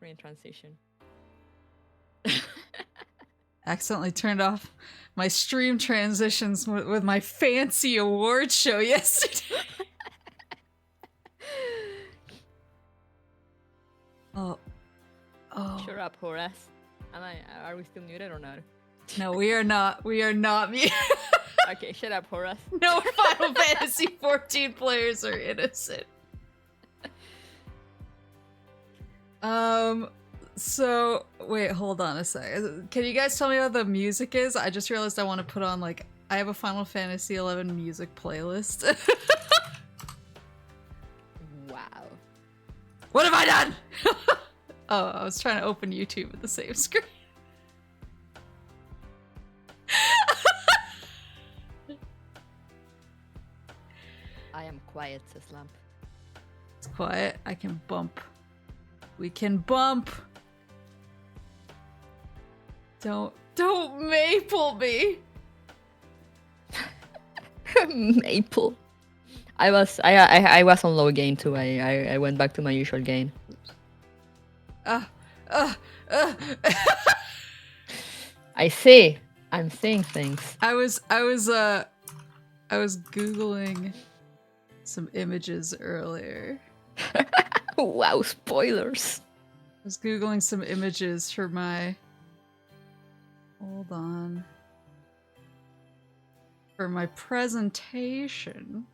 screen transition. Accidentally turned off my stream transitions with my fancy award show yesterday. Oh. Shut up, Horace. Are we still muted or not? No, we are not. We are not muted. Okay, shut up, Horace. No Final Fantasy 14 players are innocent. So, wait, hold on a sec. Can you guys tell me how the music is? I just realized I want to put on, like, I have a Final Fantasy 11 music playlist. Wow. What have I done? Oh, I was trying to open YouTube at the same screen. I am quiet, says Lamp. It's quiet. I can bump. We can bump. Don't maple me. Maple. I was on low gain too. I went back to my usual gain. I see. I'm seeing things. I was Googling some images earlier. Wow, spoilers. I was Googling some images for my... Hold on. For my presentation.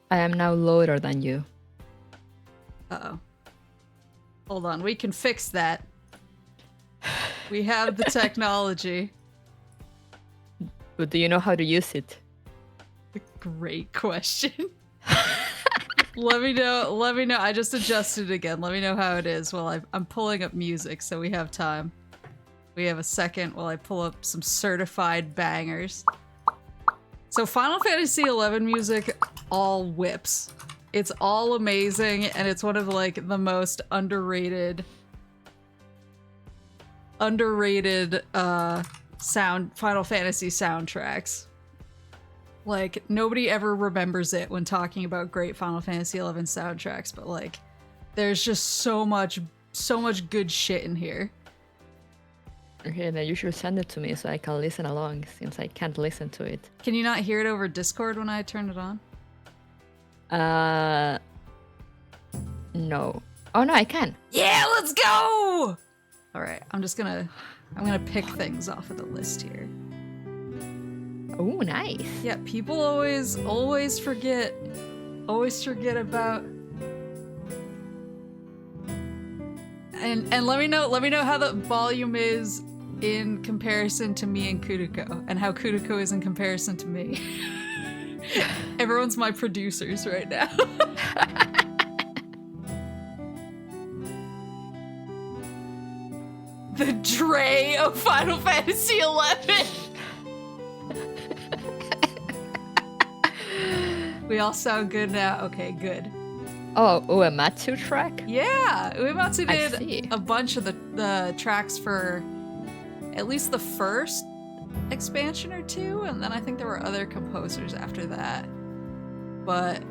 I am now lower than you. Uh-oh. Hold on, we can fix that. We have the technology. But do you know how to use it? Great question. Let me know. I just adjusted it again. Let me know how it is while I'm pulling up music so we have time. We have a second while I pull up some certified bangers. So Final Fantasy XI music all whips. It's all amazing and it's one of like the most underrated Final Fantasy soundtracks. Like, nobody ever remembers it when talking about great Final Fantasy XI soundtracks, but like, there's just so much good shit in here. Okay, then you should send it to me so I can listen along, since I can't listen to it. Can you not hear it over Discord when I turn it on? No. Oh no, I can. Yeah, let's go! Alright, I'm gonna pick things off of the list here. Oh, nice. Yeah, people always forget about. And let me know how the volume is in comparison to me and Kuriko, and how Kuriko is in comparison to me. Everyone's my producers right now. The Dre of Final Fantasy XI. We all sound good now. Okay, good. Oh, Uematsu track? Yeah, Uematsu did a bunch of the tracks for at least the first expansion or two, and then I think there were other composers after that. But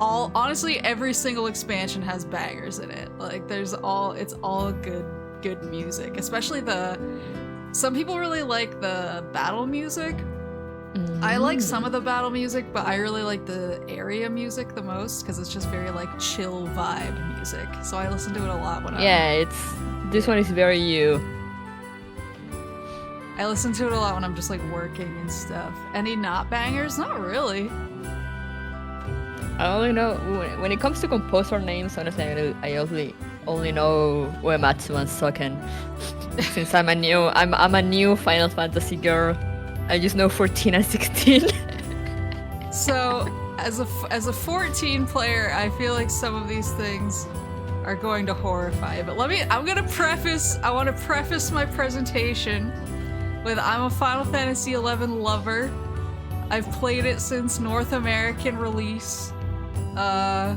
honestly, every single expansion has bangers in it. Like, it's all good music. Especially some people really like the battle music. I like some of the battle music, but I really like the area music the most because it's just very like chill vibe music. So I listen to it a lot when this one is very you. I listen to it a lot when I'm just like working and stuff. Any not bangers? Not really. I only know when it comes to composer names. Honestly, I only know Uematsu and Soken. Since I'm a new Final Fantasy girl. I just know 14 and 16. So, as a 14 player, I feel like some of these things are going to horrify. But I want to preface my presentation with I'm a Final Fantasy XI lover. I've played it since North American release. I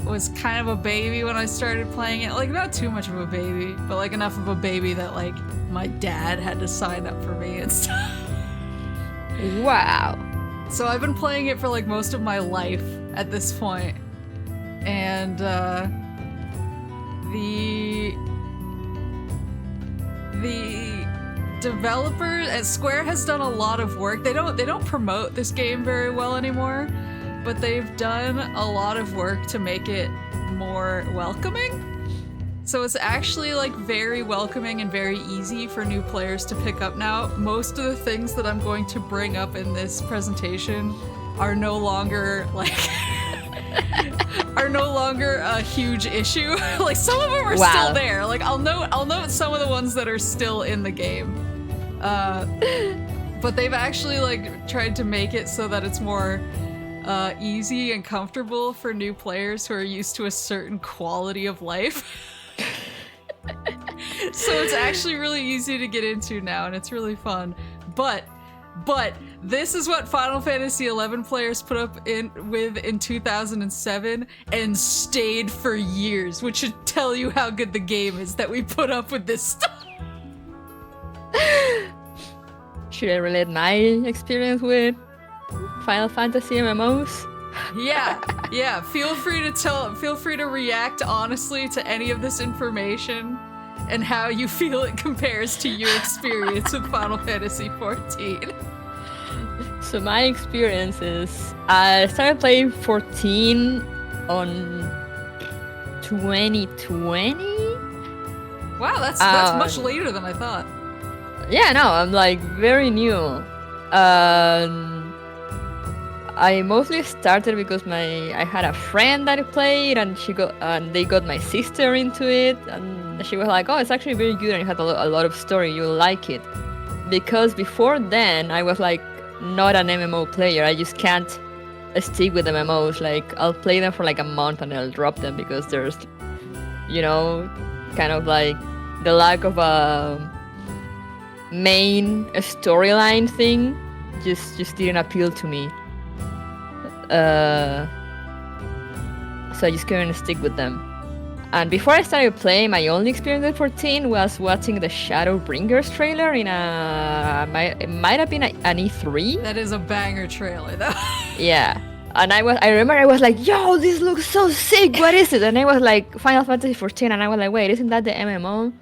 was kind of a baby when I started playing it. Like, not too much of a baby, but like enough of a baby that like my dad had to sign up for me and stuff. Wow. So I've been playing it for like most of my life at this point. And the developer at Square has done a lot of work. They don't promote this game very well anymore, but they've done a lot of work to make it more welcoming. So it's actually like very welcoming and very easy for new players to pick up now. Most of the things that I'm going to bring up in this presentation are no longer like are no longer a huge issue. Like some of them are still there. Like I'll note some of the ones that are still in the game. But they've actually like tried to make it so that it's more easy and comfortable for new players who are used to a certain quality of life. So it's actually really easy to get into now, and it's really fun. But this is what Final Fantasy XI players put up with in 2007 and stayed for years, which should tell you how good the game is that we put up with this stuff. Should I relate my experience with Final Fantasy MMOs? Yeah. Feel free to react honestly to any of this information and how you feel it compares to your experience with Final Fantasy XIV. So my experience is I started playing 14 on 2020. Wow, that's much later than I thought. Yeah, no, I'm like very new. I mostly started because I had a friend that played, and they got my sister into it, and she was like, "Oh, it's actually very good, and it had a lot of story. You'll like it." Because before then, I was like not an MMO player. I just can't stick with MMOs. Like I'll play them for like a month and I'll drop them because there's, kind of like the lack of a main storyline thing. Just didn't appeal to me. So I just couldn't stick with them. And before I started playing, my only experience with 14 was watching the Shadowbringers trailer in it might have been an E3. That is a banger trailer, though. Yeah. And I remember I was like, yo, this looks so sick, what is it? And I was like, Final Fantasy 14, and I was like, wait, isn't that the MMO?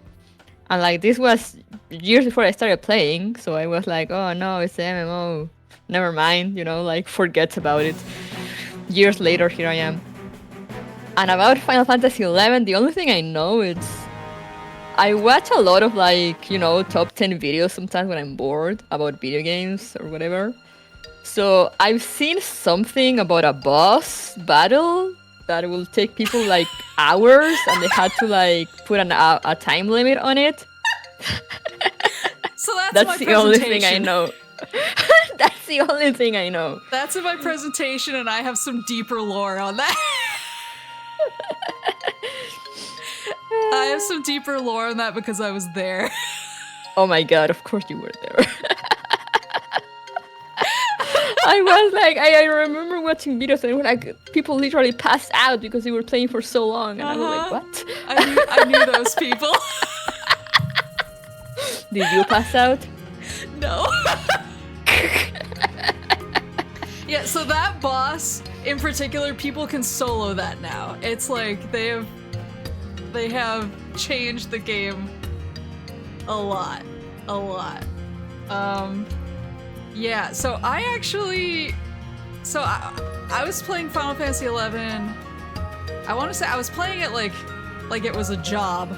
And like, this was years before I started playing, so I was like, oh no, it's the MMO. Never mind, like forget about it. Years later, here I am. And about Final Fantasy XI, the only thing I know is I watch a lot of like, top 10 videos sometimes when I'm bored about video games or whatever. So I've seen something about a boss battle that will take people like hours, and they had to like put a time limit on it. So that's the only thing I know. That's the only thing I know. That's in my presentation, and I have some deeper lore on that. I have some deeper lore on that because I was there. Oh my god, of course you were there. I was like, I remember watching videos and like people literally passed out because they were playing for so long, and I was like, what? I knew those people. Did you pass out? No. Yeah, so that boss in particular, people can solo that now. It's like they have changed the game a lot. Yeah, so I was playing Final Fantasy XI. I want to say I was playing it like it was a job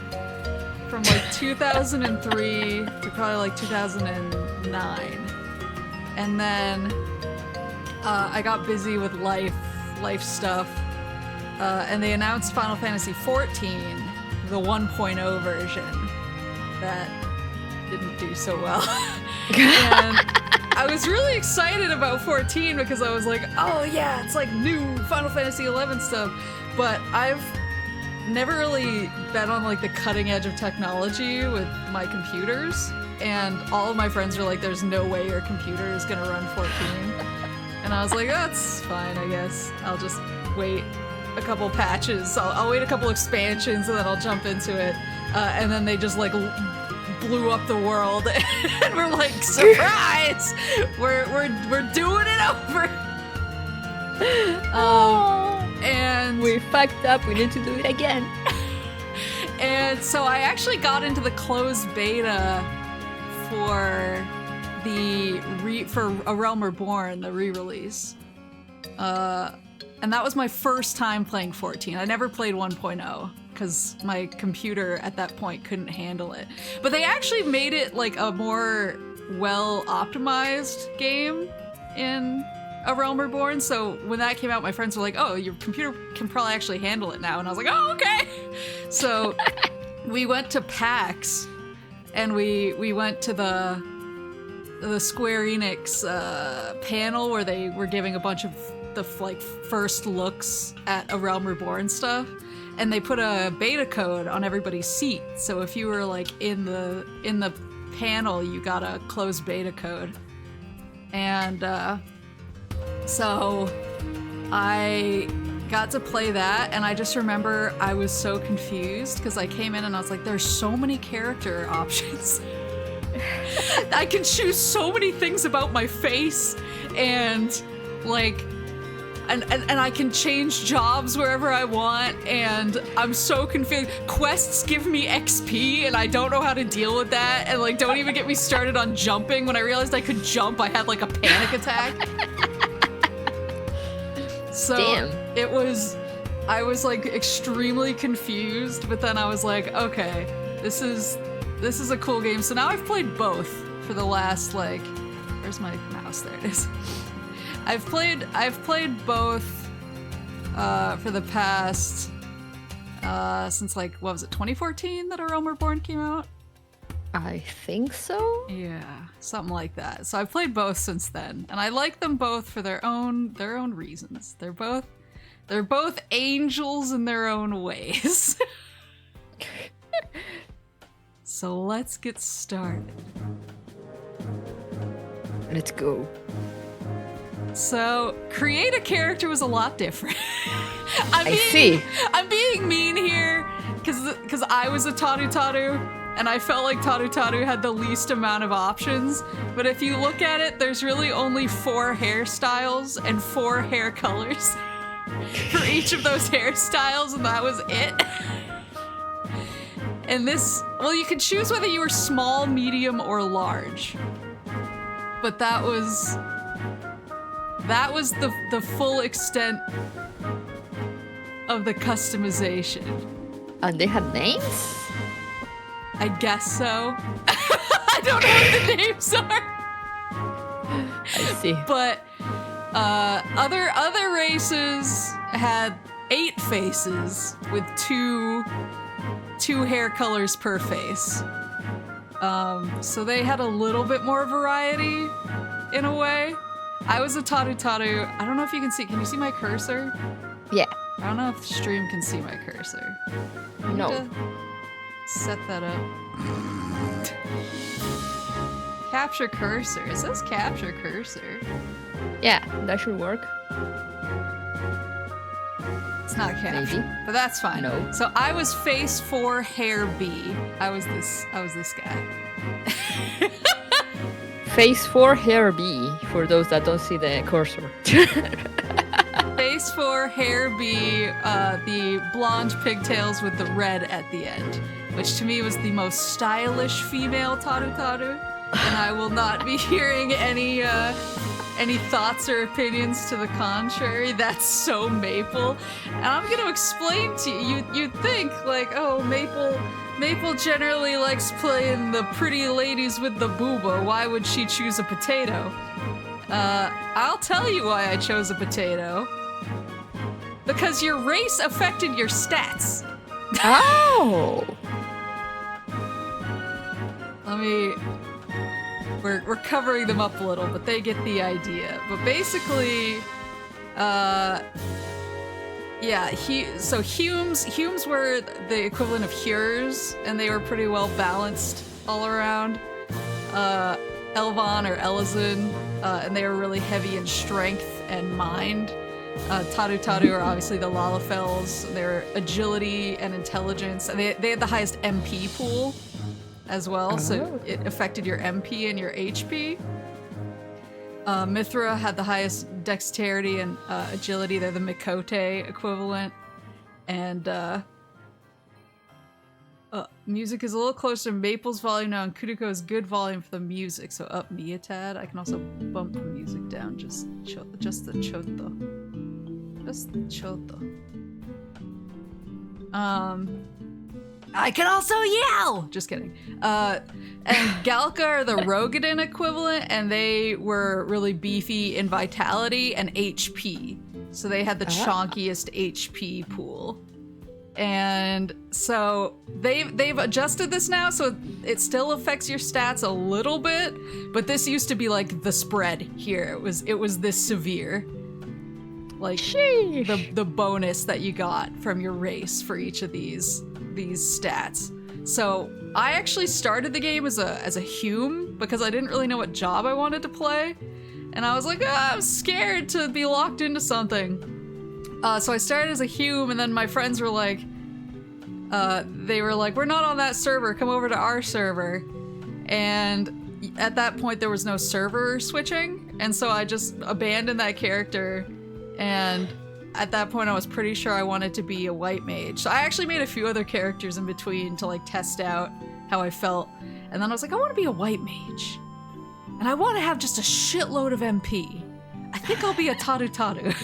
from like 2003 to probably like 2009. And then I got busy with life stuff, and they announced Final Fantasy XIV, the 1.0 version, that didn't do so well. And I was really excited about 14 because I was like, oh yeah, it's like new Final Fantasy XI stuff, but I've never really been on like the cutting edge of technology with my computers, and all of my friends are like, there's no way your computer is gonna run 14. And I was like, that's fine, I guess. I'll just wait a couple patches. I'll wait a couple expansions, and then I'll jump into it. And then they just like blew up the world, and we're like, surprise! we're doing it over. And we fucked up. We need to do it again. And so I actually got into the closed beta for A Realm Reborn, the re-release. And that was my first time playing 14. I never played 1.0 because my computer at that point couldn't handle it. But they actually made it like a more well-optimized game in A Realm Reborn. So when that came out, my friends were like, oh, your computer can probably actually handle it now. And I was like, oh, okay. So we went to PAX and we went to the Square Enix panel where they were giving a bunch of the like first looks at A Realm Reborn stuff, and they put a beta code on everybody's seat. So if you were like in the panel, you got a closed beta code. And so I got to play that, and I just remember I was so confused because I came in and I was like, there's so many character options. I can choose so many things about my face, and like and I can change jobs wherever I want, and I'm so confused. Quests give me XP, and I don't know how to deal with that, and like don't even get me started on jumping. When I realized I could jump, I had like a panic attack. So damn. I was like extremely confused, but then I was like, okay, this is a cool game. So now I've played both for the last like, where's my mouse? There it is. I've played both for the past since like, what was it, 2014 that A Realm Reborn came out? I think so. Yeah, something like that. So I've played both since then, and I like them both for their own reasons. They're both angels in their own ways. So let's get started. Let's go. So, create a character was a lot different. I'm being mean here, because I was a Taru, and I felt like Taru had the least amount of options. But if you look at it, there's really only 4 hairstyles and 4 hair colors for each of those hairstyles, and that was it. And this, well, you could choose whether you were small, medium, or large. But that was the full extent of the customization. And they had names? I guess so. I don't know what the names are. I see. But other races had 8 faces with two hair colors per face. So they had a little bit more variety in a way. I was a Taru. I don't know if you can see. Can you see my cursor? Yeah. I don't know if the stream can see my cursor. No. Set that up. Capture cursor. It says capture cursor. Yeah, that should work. It's not captured, but that's fine. No. So I was face 4 hair B. I was this guy. Face 4 hair B, for those that don't see the cursor. Face 4 hair B, the blonde pigtails with the red at the end, which to me was the most stylish female Taru. And I will not be hearing any thoughts or opinions to the contrary. That's so Maple. And I'm going to explain to you. You'd think, like, oh, Maple generally likes playing the pretty ladies with the booba. Why would she choose a potato? I'll tell you why I chose a potato. Because your race affected your stats. Oh! We're covering them up a little, but they get the idea. But basically, yeah, Humes were the equivalent of Hures, and they were pretty well balanced all around. Elvon or Elizin, and they were really heavy in strength and mind. Taru are obviously the Lalafels. Their agility and intelligence, and they had the highest MP pool as well, so it affected your MP and your HP. Mithra had the highest dexterity and agility. They're the Mikote equivalent. And Music is a little closer to Maple's volume now, and Kuriko's good volume for the music, so up me a tad. I can also bump the music down just the choto. Just the choto. I can also yell! Just kidding. And Galka are the Rogadin equivalent, and they were really beefy in vitality and HP. So they had the chonkiest HP pool. And so they've adjusted this now, so it still affects your stats a little bit, but this used to be like the spread here. It was this severe. Like the bonus that you got from your race for each of these stats. So I actually started the game as a Hume because I didn't really know what job I wanted to play, and I was like, I'm scared to be locked into something. So I started as a Hume, and then my friends were like, we're not on that server, come over to our server. And at that point there was no server switching, and so I just abandoned that character, and at that point I was pretty sure I wanted to be a white mage. So I actually made a few other characters in between to like test out how I felt, and then I was like, I want to be a white mage. And I want to have just a shitload of MP. I think I'll be a Taru Taru.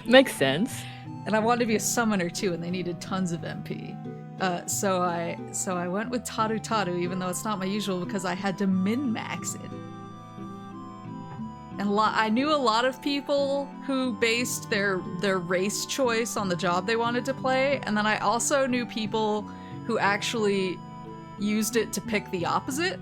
Makes sense. And I wanted to be a summoner too, and they needed tons of MP. So I went with Taru Taru, even though it's not my usual, because I had to min-max it. And I knew a lot of people who based their race choice on the job they wanted to play, and then I also knew people who actually used it to pick the opposite.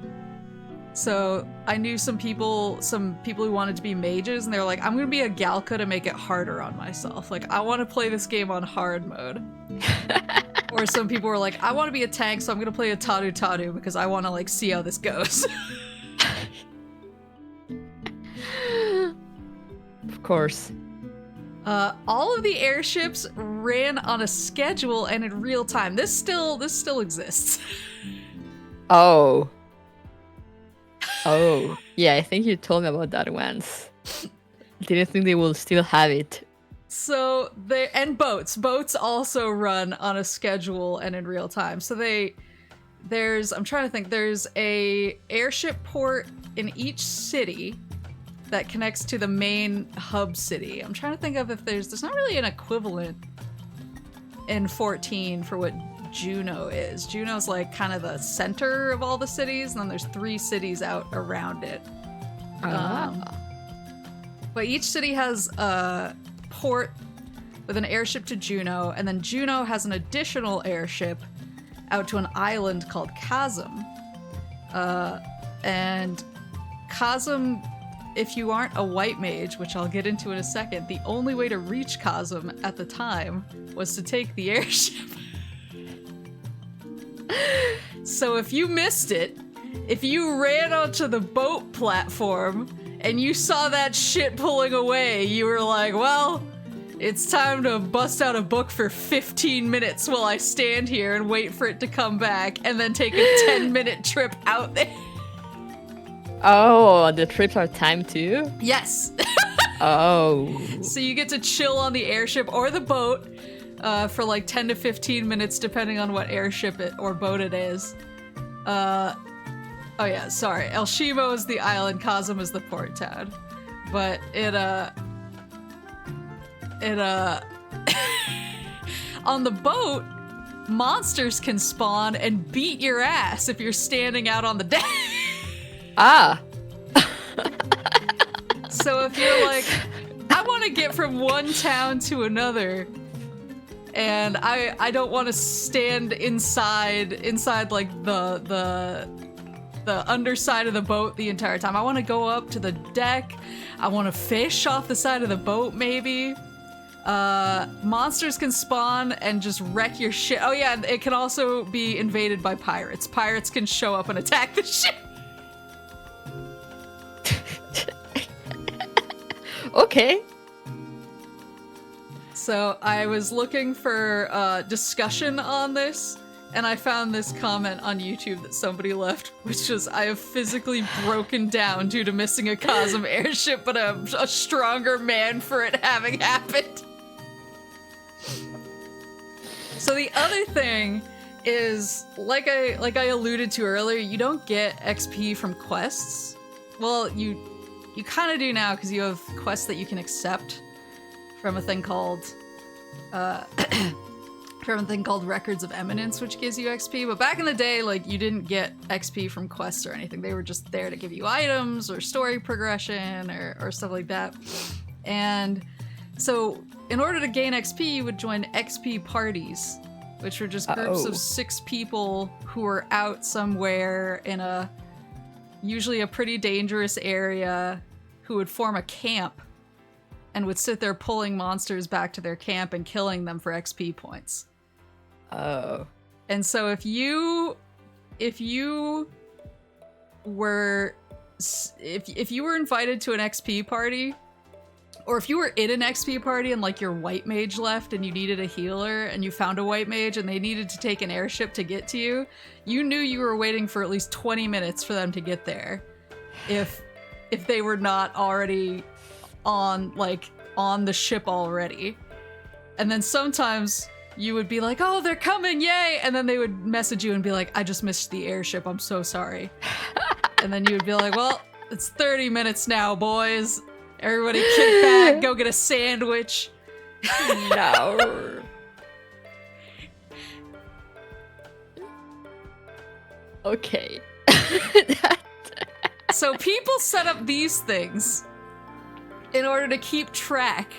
So I knew some people who wanted to be mages, and they were like, I'm gonna be a Galka to make it harder on myself. Like, I want to play this game on hard mode. Or some people were like, I want to be a tank, so I'm gonna play a Taru Taru because I want to like see how this goes. Of course. All of the airships ran on a schedule and in real time. This still exists. Oh, yeah, I think you told me about that once. Didn't think they will still have it. So boats also run on a schedule and in real time. So I'm trying to think, there's a airship port in each city that connects to the main hub city. I'm trying to think of if there's not really an equivalent in 14 for what Juneau is. Juneau's like kind of the center of all the cities, and then there's 3 cities out around it. But each city has a port with an airship to Juneau, and then Juneau has an additional airship out to an island called Chasm. And Chasm, if you aren't a white mage, which I'll get into in a second, the only way to reach Chasm at the time was to take the airship. So if you missed it, if you ran onto the boat platform and you saw that shit pulling away, you were like, well, it's time to bust out a book for 15 minutes while I stand here and wait for it to come back, and then take a 10-minute trip out there. Oh, the trips are timed too? Yes. Oh. So you get to chill on the airship or the boat for like 10 to 15 minutes, depending on what airship or boat it is. Oh yeah, sorry. El Shimo is the island, Chasm is the port town. But on the boat, monsters can spawn and beat your ass if you're standing out on the deck. Ah. So if you're like, I want to get from one town to another, and I don't want to stand inside like the underside of the boat the entire time. I want to go up to the deck. I want to fish off the side of the boat, maybe. Monsters can spawn and just wreck your shit. Oh yeah, it can also be invaded by pirates. Pirates can show up and attack the ship. Okay. So I was looking for discussion on this, and I found this comment on YouTube that somebody left, which was, I have physically broken down due to missing a Chasm airship, but I'm a stronger man for it having happened. So the other thing is like I alluded to earlier, you don't get XP from quests. Well, you kind of do now because you have quests that you can accept from a thing called Records of Eminence, which gives you XP. But back in the day, like, you didn't get XP from quests or anything. They were just there to give you items or story progression or stuff like that. And so in order to gain XP, you would join XP parties, which were just groups of 6 people who were out somewhere in usually a pretty dangerous area, who would form a camp and would sit there pulling monsters back to their camp and killing them for XP points. Oh. And so if you were invited to an XP party, or if you were in an XP party and like your white mage left and you needed a healer and you found a white mage and they needed to take an airship to get to you, you knew you were waiting for at least 20 minutes for them to get there. If they were not already on the ship already. And then sometimes you would be like, oh, they're coming, yay! And then they would message you and be like, I just missed the airship, I'm so sorry. And then you would be like, well, it's 30 minutes now, boys. Everybody kick back, go get a sandwich. No. Okay. So people set up these things in order to keep track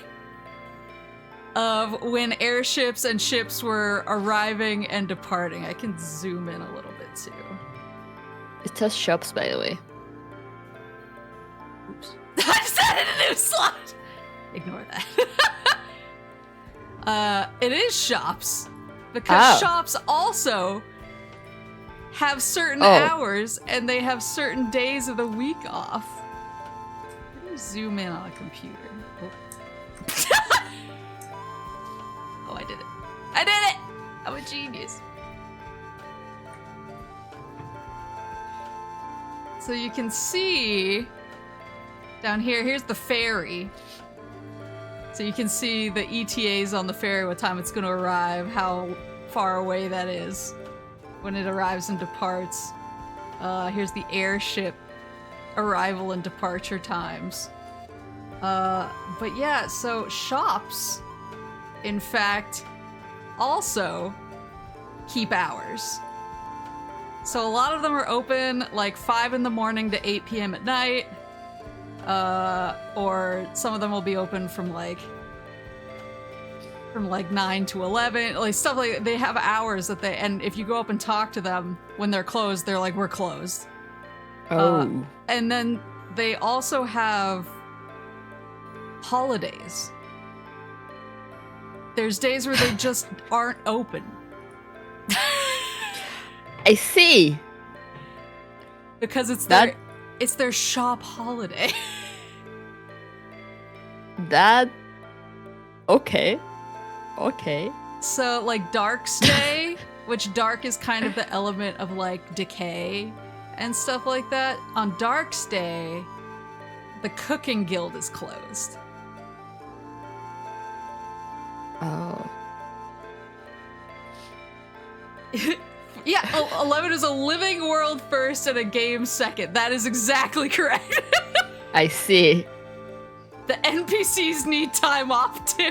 of when airships and ships were arriving and departing. I can zoom in a little bit too. It says shops, by the way. Oops. I just added a new slot! Ignore that. It is shops. Because shops also have certain hours and they have certain days of the week off. Let me zoom in on a computer. Oh, I did it. I did it! I'm a genius. So you can see down here, here's the ferry. So you can see the ETAs on the ferry, what time it's going to arrive, how far away that is when it arrives and departs. Here's the airship arrival and departure times. But yeah, so shops, in fact, also keep hours. So a lot of them are open like 5 in the morning to 8 p.m. at night. Or some of them will be open from like 9 to 11, like stuff like they have hours that they, and if you go up and talk to them when they're closed, they're like, we're closed. Oh. And then they also have holidays. There's days where they just aren't open. I see. Because it's their shop holiday. Okay. So like Dark's Day, which dark is kind of the element of like decay and stuff like that. On Dark's Day, the cooking guild is closed. Oh. Yeah, 11 is a living world first and a game second. That is exactly correct. I see. The NPCs need time off too.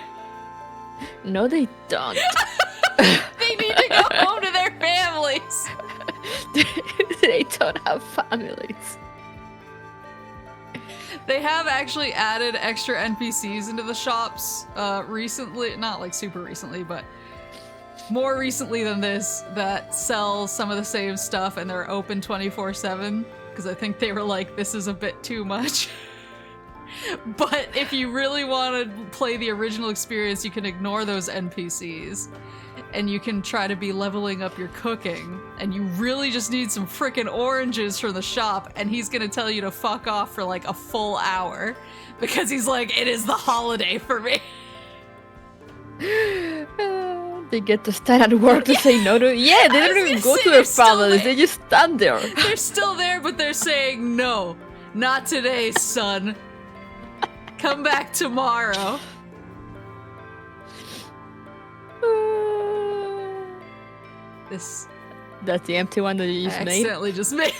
No, they don't. They need to go home to their families. They don't have families. They have actually added extra NPCs into the shops recently. Not like super recently, but more recently than this, that sell some of the same stuff and they're open 24/7 because I think they were like, this is a bit too much. But if you really want to play the original experience, you can ignore those NPCs and you can try to be leveling up your cooking, and you really just need some frickin' oranges from the shop, and he's gonna tell you to fuck off for like a full hour because he's like, it is the holiday for me. They get to stand at work to say no to. Yeah, they don't even go to their families. They just stand there. They're still there, but they're saying no, not today, son. Come back tomorrow. This That's the empty one that you just made? accidentally just made.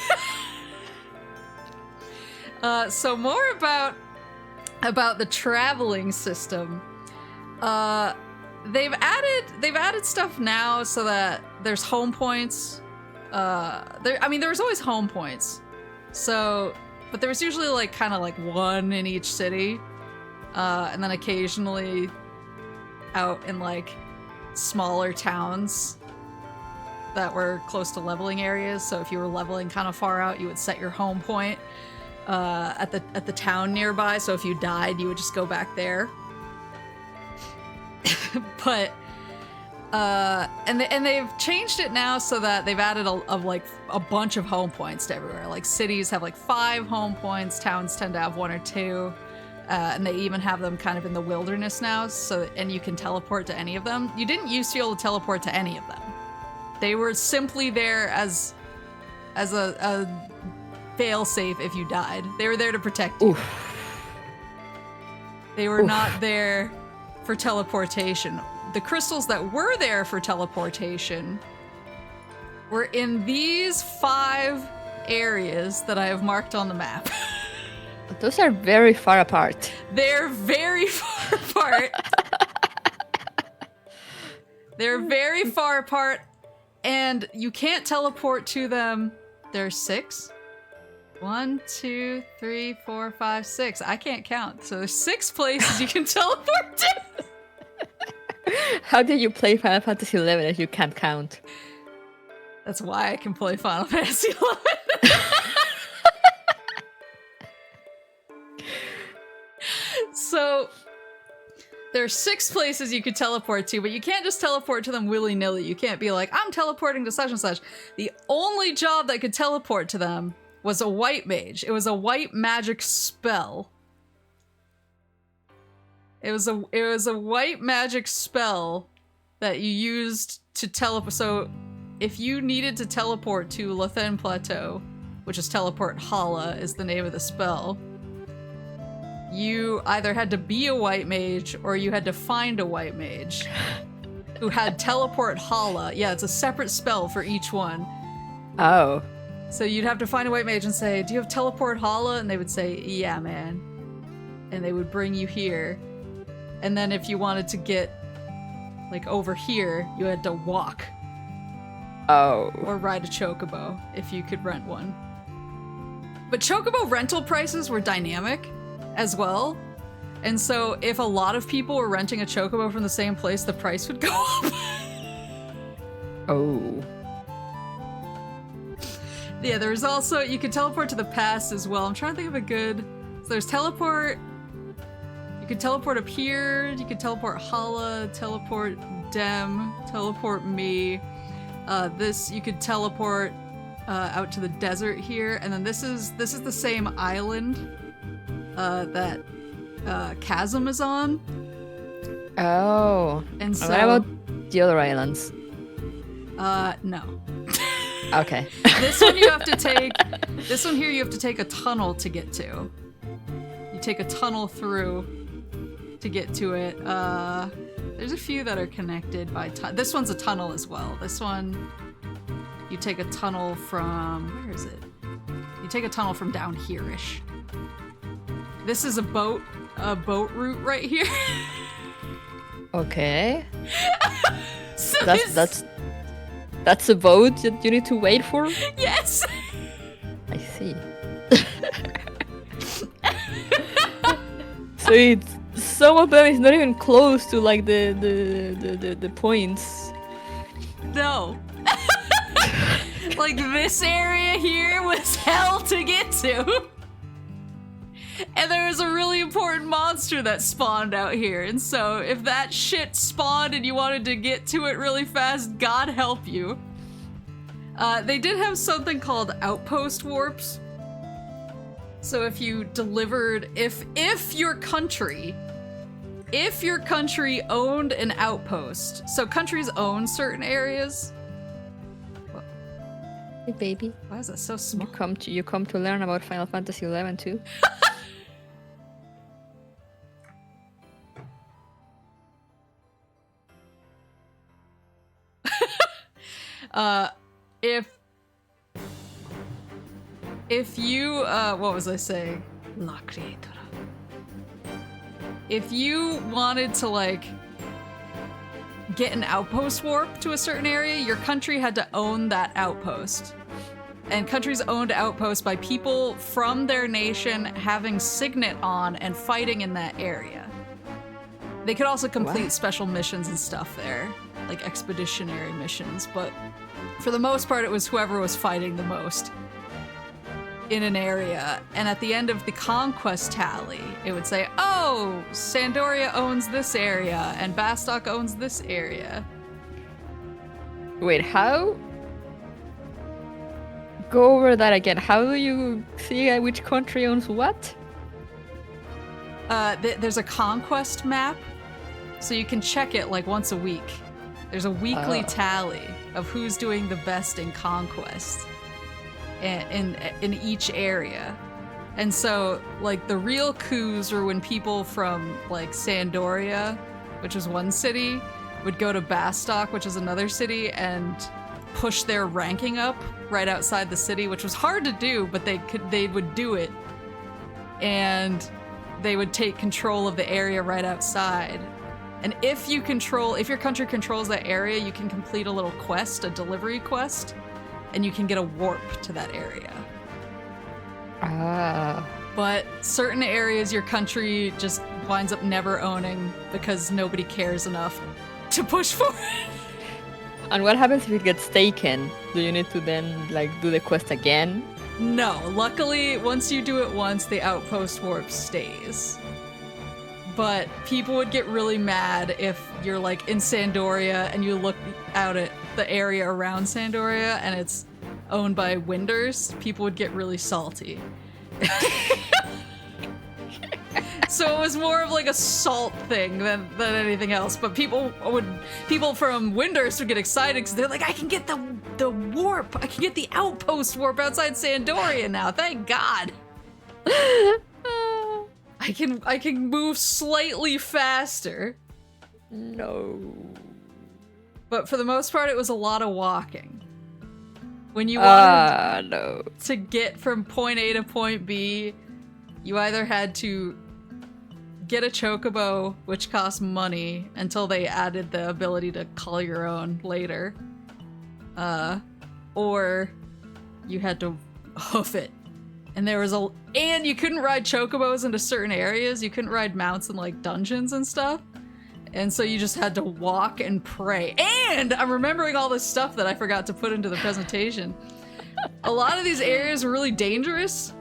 So more about the traveling system. They've added stuff now so that there's home points. There's always home points. So, but there was usually like kind of like one in each city, and then occasionally out in like smaller towns that were close to leveling areas. So if you were leveling kind of far out, you would set your home point at the town nearby. So if you died, you would just go back there. But and they've changed it now so that they've added a bunch of home points to everywhere. Like cities have like 5 home points, towns tend to have 1 or 2, and they even have them kind of in the wilderness now. And you can teleport to any of them. You didn't used to be able to teleport to any of them. They were simply there as a fail-safe if you died. They were there to protect you. Oof. They were not there for teleportation. The crystals that were there for teleportation were in these 5 areas that I have marked on the map. Those are very far apart. They're very far apart. They're very far apart, and you can't teleport to them. There's 6. 1, 2, 3, 4, 5, 6. I can't count. So there's 6 places you can teleport to. How did you play Final Fantasy XI if you can't count? That's why I can play Final Fantasy XI. So there's 6 places you could teleport to, but you can't just teleport to them willy-nilly. You can't be like, I'm teleporting to such and such. The only job that could teleport to them was a white mage. It was a white magic spell. It was a white magic spell that you used to teleport. So if you needed to teleport to Lathen Plateau, which is teleport Hala is the name of the spell, you either had to be a white mage or you had to find a white mage who had teleport Hala. Yeah, it's a separate spell for each one. Oh. So you'd have to find a white mage and say, do you have teleport Hala? And they would say, yeah, man. And they would bring you here. And then if you wanted to get, like, over here, you had to walk. Oh. Or ride a chocobo, if you could rent one. But chocobo rental prices were dynamic as well. And so if a lot of people were renting a chocobo from the same place, the price would go up. Oh. Yeah, there's also, you could teleport to the past as well. I'm trying to think of a good... So there's teleport... You could teleport up here, you could teleport Hala, teleport Dem, teleport me. This, you could teleport out to the desert here, and then this is the same island that Chasm is on. Oh. And so... What about the other islands? No. Okay. This one you have to take... This one here you have to take a tunnel to get to. You take a tunnel through to get to it. There's a few that are connected by this one's a tunnel as well. This one, you take a tunnel from... Where is it? You take a tunnel from down here-ish. This is a boat route right here. Okay. So That's a boat that you need to wait for? Yes! I see. So it's... Some of them is not even close to like the points. No. Like this area here was hell to get to. And there was a really important monster that spawned out here. And so if that shit spawned and you wanted to get to it really fast, God help you. They did have something called outpost warps. So if you delivered, if your country owned an outpost, so countries own certain areas. Hey baby, Why is that so small? you come to learn about Final Fantasy XI too. If you what was I saying? La creatura. If you wanted to like get an outpost warp to a certain area, your country had to own that outpost. And countries owned outposts by people from their nation having signet on and fighting in that area. They could also complete special missions and stuff there, like expeditionary missions, but for the most part it was whoever was fighting the most in an area. And at the end of the conquest tally, it would say, oh, Sandoria owns this area and Bastok owns this area. Wait, how? Go over that again. How do you see which country owns what? There's a conquest map, so you can check it like once a week. There's a weekly tally of who's doing the best in conquest in each area. And so, like, the real coups were when people from, like, Sandoria, which is one city, would go to Bastok, which is another city, and push their ranking up right outside the city, which was hard to do, but they would do it. And they would take control of the area right outside. And if your country controls that area, you can complete a little quest, a delivery quest, and you can get a warp to that area. But certain areas your country just winds up never owning because nobody cares enough to push for it. And what happens if it gets taken? Do you need to then, like, do the quest again? No, luckily, once you do it once, the outpost warp stays. But people would get really mad if you're, like, in Sandoria and you look out at the area around Sandoria and it's owned by Winders. People would get really salty. So it was more of like a salt thing than anything else. But people from Winders would get excited because they're like, I can get the warp. I can get the outpost warp outside Sandoria now. Thank God. I can move slightly faster. No. But for the most part, it was a lot of walking. When you wanted to get from point A to point B, you either had to get a chocobo, which cost money until they added the ability to call your own later, or you had to hoof it. And and you couldn't ride chocobos into certain areas. You couldn't ride mounts in like dungeons and stuff. And so you just had to walk and pray. And I'm remembering all this stuff that I forgot to put into the presentation. A lot of these areas were really dangerous.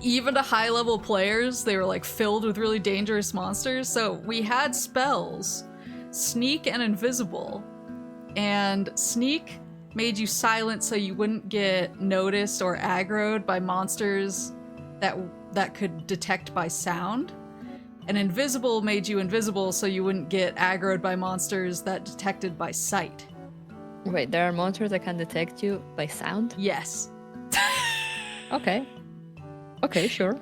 Even to high-level players, they were like filled with really dangerous monsters. So we had spells, Sneak and Invisible. And Sneak made you silent so you wouldn't get noticed or aggroed by monsters that could detect by sound. And Invisible made you invisible so you wouldn't get aggroed by monsters that detected by sight. Wait, there are monsters that can detect you by sound? Yes. Okay. Okay, sure.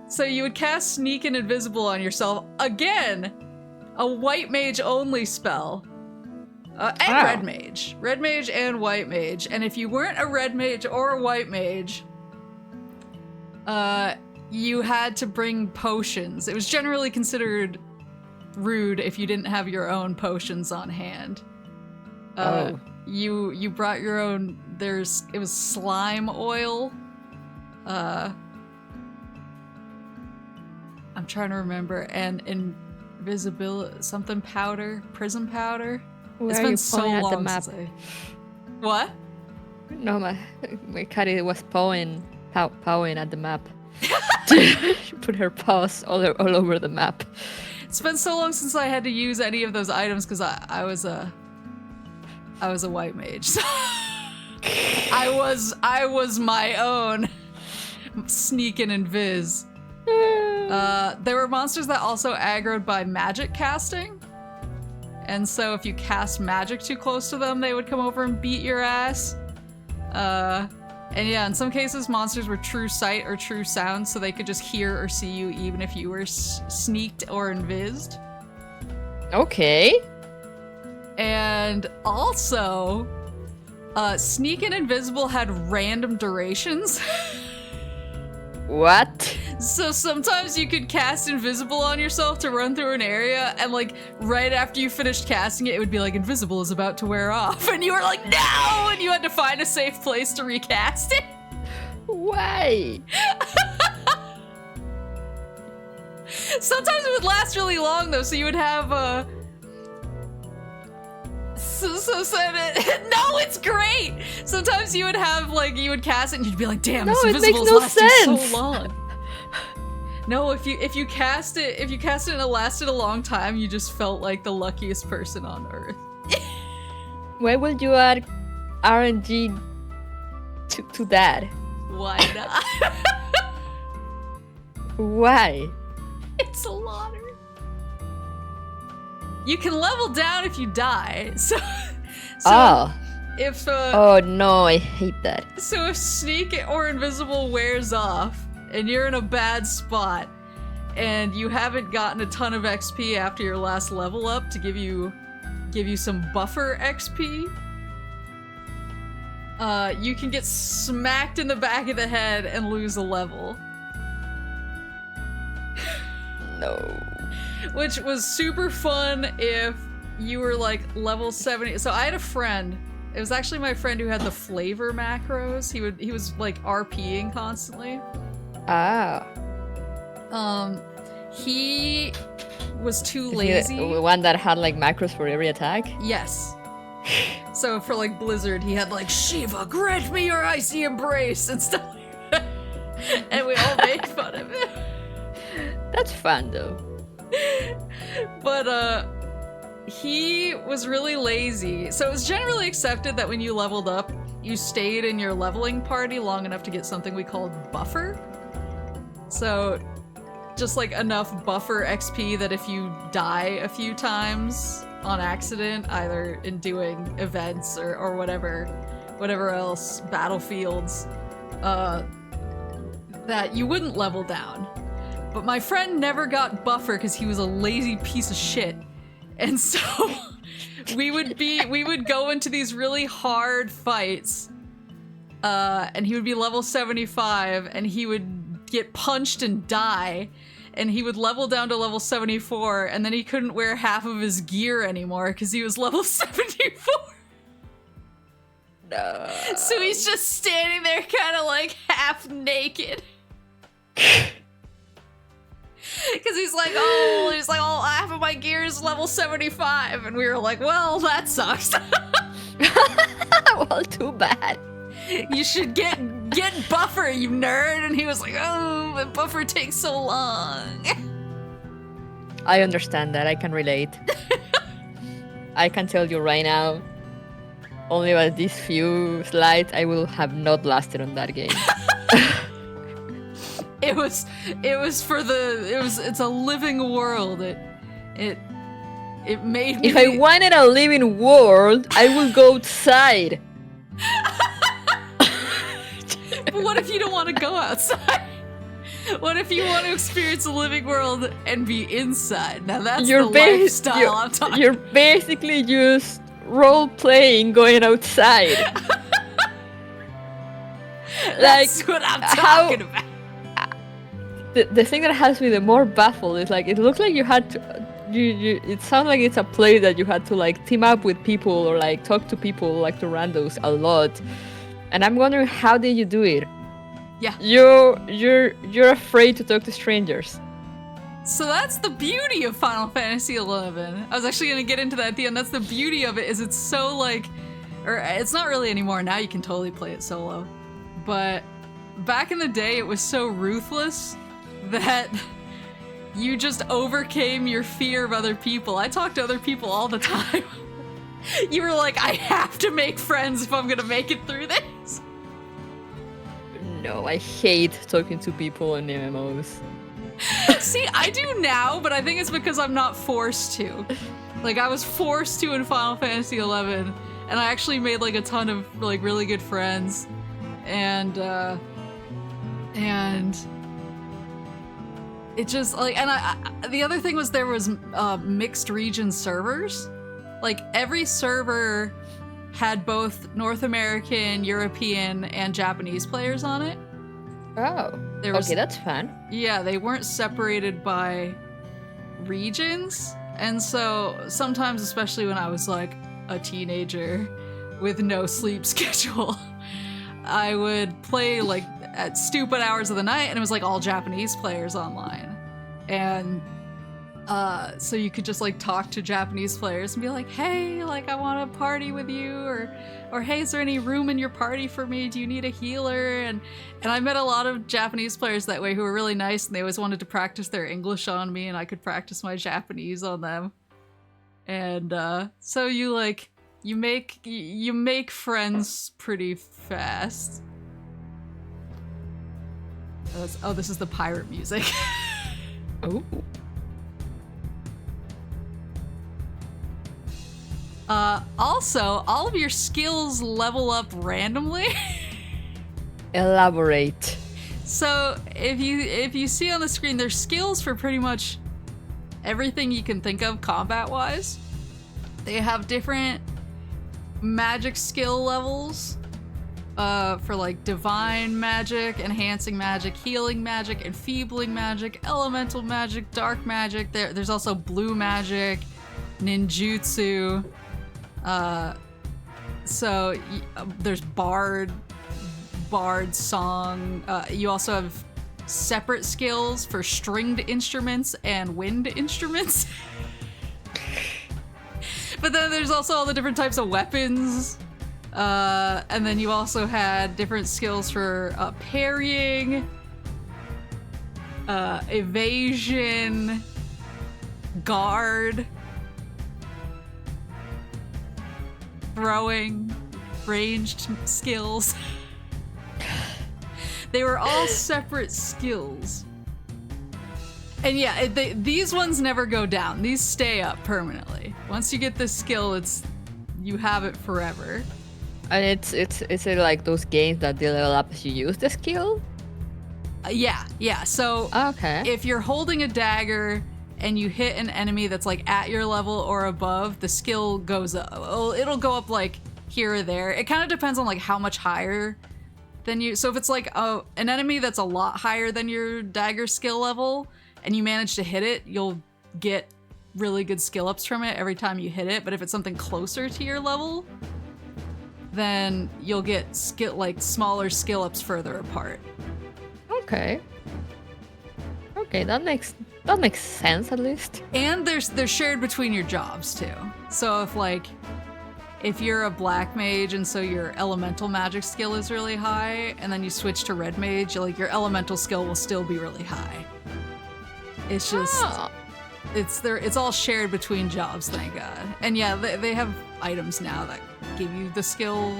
So you would cast Sneak and Invisible on yourself. Again, a white mage only spell. And red mage. Red mage and white mage. And if you weren't a red mage or a white mage, you had to bring potions. It was generally considered rude if you didn't have your own potions on hand. You brought your own. It was slime oil. I'm trying to remember. And invisibility, something powder, prism powder. It's been so long since I... What? No, my cat was pawing at the map. She put her paws all over the map. It's been so long since I had to use any of those items because I was a white mage. So I was my own Sneak and Invis. There were monsters that also aggroed by magic casting. And so if you cast magic too close to them, they would come over and beat your ass. And yeah, in some cases, monsters were true sight or true sound, so they could just hear or see you even if you were sneaked or invised. Okay. And also, Sneak and Invisible had random durations. What? So sometimes you could cast Invisible on yourself to run through an area, and like right after you finished casting it, it would be like Invisible is about to wear off, and you were like, no! And you had to find a safe place to recast it. Why? Sometimes it would last really long though, so you would have no, it's great. Sometimes you would have like you would cast it and you'd be like, damn, this Invisible's lasting so long. No, if you cast it and it lasted a long time, you just felt like the luckiest person on earth. Why would you add RNG to that? Why not? Why? It's a lottery. You can level down if you die. So if oh no, I hate that. So if Sneak or Invisible wears off and you're in a bad spot and you haven't gotten a ton of XP after your last level up to give you some buffer XP, you can get smacked in the back of the head and lose a level. No. Which was super fun if you were like level 70. So I had a friend. It was actually my friend who had the flavor macros. He was like RPing constantly. Ah. He was too lazy. The one that had like macros for every attack? Yes. So for like Blizzard, he had like Shiva, grant me your icy embrace and stuff like that. And we all made fun of it. That's fun though. But he was really lazy. So it was generally accepted that when you leveled up, you stayed in your leveling party long enough to get something we called buffer. So just like enough buffer XP that if you die a few times on accident, either in doing events or whatever else, battlefields, that you wouldn't level down. But my friend never got buffer because he was a lazy piece of shit. And so we would go into these really hard fights, and he would be level 75 and he would get punched and die, and he would level down to level 74 and then he couldn't wear half of his gear anymore because he was level 74. No. So he's just standing there kind of like half naked. Because he's like, oh, half of my gear is level 75. And we were like, well, that sucks. Well, too bad. You should get buffer, you nerd. And he was like, oh, but buffer takes so long. I understand that. I can relate. I can tell you right now, only by these few slides, I will have not lasted on that game. It's a living world. It made me. If I wanted a living world, I would go outside. But what if you don't want to go outside? What if you want to experience a living world and be inside? Now that's the lifestyle I'm talking. You're basically just role-playing going outside. That's what I'm talking about. The thing that has me the more baffled is like it looks like you had to it sounds like it's a play that you had to like team up with people or like talk to people like to randos a lot, and I'm wondering how did you do it? Yeah, you're afraid to talk to strangers. So that's the beauty of Final Fantasy XI. I was actually gonna get into that at the end. That's the beauty of it, is it's so like, or it's not really anymore. Now you can totally play it solo, but back in the day it was so ruthless that you just overcame your fear of other people. I talk to other people all the time. You were like, I have to make friends if I'm gonna make it through this. No, I hate talking to people in MMOs. See, I do now, but I think it's because I'm not forced to. Like, I was forced to in Final Fantasy XI, and I actually made like a ton of like really good friends, and it just like, and the other thing was there was mixed region servers. Like every server had both North American, European, and Japanese players on it. Oh. Okay, that's fun. Yeah, they weren't separated by regions. And so sometimes, especially when I was like a teenager with no sleep schedule, I would play like at stupid hours of the night and it was like all Japanese players online. And so you could just like talk to Japanese players and be like, hey, like I want to party with you, or hey, is there any room in your party for me? Do you need a healer? And I met a lot of Japanese players that way who were really nice and they always wanted to practice their English on me and I could practice my Japanese on them. And so you make friends pretty fast. Oh, this is the pirate music. Oh. Also, all of your skills level up randomly. Elaborate. So if you see on the screen, there's skills for pretty much everything you can think of combat-wise. They have different magic skill levels for like divine magic, enhancing magic, healing magic, enfeebling magic, elemental magic, dark magic. There's also blue magic, ninjutsu. So there's bard song. You also have separate skills for stringed instruments and wind instruments. But then there's also all the different types of weapons. And then you also had different skills for parrying, evasion, guard, throwing, ranged skills. They were all separate skills. And yeah, these ones never go down. These stay up permanently. Once you get this skill, you have it forever. And it's like those games that they level up as you use the skill? Yeah. So okay. If you're holding a dagger and you hit an enemy that's like at your level or above, the skill goes up. It'll go up like here or there. It kind of depends on like how much higher than you. So if it's like an enemy that's a lot higher than your dagger skill level and you manage to hit it, you'll get really good skill ups from it every time you hit it. But if it's something closer to your level, then you'll get smaller skill ups further apart. Okay, that makes sense at least. And they're shared between your jobs too. So if you're a black mage and so your elemental magic skill is really high, and then you switch to red mage, your elemental skill will still be really high. It's just it's all shared between jobs, thank God. And yeah, they have items now that give you the skill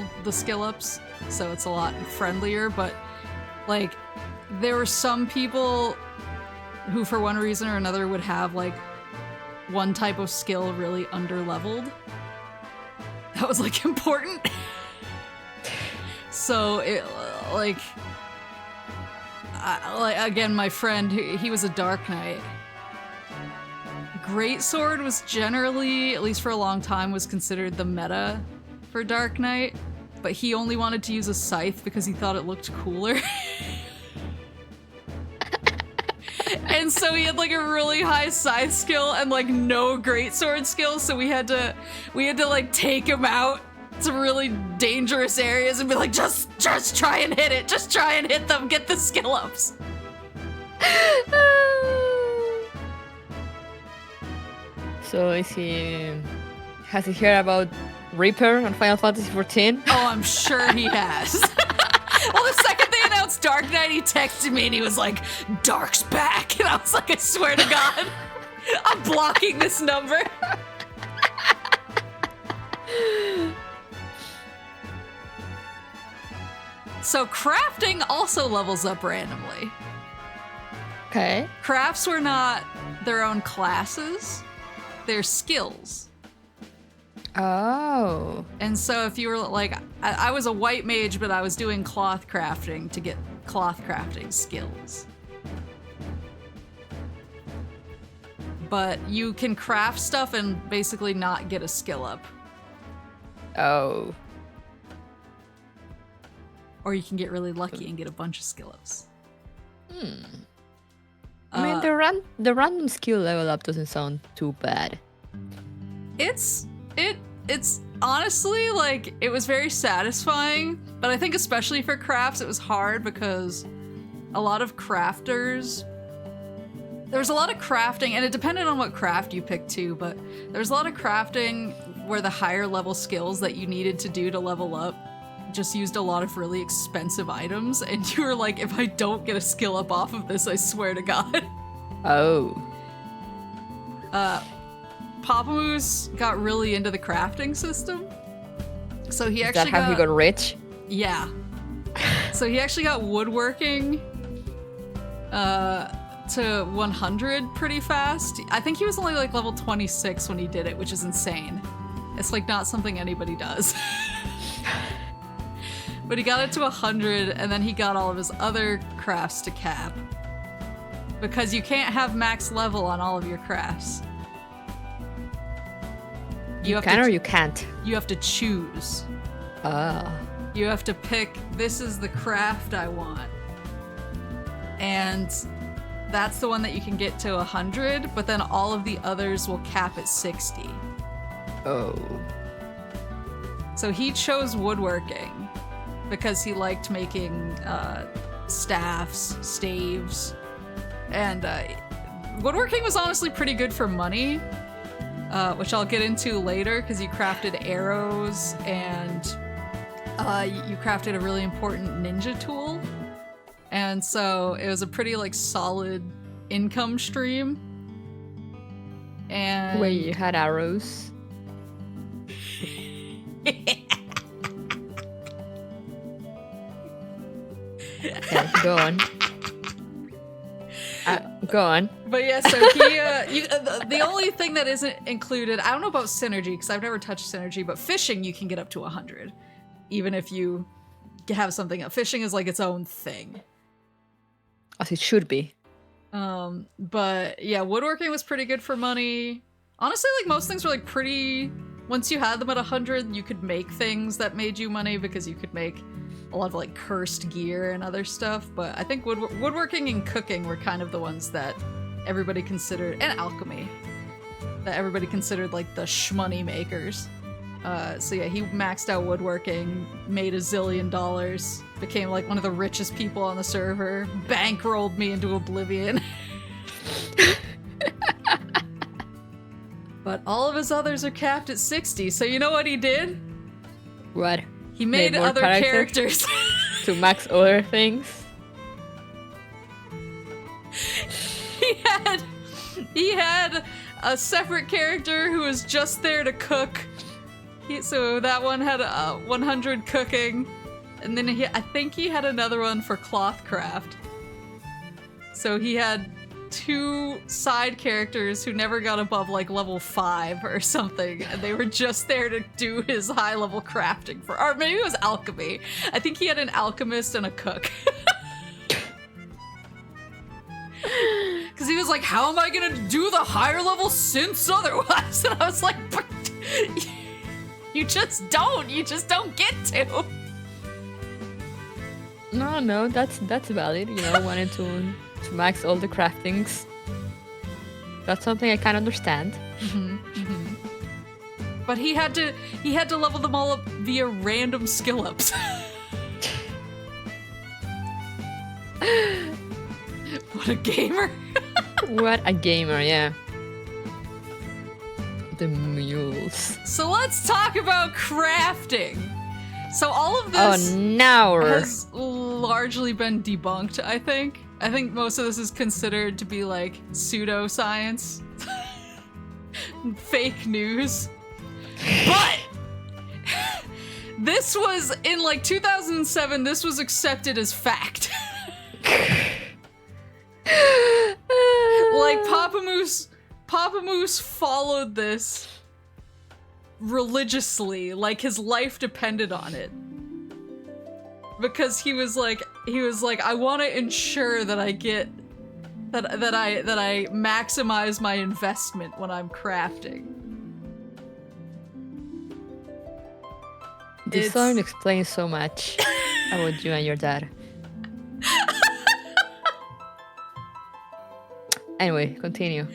ups, so it's a lot friendlier. But like, there were some people who for one reason or another would have like one type of skill really underleveled that was like important. So it again, my friend, he was a Dark Knight. Greatsword was generally, at least for a long time, was considered the meta for Dark Knight, but he only wanted to use a scythe because he thought it looked cooler. And so he had like a really high scythe skill and like no greatsword skill, so we had to like take him out to really dangerous areas and be like, just try and hit it, just try and hit them, get the skill ups. So has he heard about Reaper on Final Fantasy XIV? Oh, I'm sure he has. Well, the second they announced Dark Knight, he texted me and he was like, Dark's back. And I was like, I swear to God, I'm blocking this number. So crafting also levels up randomly. Okay. Crafts were not their own classes, they're skills. Oh. And so if you were like, I was a white mage, but I was doing cloth crafting to get cloth crafting skills. But you can craft stuff and basically not get a skill up. Oh. or you can get really lucky and get a bunch of skill ups. I mean, the random skill level up doesn't sound too bad. It's honestly, like, it was very satisfying, but I think especially for crafts it was hard because a lot of crafters, there was a lot of crafting, and it depended on what craft you picked too, but there was a lot of crafting where the higher level skills that you needed to do to level up just used a lot of really expensive items, and you were like, if I don't get a skill up off of this, I swear to God. Oh. Papamoose got really into the crafting system. So he actually Is that how he got rich? Yeah. So he actually got woodworking to 100 pretty fast. I think he was only like level 26 when he did it, which is insane. It's like not something anybody does. But he got it to 100, and then he got all of his other crafts to cap. Because you can't have max level on all of your crafts. You can or you can't? You have to choose. Ah. You have to pick, this is the craft I want. And that's the one that you can get to 100, but then all of the others will cap at 60. Oh. So he chose woodworking because he liked making staffs, staves, and woodworking was honestly pretty good for money, which I'll get into later because you crafted arrows and you crafted a really important ninja tool. And so it was a pretty like solid income stream. And wait, you had arrows? Okay, go on. Go on. But yeah, so he, the only thing that isn't included, I don't know about synergy because I've never touched synergy, but fishing you can get up to 100, even if you have something. Fishing is like its own thing. As it should be. But yeah, woodworking was pretty good for money. Honestly, like most things were like pretty, once you had them at 100, you could make things that made you money because you could make a lot of like cursed gear and other stuff. But I think woodworking and cooking were kind of the ones that everybody considered, and alchemy, that everybody considered like the shmoney makers. So yeah, he maxed out woodworking, made $1 zillion, became like one of the richest people on the server, bankrolled me into oblivion. But all of his others are capped at 60, so you know what he did? What? He made other characters. To max other things? He had a separate character who was just there to cook. So that one had 100 cooking, and then I think he had another one for cloth craft. So he had 2 side characters who never got above like level 5 or something, and they were just there to do his high level crafting for, or maybe it was alchemy. I think he had an alchemist and a cook. Because he was like, how am I gonna do the higher level synths otherwise? And I was like, you just don't get to. No, that's valid, you know, wanting to max all the craftings. That's something I can understand. But he had to level them all up via random skill ups. What a gamer. What a gamer, yeah. The mules. So let's talk about crafting. So all of this has largely been debunked, I think. I think most of this is considered to be like pseudoscience. Fake news. But this was, in like 2007, this was accepted as fact. Like Papa Moose followed this religiously, like his life depended on it. Because he was like, I want to ensure that I get that I maximize my investment when I'm crafting. This song explains so much. How about you and your dad? Anyway, continue.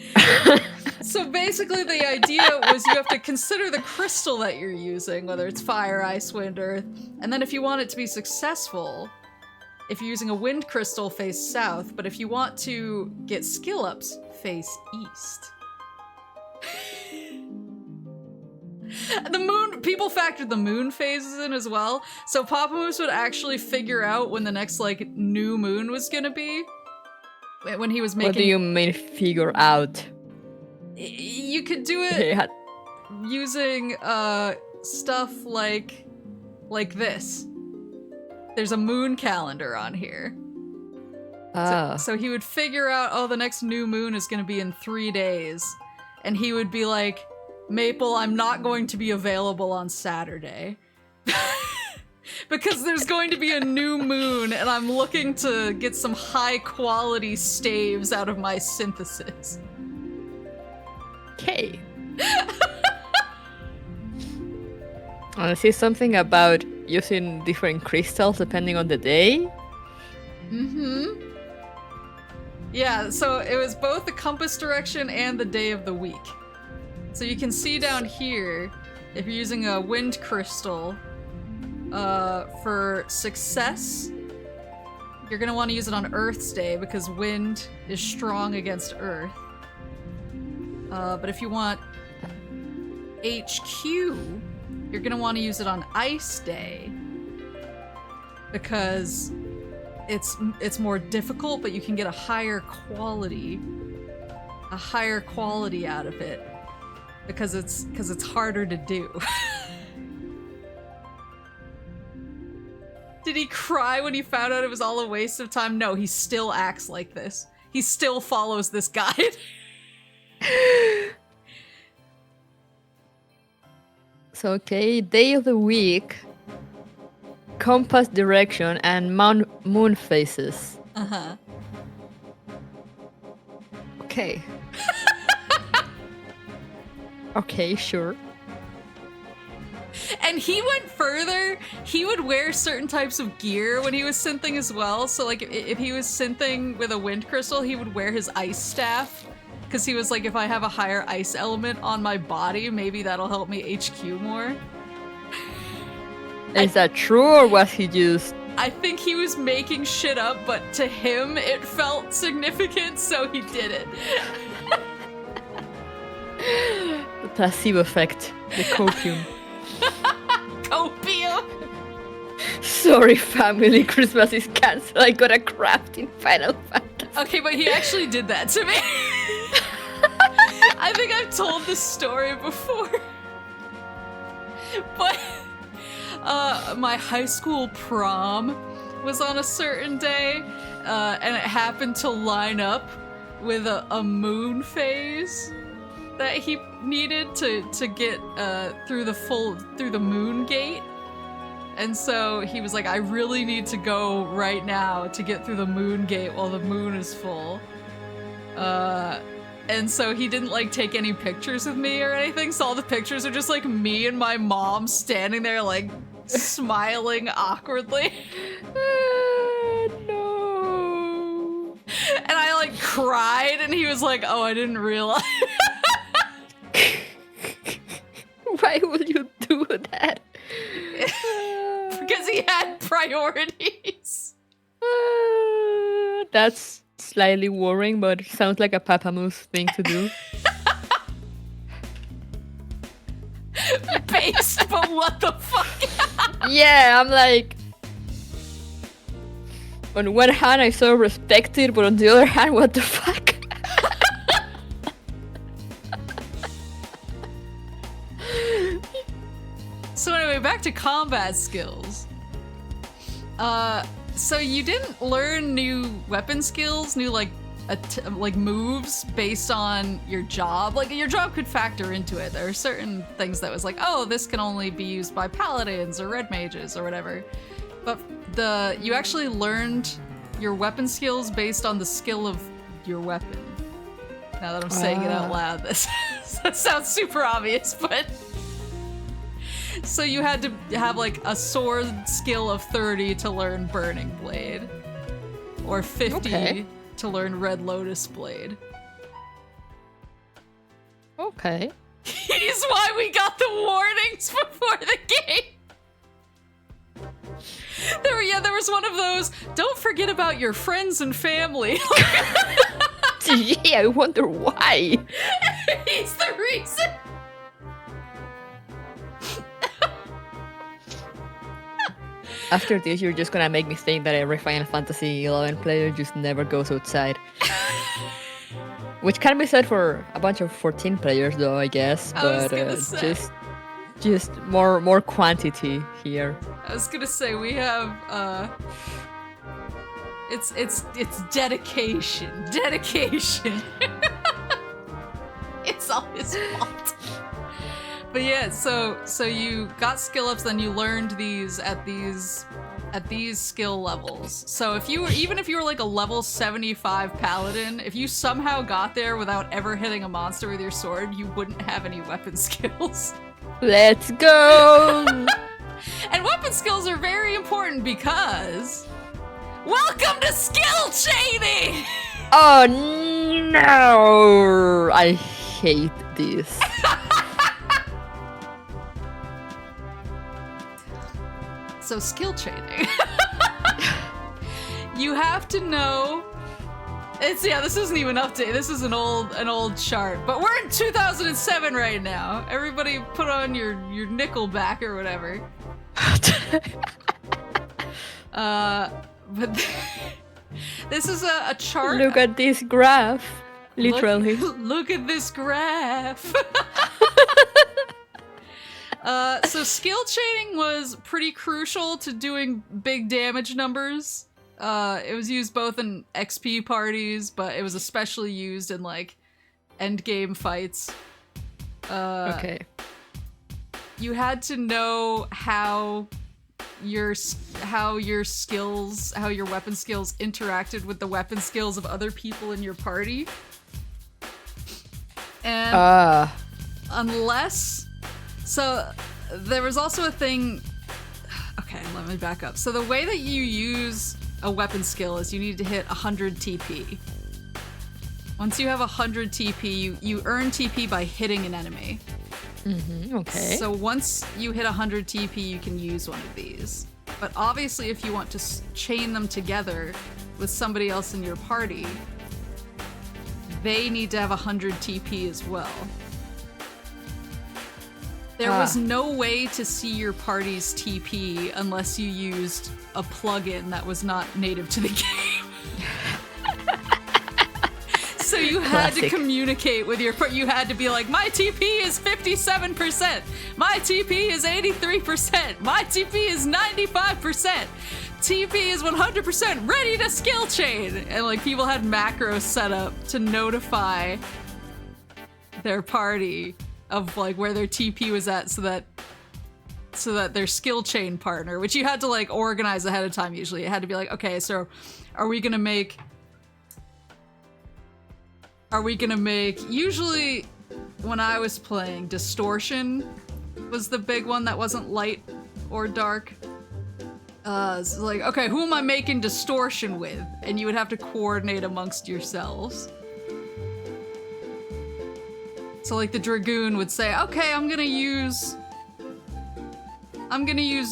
So basically the idea was you have to consider the crystal that you're using, whether it's fire, ice, wind, earth, and then if you want it to be successful, if you're using a wind crystal, face south, but if you want to get skill ups, face east. The moon, people factored the moon phases in as well, so Papa Moose would actually figure out when the next, like, new moon was gonna be. When he was making... What do you mean figure out? You could do it using stuff like this. There's a moon calendar on here. So he would figure out, oh, the next new moon is going to be in 3 days. And he would be like, Maple, I'm not going to be available on Saturday. Because there's going to be a new moon and I'm looking to get some high quality staves out of my synthesis. Okay. Wanna see something about using different crystals depending on the day? Mm-hmm. Yeah, so it was both the compass direction and the day of the week. So you can see down here, if you're using a wind crystal, for success, you're gonna want to use it on Earth's day because wind is strong against Earth. But if you want HQ, you're gonna want to use it on Ice Day because it's more difficult, but you can get a higher quality out of it because it's harder to do. Did he cry when he found out it was all a waste of time? No, he still acts like this. He still follows this guide. So, okay, day of the week, compass direction, and moon phases. Uh-huh. Okay. Okay, sure. And he went further. He would wear certain types of gear when he was synthing as well. So, like, if he was synthing with a wind crystal, he would wear his ice staff. Because he was like, if I have a higher ice element on my body, maybe that'll help me HQ more. Is that true, or was he just... I think he was making shit up, but to him, it felt significant, so he did it. The placebo effect. The copium. Copium! Sorry, family. Christmas is cancelled. I got a craft in Final Fantasy. Okay, but he actually did that to me. I think I've told this story before. But my high school prom was on a certain day, and it happened to line up with a moon phase that he needed to get through the moon gate. And so he was like, I really need to go right now to get through the moon gate while the moon is full. And so he didn't like take any pictures of me or anything, so all the pictures are just like me and my mom standing there like smiling awkwardly. No. And I like cried and he was like, oh, I didn't realize. Why would you do that? Because he had priorities. That's slightly worrying, but sounds like a Papa Moose thing to do. Based, but what the fuck? Yeah, I'm like... On one hand, I so respect it, but on the other hand, what the fuck? So anyway, back to combat skills. So you didn't learn new weapon skills, new like moves based on your job. Like your job could factor into it. There are certain things that was like, oh, this can only be used by paladins or red mages or whatever. But you actually learned your weapon skills based on the skill of your weapon. Now that I'm saying it out loud, that sounds super obvious, but So you had to have like a sword skill of 30 to learn Burning Blade. Or 50 to learn Red Lotus Blade. Okay. He's why we got the warnings before the game. There was one of those, don't forget about your friends and family. Yeah, I wonder why. He's the reason. After this, you're just gonna make me think that every Final Fantasy 11 player just never goes outside. Which can be said for a bunch of 14 players, though, I guess. But just more quantity here. I was gonna say we have it's dedication. Dedication. It's all his fault. But yeah, so you got skill ups, then you learned these at these skill levels. So if you were like a level 75 paladin, if you somehow got there without ever hitting a monster with your sword, you wouldn't have any weapon skills. Let's go! And weapon skills are very important because welcome to skill chaining! Oh no! I hate this. So skill chaining. You have to know. This isn't even updated. This is an old chart. But we're in 2007 right now. Everybody put on your Nickelback or whatever. But this is a chart. Look at this graph. Literally. Look at this graph. So skill chaining was pretty crucial to doing big damage numbers. It was used both in XP parties, but it was especially used in like endgame fights. Okay. You had to know how your weapon skills interacted with the weapon skills of other people in your party. And so there was also a thing. Okay, let me back up. So the way that you use a weapon skill is you need to hit 100 TP. Once you have 100 TP, you earn TP by hitting an enemy. Okay. So once you hit 100 TP, you can use one of these. But obviously, if you want to chain them together with somebody else in your party, they need to have 100 TP as well. There was no way to see your party's TP unless you used a plugin that was not native to the game. So you had to communicate with your party. You had to be like, my TP is 57%. My TP is 83%. My TP is 95%. TP is 100% ready to skill chain. And like people had macros set up to notify their party of like where their TP was at so that their skill chain partner, which you had to like organize ahead of time usually. It had to be like, okay, so are we gonna make usually when I was playing, distortion was the big one that wasn't light or dark. So like, okay, who am I making distortion with? And you would have to coordinate amongst yourselves. So like the Dragoon would say, okay, I'm gonna use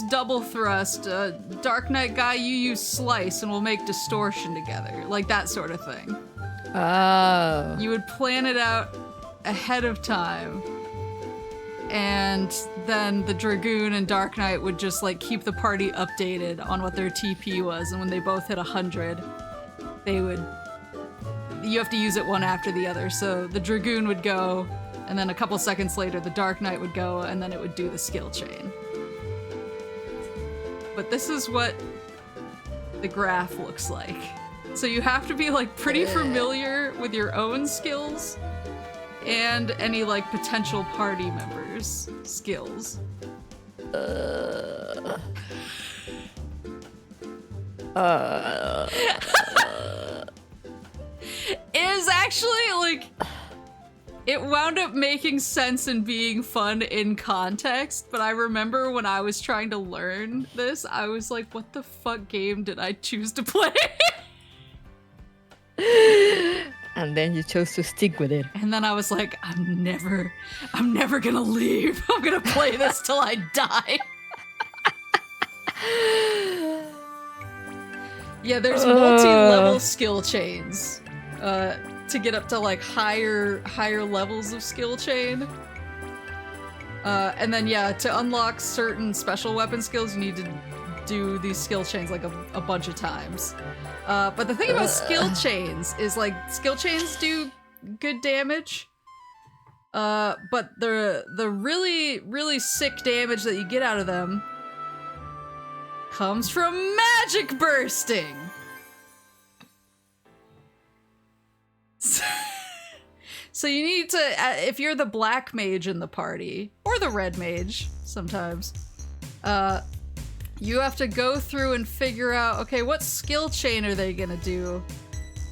double thrust. Dark Knight guy, you use slice and we'll make distortion together. Like that sort of thing. Oh. You would plan it out ahead of time. And then the Dragoon and Dark Knight would just like keep the party updated on what their TP was. And when they both hit 100, you have to use it one after the other. So the Dragoon would go, and then a couple seconds later the Dark Knight would go, and then it would do the skill chain. But this is what the graph looks like. So you have to be like pretty familiar with your own skills and any like potential party members' skills. It is actually like It wound up making sense and being fun in context, but I remember when I was trying to learn this, I was like, what the fuck game did I choose to play? And then you chose to stick with it. And then I was like, I'm never gonna leave. I'm gonna play this till I die. Yeah, there's multi-level skill chains to get up to like higher levels of skill chain. And then yeah, to unlock certain special weapon skills, you need to do these skill chains like a bunch of times. But the thing about skill chains is like skill chains do good damage. But the really sick damage that you get out of them comes from magic bursting. So you need to, if you're the black mage in the party, or the red mage sometimes, you have to go through and figure out, okay, what skill chain are they gonna do?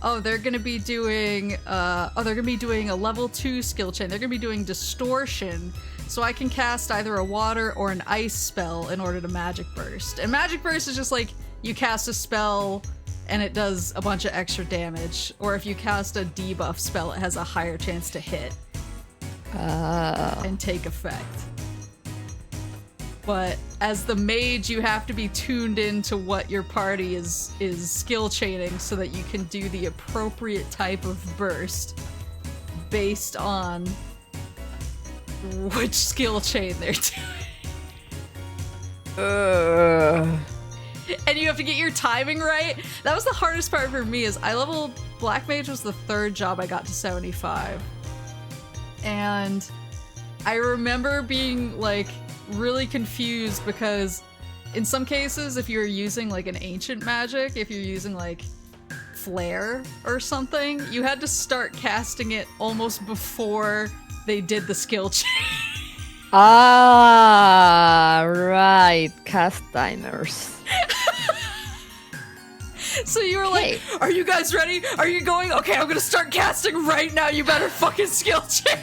Oh, they're gonna be doing, a level 2 skill chain. They're gonna be doing distortion. So I can cast either a water or an ice spell in order to magic burst. And magic burst is just like, you cast a spell and it does a bunch of extra damage. Or if you cast a debuff spell, it has a higher chance to hit. And take effect. But as the mage, you have to be tuned into what your party is skill chaining so that you can do the appropriate type of burst based on which skill chain they're doing. And you have to get your timing right. That was the hardest part for me, is I leveled Black Mage was the 3rd job I got to 75. And I remember being like really confused because in some cases, if you're using like an ancient magic, if you're using like flare or something, you had to start casting it almost before they did the skill change. Ah, right. Cast timers. So you were like, hey, are you guys ready? Are you going? Okay, I'm gonna start casting right now. You better fucking skill change.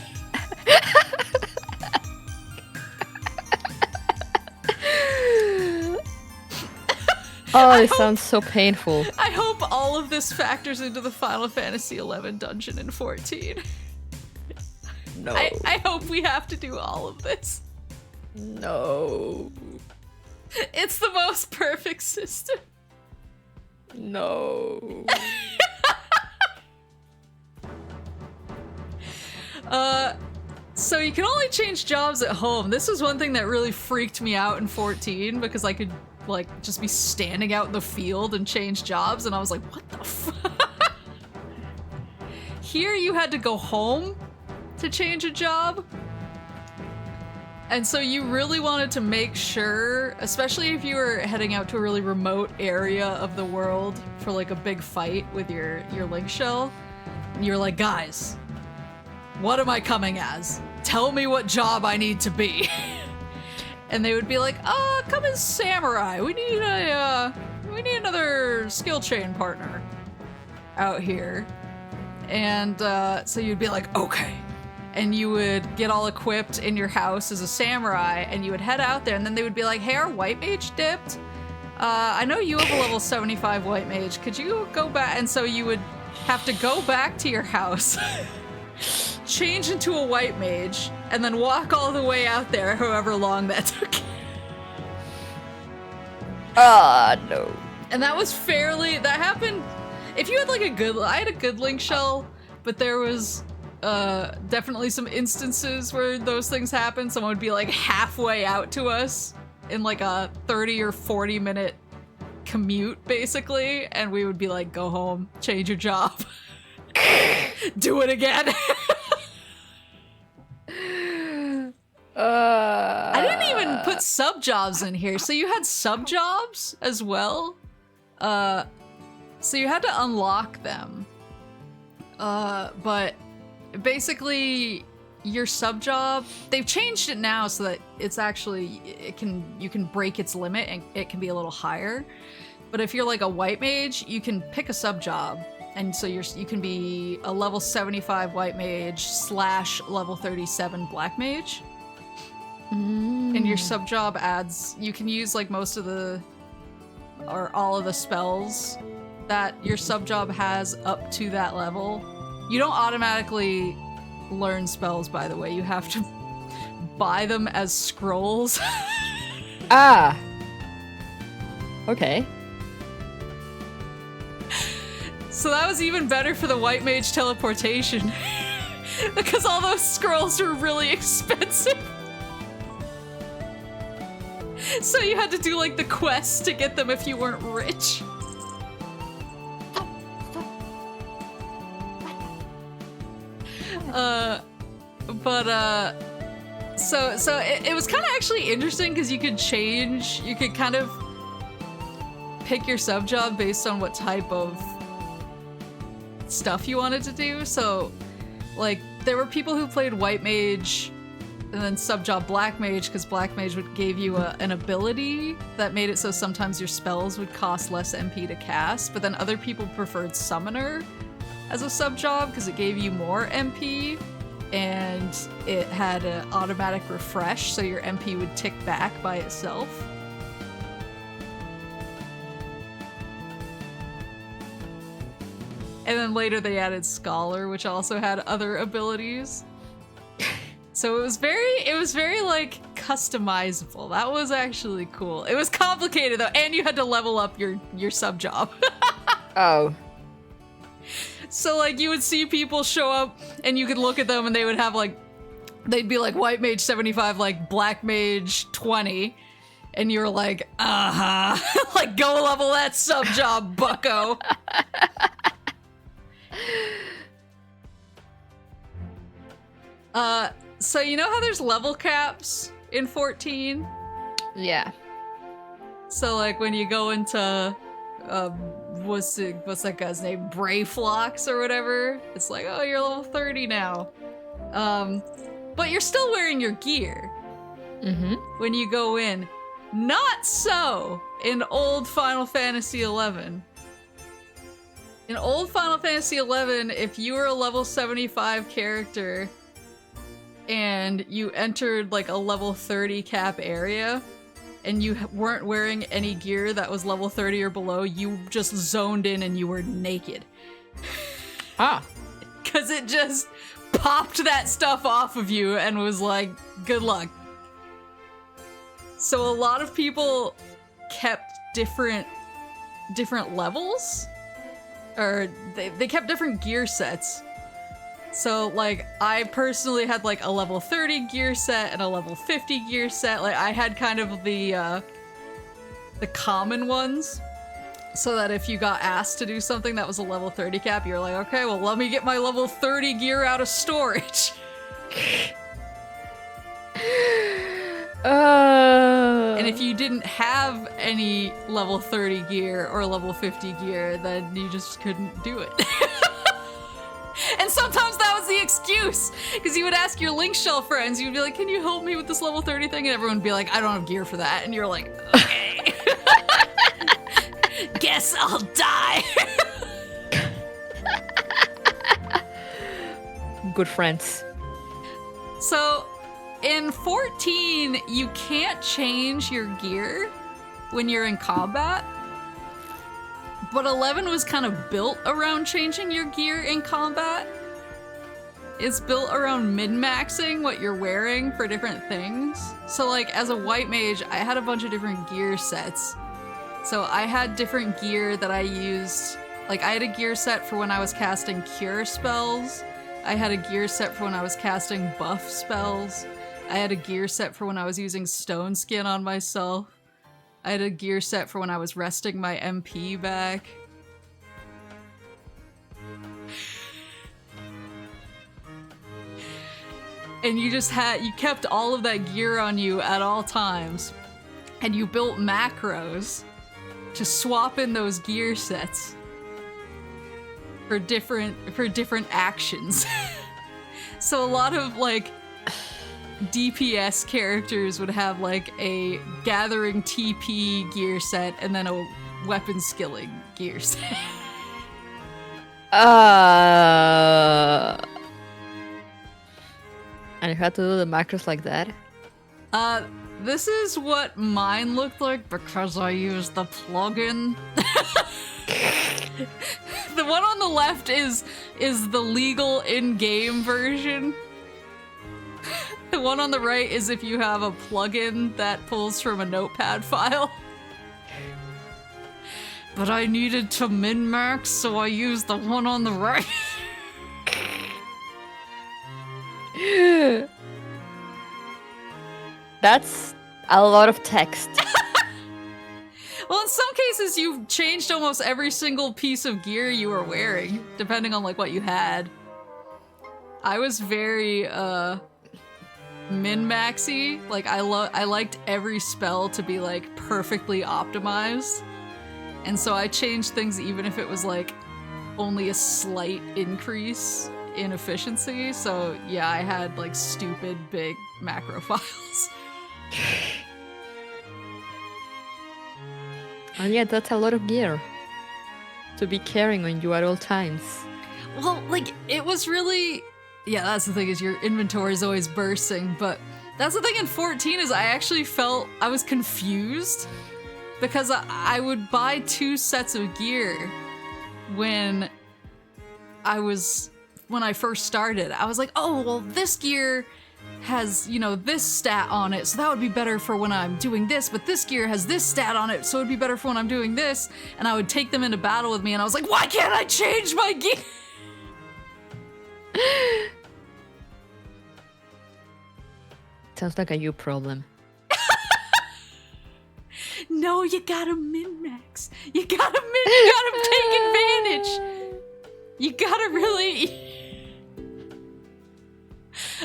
Oh, it sounds so painful. I hope all of this factors into the Final Fantasy XI dungeon in 14. No. I hope we have to do all of this. No. It's the most perfect system. No. So you can only change jobs at home. This was one thing that really freaked me out in 14 because I could like just be standing out in the field and change jobs, and I was like, what the fuck? Here you had to go home to change a job. And so you really wanted to make sure, especially if you were heading out to a really remote area of the world for like a big fight with your link shell, and you're like, guys, what am I coming as? Tell me what job I need to be. And they would be like, come as samurai. We need another skill chain partner out here. And so you'd be like, okay. And you would get all equipped in your house as a samurai, and you would head out there, and then they would be like, hey, our white mage dipped. I know you have a level 75 white mage. Could you go back? And so you would have to go back to your house, change into a white mage, and then walk all the way out there, however long that took. No. And that was that happened, if you had like I had a good link shell, but there was definitely some instances where those things happen. Someone would be like halfway out to us in like a 30 or 40 minute commute, basically, and we would be like, go home, change your job, do it again. I didn't even put sub jobs in here. So you had sub jobs as well. So you had to unlock them. But basically your sub job, they've changed it now so that it's actually, you can break its limit and it can be a little higher. But if you're like a white mage, you can pick a sub job And so you can be a level 75 white mage / level 37 black mage. And your sub job adds, you can use like most of the, or all of the spells that your sub job has up to that level. You don't automatically learn spells, by the way. You have to buy them as scrolls. Ah. Okay. So that was even better for the white mage teleportation. Because all those scrolls are really expensive. So you had to do like the quests to get them if you weren't rich. So it was kind of actually interesting because you could kind of pick your sub job based on what type of stuff you wanted to do. So like there were people who played white mage and then sub job black mage because black mage gave you an ability that made it so sometimes your spells would cost less MP to cast, but then other people preferred summoner as a sub job because it gave you more MP and it had an automatic refresh, so your MP would tick back by itself. And then later they added Scholar, which also had other abilities. So it was very like customizable. That was actually cool. It was complicated though, and you had to level up your sub job. Oh. So like you would see people show up and you could look at them and they would have like, they'd be like white mage 75, like black mage 20. And you're like, like go level that sub job, bucko. So you know how there's level caps in 14? Yeah. So like when you go into what's that guy's name? Brayflocks or whatever. It's like, oh, you're level 30 now. But you're still wearing your gear. Mm-hmm. When you go in. Not so in old Final Fantasy XI. In old Final Fantasy XI, if you were a level 75 character and you entered like a level 30 cap area and you weren't wearing any gear that was level 30 or below, you just zoned in and you were naked. Ah. Because it just popped that stuff off of you and was like, good luck. So a lot of people kept different levels, or they kept different gear sets. So like I personally had like a level 30 gear set and a level 50 gear set. Like I had kind of the common ones, so that if you got asked to do something that was a level 30 cap, you're like, okay, well let me get my level 30 gear out of storage. And if you didn't have any level 30 gear or level 50 gear, then you just couldn't do it. And sometimes that was the excuse, because you would ask your Link Shell friends, you'd be like, can you help me with this level 30 thing? And everyone would be like, I don't have gear for that. And you're like, okay. Guess I'll die. Good friends. So in 14, you can't change your gear when you're in combat. But 11 was kind of built around changing your gear in combat. It's built around min-maxing what you're wearing for different things. So like as a white mage, I had a bunch of different gear sets. So I had different gear that I used. Like I had a gear set for when I was casting cure spells. I had a gear set for when I was casting buff spells. I had a gear set for when I was using stone skin on myself. I had a gear set for when I was resting my MP back. And you kept all of that gear on you at all times. And you built macros to swap in those gear sets for different actions. So a lot of like DPS characters would have like a gathering TP gear set and then a weapon skilling gear set. And you had to do the macros like that? This is what mine looked like because I used the plugin. The one on the left is the legal in-game version. The one on the right is if you have a plugin that pulls from a notepad file. But I needed to min-max, so I used the one on the right. That's a lot of text. Well, in some cases, you've changed almost every single piece of gear you were wearing, depending on like what you had. I was very min-maxy. Like I liked every spell to be like perfectly optimized. And so I changed things even if it was like only a slight increase in efficiency. So yeah, I had like stupid big macro files. And yeah, that's a lot of gear to be carrying on you at all times. Well, like it was really, yeah, that's the thing is your inventory is always bursting. But that's the thing in 14 is I actually felt I was confused. Because I would buy 2 sets of gear when I first started. I was like, oh, well, this gear has, you know, this stat on it, so that would be better for when I'm doing this, but this gear has this stat on it, so it'd be better for when I'm doing this. And I would take them into battle with me, and I was like, why can't I change my gear? Sounds like a you problem. No, you gotta min-max. You gotta take advantage. You gotta really...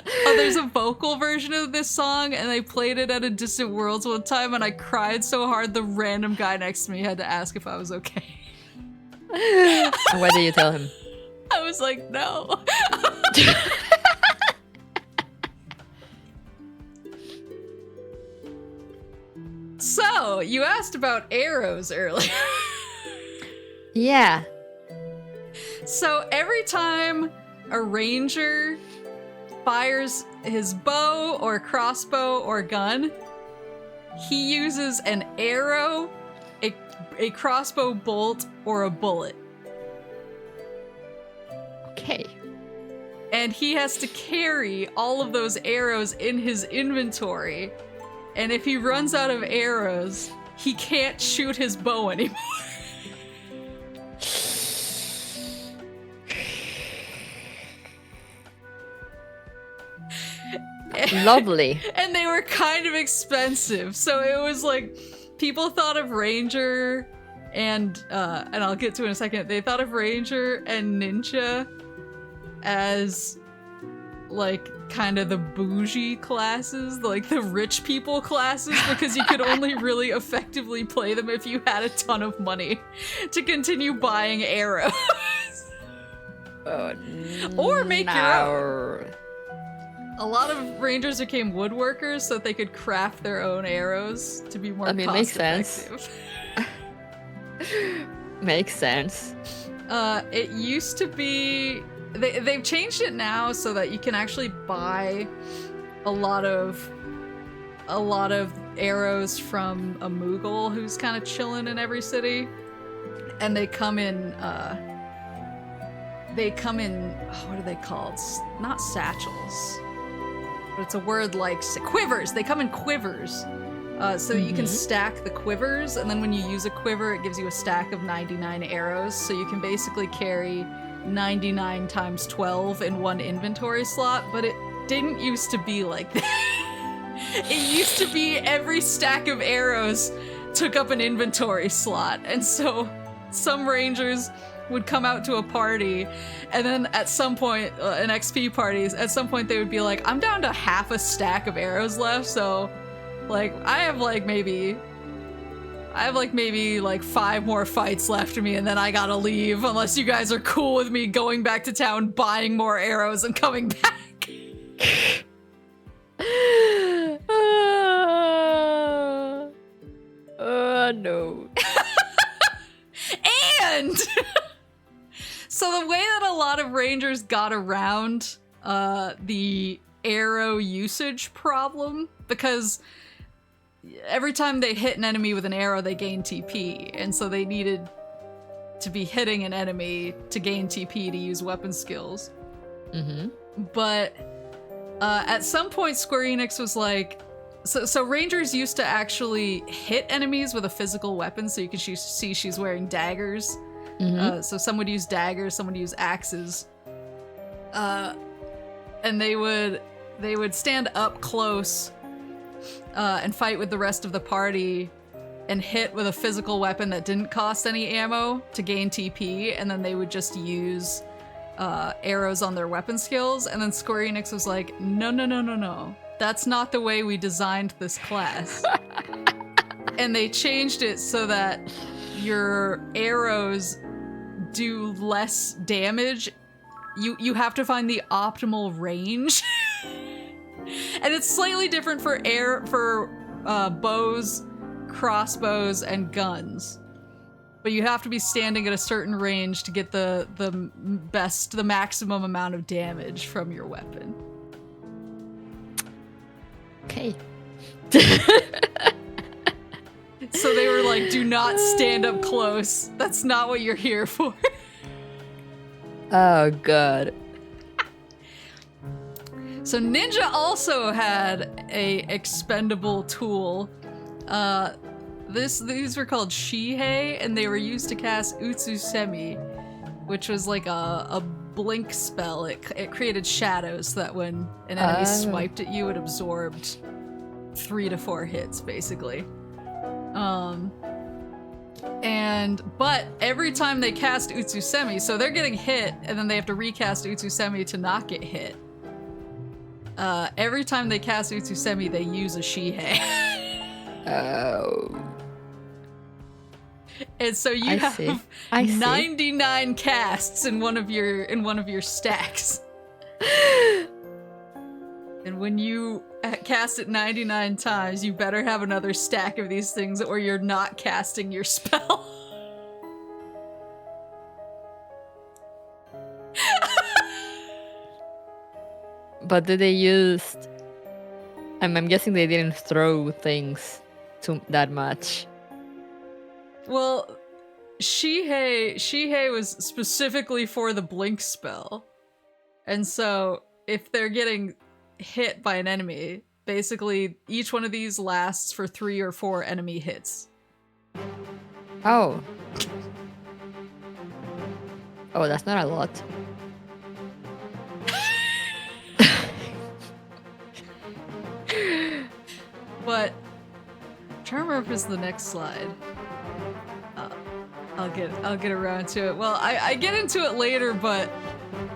Oh, there's a vocal version of this song, and they played it at a Distant Worlds one time, and I cried so hard the random guy next to me had to ask if I was okay. And what did you tell him? I was like, no. So, you asked about arrows earlier. Yeah. So every time a ranger fires his bow or crossbow or gun, he uses an arrow, a crossbow bolt, or a bullet. Okay. And he has to carry all of those arrows in his inventory. And if he runs out of arrows, he can't shoot his bow anymore. Lovely. And they were kind of expensive. So it was like, people thought of Ranger and I'll get to it in a second, they thought of Ranger and Ninja as like kind of the bougie classes, like the rich people classes, because you could only really effectively play them if you had a ton of money to continue buying arrows. Or make your own. A lot of rangers became woodworkers so that they could craft their own arrows to be more cost makes effective. sense. Makes sense. It used to be... They've changed it now so that you can actually buy a lot of arrows from a Moogle who's kind of chilling in every city, and they come in what are they called? Not satchels, but it's a word like quivers. They come in quivers, so you can stack the quivers, and then when you use a quiver, it gives you a stack of 99 arrows. So you can basically carry 99 times 12 in one inventory slot, but it didn't used to be like that. It used to be every stack of arrows took up an inventory slot, and so some rangers would come out to a party, and then at some point, in XP parties, at some point they would be like, I'm down to half a stack of arrows left, so like I have maybe 5 more fights left of me, and then I gotta leave unless you guys are cool with me going back to town, buying more arrows, and coming back. No. And So the way that a lot of rangers got around the arrow usage problem, because every time they hit an enemy with an arrow, they gain TP, and so they needed to be hitting an enemy to gain TP to use weapon skills. But at some point, Square Enix was like, so rangers used to actually hit enemies with a physical weapon, so you can see she's wearing daggers. So some would use daggers, some would use axes, and they would stand up close and fight with the rest of the party and hit with a physical weapon that didn't cost any ammo to gain TP, and then they would just use arrows on their weapon skills. And then Square Enix was like, no. That's not the way we designed this class. And they changed it so that your arrows do less damage. You have to find the optimal range. And it's slightly different for bows, crossbows, and guns. But you have to be standing at a certain range to get the maximum amount of damage from your weapon. Okay. So they were like, do not stand up close. That's not what you're here for. Oh, God. So Ninja also had a expendable tool. These were called Shihei, and they were used to cast Utsusemi, which was like a blink spell. It created shadows so that when an enemy swiped at you, it absorbed 3 to 4 hits, basically. But every time they cast Utsusemi, so they're getting hit, and then they have to recast Utsusemi to not get hit. Every time they cast Utsusemi, they use a Shihei. Oh. And so you have 99 casts in one of your stacks. And when you cast it 99 times, you better have another stack of these things or you're not casting your spell. But did they use... I'm guessing they didn't throw things that much. Well, Shihei was specifically for the blink spell. And so if they're getting hit by an enemy, basically each one of these lasts for 3 or 4 enemy hits. Oh. Oh, that's not a lot. But I'm trying to remember if it's the next slide. I'll get around to it. Well, I get into it later, but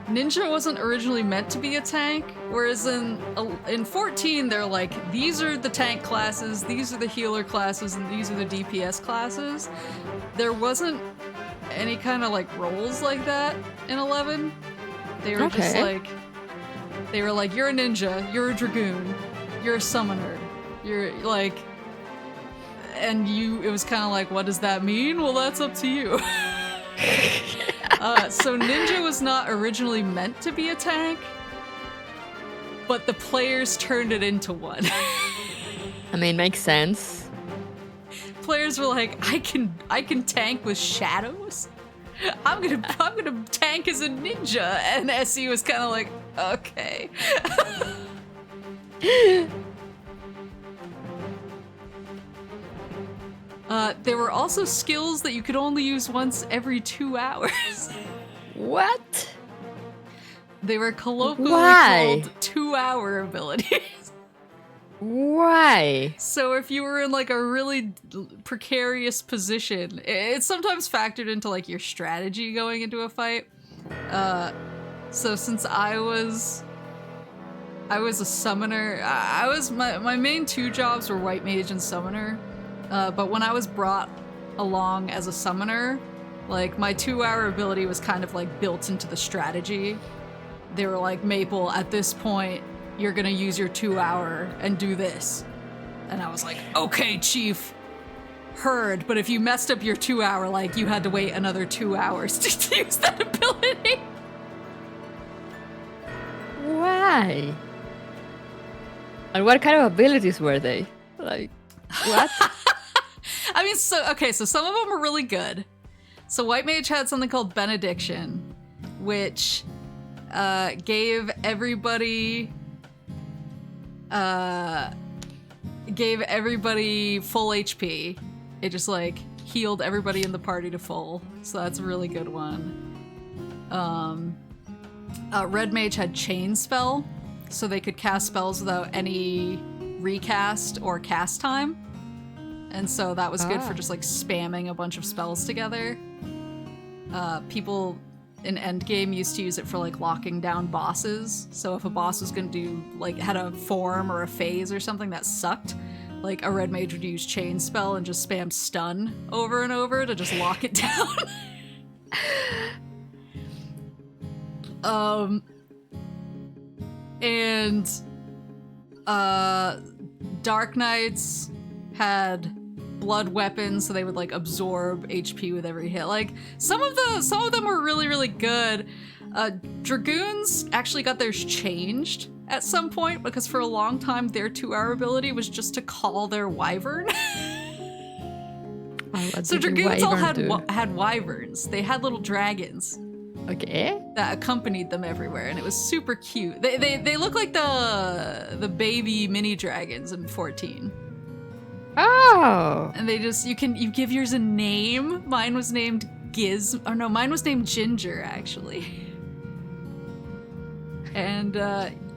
Ninja wasn't originally meant to be a tank, whereas in 14 they're like, these are the tank classes, these are the healer classes, and these are the DPS classes. There wasn't any kind of like roles like that in 11. They were just like, you're a ninja, you're a dragoon, you're a summoner, you're like, and it was kind of like, what does that mean? Well, that's up to you. So Ninja was not originally meant to be a tank, but the players turned it into one. I mean, makes sense. Players were like, I can tank with shadows? I'm gonna tank as a ninja, and SE was kind of like, okay. There were also skills that you could only use once every 2 hours. What? They were colloquially called 2-hour abilities. Why? So if you were in like a really precarious position, it's sometimes factored into like your strategy going into a fight. So since I was a summoner, my main 2 jobs were white mage and summoner. But when I was brought along as a summoner, like my 2-hour ability was kind of like built into the strategy. They were like, Maple, at this point, you're gonna use your 2-hour and do this. And I was like, okay, chief. heard, but if you messed up your 2 hour, like, you had to wait another 2 hours to use that ability. Why? And what kind of abilities were they? Like, what? I mean, so some of them were really good. So White Mage had something called Benediction, which gave everybody full HP. It just like healed everybody in the party to full. So that's a really good one. Red Mage had Chain Spell, so they could cast spells without any recast or cast time. And so that was good for just like spamming a bunch of spells together. People in endgame used to use it for like locking down bosses. So if a boss was gonna do like had a form or a phase or something that sucked, like a red mage would use chain spell and just spam stun over and over to just lock it down. And Dark Knights had blood weapons, so they would like absorb HP with every hit. Like some of them were really, really good. Dragoons actually got theirs changed at some point because for a long time their 2-hour ability was just to call their wyvern. So Dragoons all had wyverns. They had little dragons. Okay. That accompanied them everywhere, and it was super cute. They look like the baby mini dragons in 14. Oh. And they just you give yours a name. Mine was named Giz. Or no, mine was named Ginger actually. And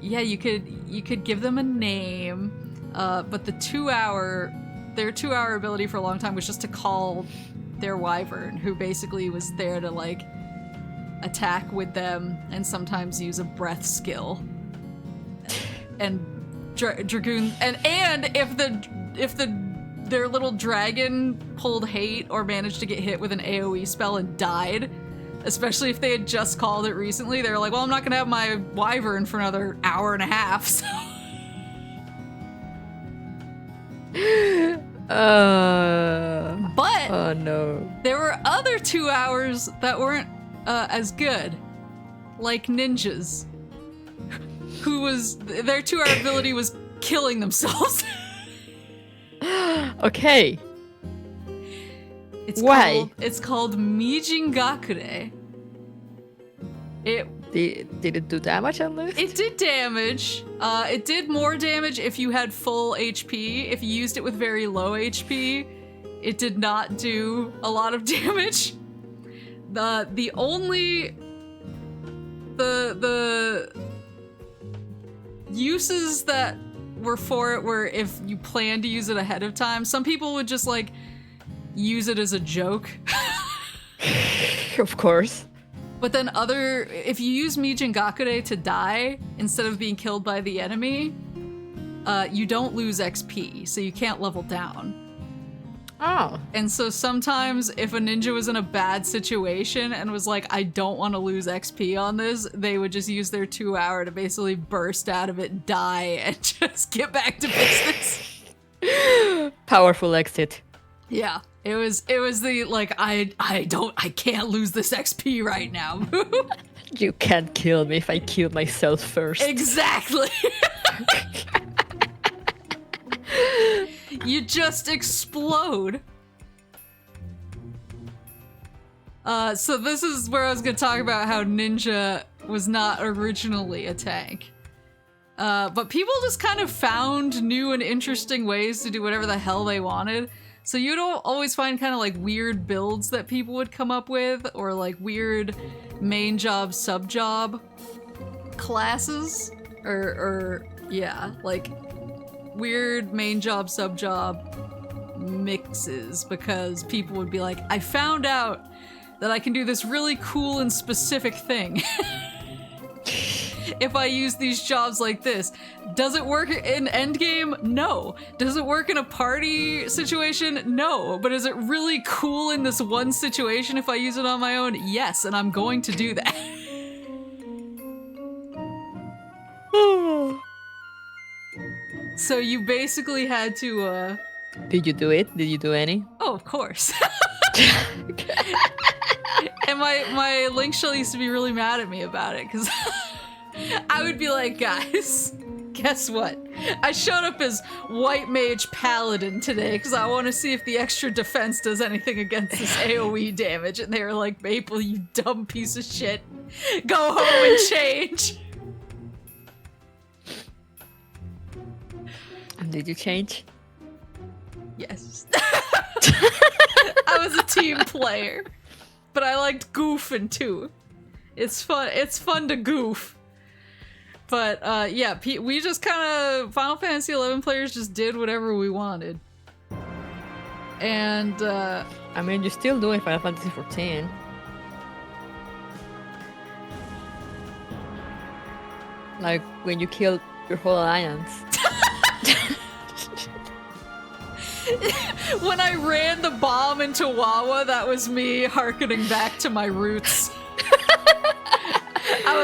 yeah, you could give them a name. But their 2-hour ability for a long time was just to call their wyvern, who basically was there to like attack with them and sometimes use a breath skill. And dragoon and if their little dragon pulled hate or managed to get hit with an AoE spell and died, especially if they had just called it recently, they were like, well, I'm not gonna have my wyvern for another hour and a half, so. But oh no, there were other 2 hours that weren't as good, like ninjas, who was their 2-hour ability was killing themselves. Okay. Why? It's called Mijingakure. Did it do damage on this? It did damage. It did more damage if you had full HP. If you used it with very low HP, it did not do a lot of damage. The uses that were for it were if you plan to use it ahead of time. Some people would just like use it as a joke. Of course. But then if you use Mijingakure to die instead of being killed by the enemy, you don't lose XP, so you can't level down. Oh. And so sometimes if a ninja was in a bad situation and was like, I don't want to lose XP on this, they would just use their 2-hour to basically burst out of it, die, and just get back to business. Powerful exit. Yeah. It was the like I can't lose this XP right now. You can't kill me if I kill myself first. Exactly. You just explode. So this is where I was gonna talk about how Ninja was not originally a tank. But people just kind of found new and interesting ways to do whatever the hell they wanted. So you don't always find kind of like weird builds that people would come up with, or like weird main job, sub job classes, or yeah, like weird main job, sub job mixes, because people would be like, I found out that I can do this really cool and specific thing. If I use these jobs like this. Does it work in endgame? No. Does it work in a party situation? No. But is it really cool in this one situation if I use it on my own? Yes, and I'm going to do that. So you basically had to, Did you do it? Did you do any? Oh, of course. And my link shell used to be really mad at me about it, because I would be like, guys, guess what? I showed up as White Mage Paladin today because I want to see if the extra defense does anything against this AoE damage. And they were like, Maple, you dumb piece of shit. Go home and change. And did you change? Yes. I was a team player. But I liked goofing too. It's fun to goof. But yeah, we just kind of Final Fantasy XI players just did whatever we wanted. And I mean, you're still doing Final Fantasy XIV. Like when you killed your whole alliance. When I ran the bomb into Wawa, that was me hearkening back to my roots. I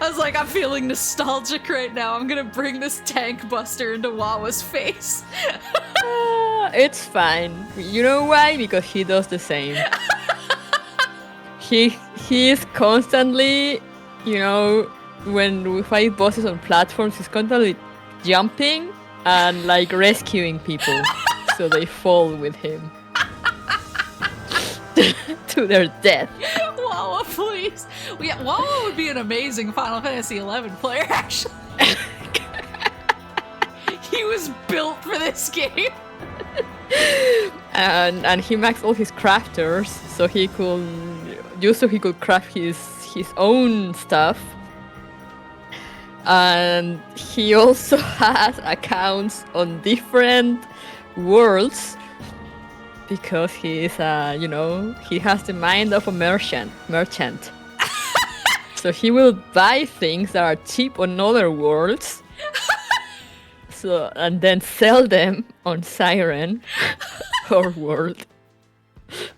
was like, I'm feeling nostalgic right now. I'm gonna bring this tank buster into Wawa's face. It's fine. You know why? Because he does the same. He is constantly, you know, when we fight bosses on platforms, he's constantly jumping and like rescuing people so they fall with him to their death. Wawa, please. Yeah, Wawa would be an amazing Final Fantasy XI player, actually. He was built for this game. And he maxed all his crafters so he could craft his own stuff. And he also has accounts on different worlds because he is you know, he has the mind of a merchant. So he will buy things that are cheap on other worlds. So and then sell them on Siren or World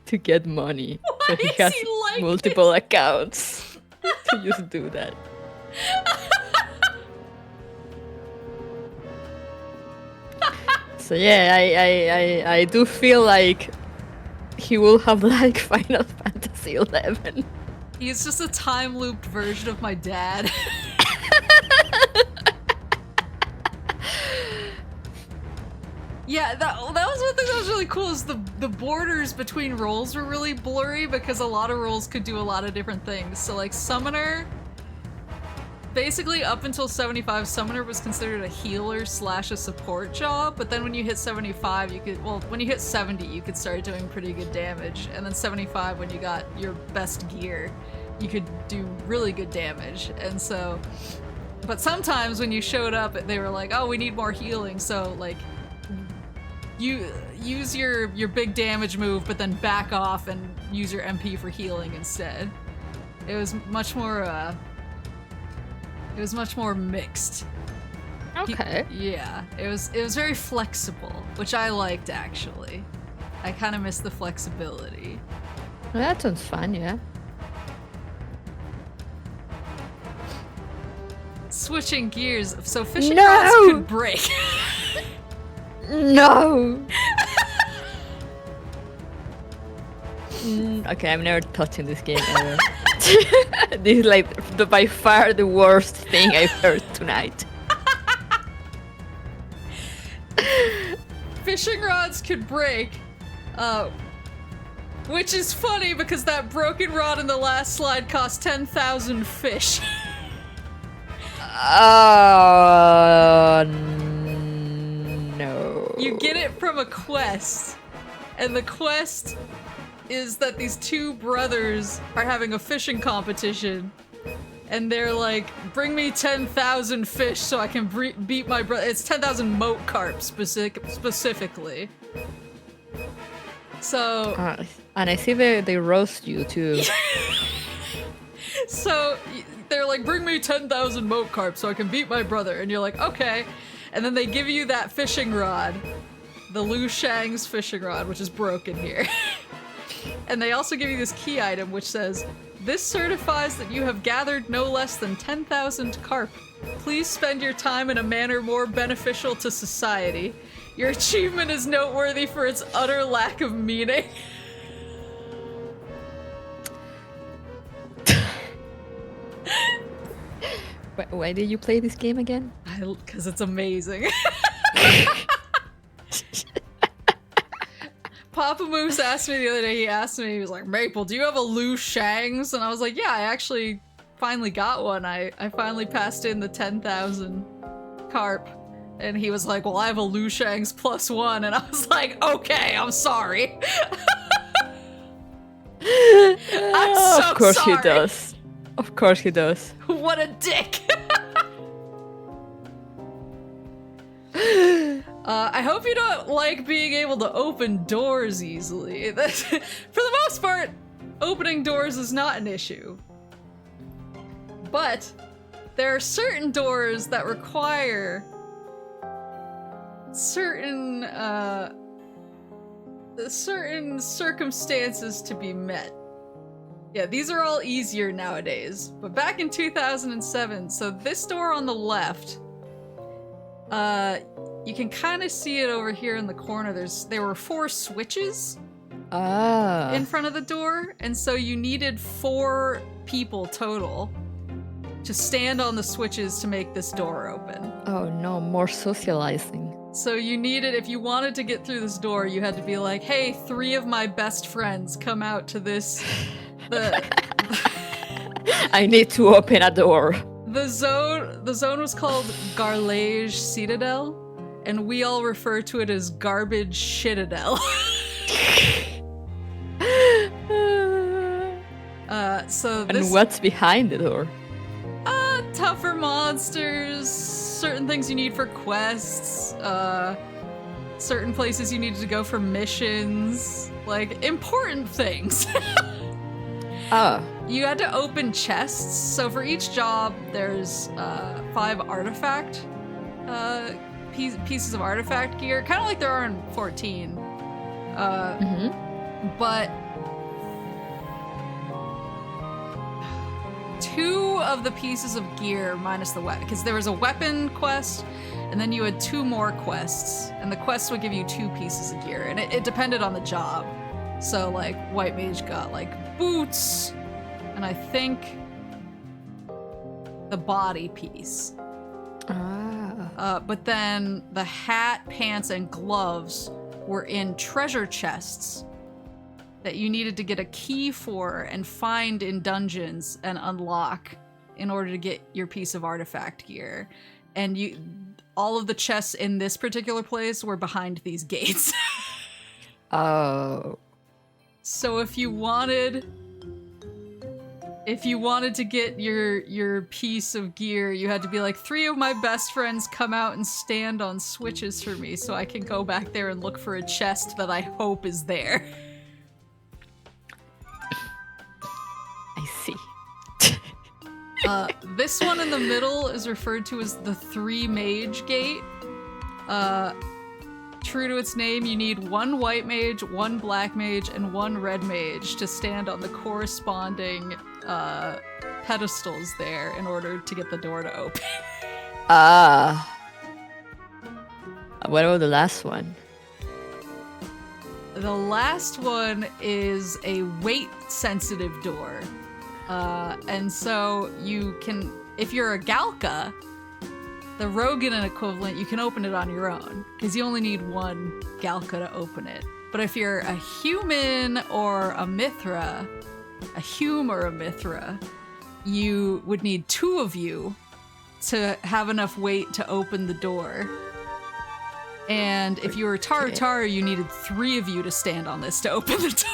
to get money. Why so he has like multiple accounts to just do that. So yeah, I do feel like he will have like Final Fantasy XI. He's just a time-looped version of my dad. Yeah, that was one thing that was really cool is the borders between roles were really blurry because a lot of roles could do a lot of different things. So like Summoner, basically up until 75, Summoner was considered a healer / a support job, but then when you hit 75, when you hit 70, you could start doing pretty good damage, and then 75, when you got your best gear, you could do really good damage, and so, but sometimes when you showed up, they were like, oh, we need more healing, so like, you use your big damage move, but then back off and use your MP for healing instead. It was much more, it was much more mixed. Okay. Yeah, it was very flexible, which I liked actually. I kind of missed the flexibility. Well, that sounds fun, yeah. Switching gears, so fishing rods could break. No! Okay, I'm never touching this game ever. This is like by far the worst thing I've heard tonight. Fishing rods could break, which is funny because that broken rod in the last slide cost 10,000 fish. No. You get it from a quest, and the quest is that these two brothers are having a fishing competition, and they're like, bring me 10,000 fish so I can beat my brother. It's 10,000 moat carp specifically. So... and I see they roast you too. So they're like, bring me 10,000 moat carp so I can beat my brother. And you're like, okay. And then they give you that fishing rod. The Lu Shang's fishing rod, which is broken here. And they also give you this key item which says, this certifies that you have gathered no less than 10,000 carp. Please spend your time in a manner more beneficial to society. Your achievement is noteworthy for its utter lack of meaning. Why did you play this game again? Because it's amazing. Papa Moose asked me the other day, he was like, Maple, do you have a Lu Shang's? And I was like, yeah, I actually finally got one. I finally passed in the 10,000 carp. And he was like, well, I have a Lu Shang's +1. And I was like, okay, I'm sorry. I'm so Of course sorry. he does. Of course he does. What a dick. I hope you don't like being able to open doors easily. For the most part, opening doors is not an issue. But there are certain doors that require certain circumstances to be met. Yeah, these are all easier nowadays. But back in 2007, so this door on the left, you can kind of see it over here in the corner. There were 4 switches in front of the door, and so you needed 4 people total to stand on the switches to make this door open. Oh no, more socializing. So you needed, if you wanted to get through this door, you had to be like, hey, 3 of my best friends come out to this. I need to open a door. The zone was called Garlage Citadel, and we all refer to it as Garbage Shitadel. And what's behind the door? Tougher monsters, certain things you need for quests, certain places you needed to go for missions, like important things. You had to open chests, so for each job there's 5 artifact pieces of artifact gear, kind of like there are in 14. But 2 of the pieces of gear minus the weapon, because there was a weapon quest, and then you had 2 more quests, and the quests would give you 2 pieces of gear, and it depended on the job. So like White Mage got like boots, and I think the body piece. But then the hat, pants, and gloves were in treasure chests that you needed to get a key for and find in dungeons and unlock in order to get your piece of artifact gear. And all of the chests in this particular place were behind these gates. Oh. So if you wanted to get your piece of gear, you had to be like, 3 of my best friends come out and stand on switches for me so I can go back there and look for a chest that I hope is there. I see. This one in the middle is referred to as the 3 mage gate. True to its name, you need 1 white mage, 1 black mage, and 1 red mage to stand on the corresponding pedestals there in order to get the door to open. What about the last one? The last one is a weight-sensitive door. And so you can, if you're a Galka, the Rogan equivalent, you can open it on your own, because you only need 1 Galka to open it. But if you're a human or a Mithra, a Hume or a Mithra, you would need 2 of you to have enough weight to open the door. And if you were Taru, you needed 3 of you to stand on this to open the door.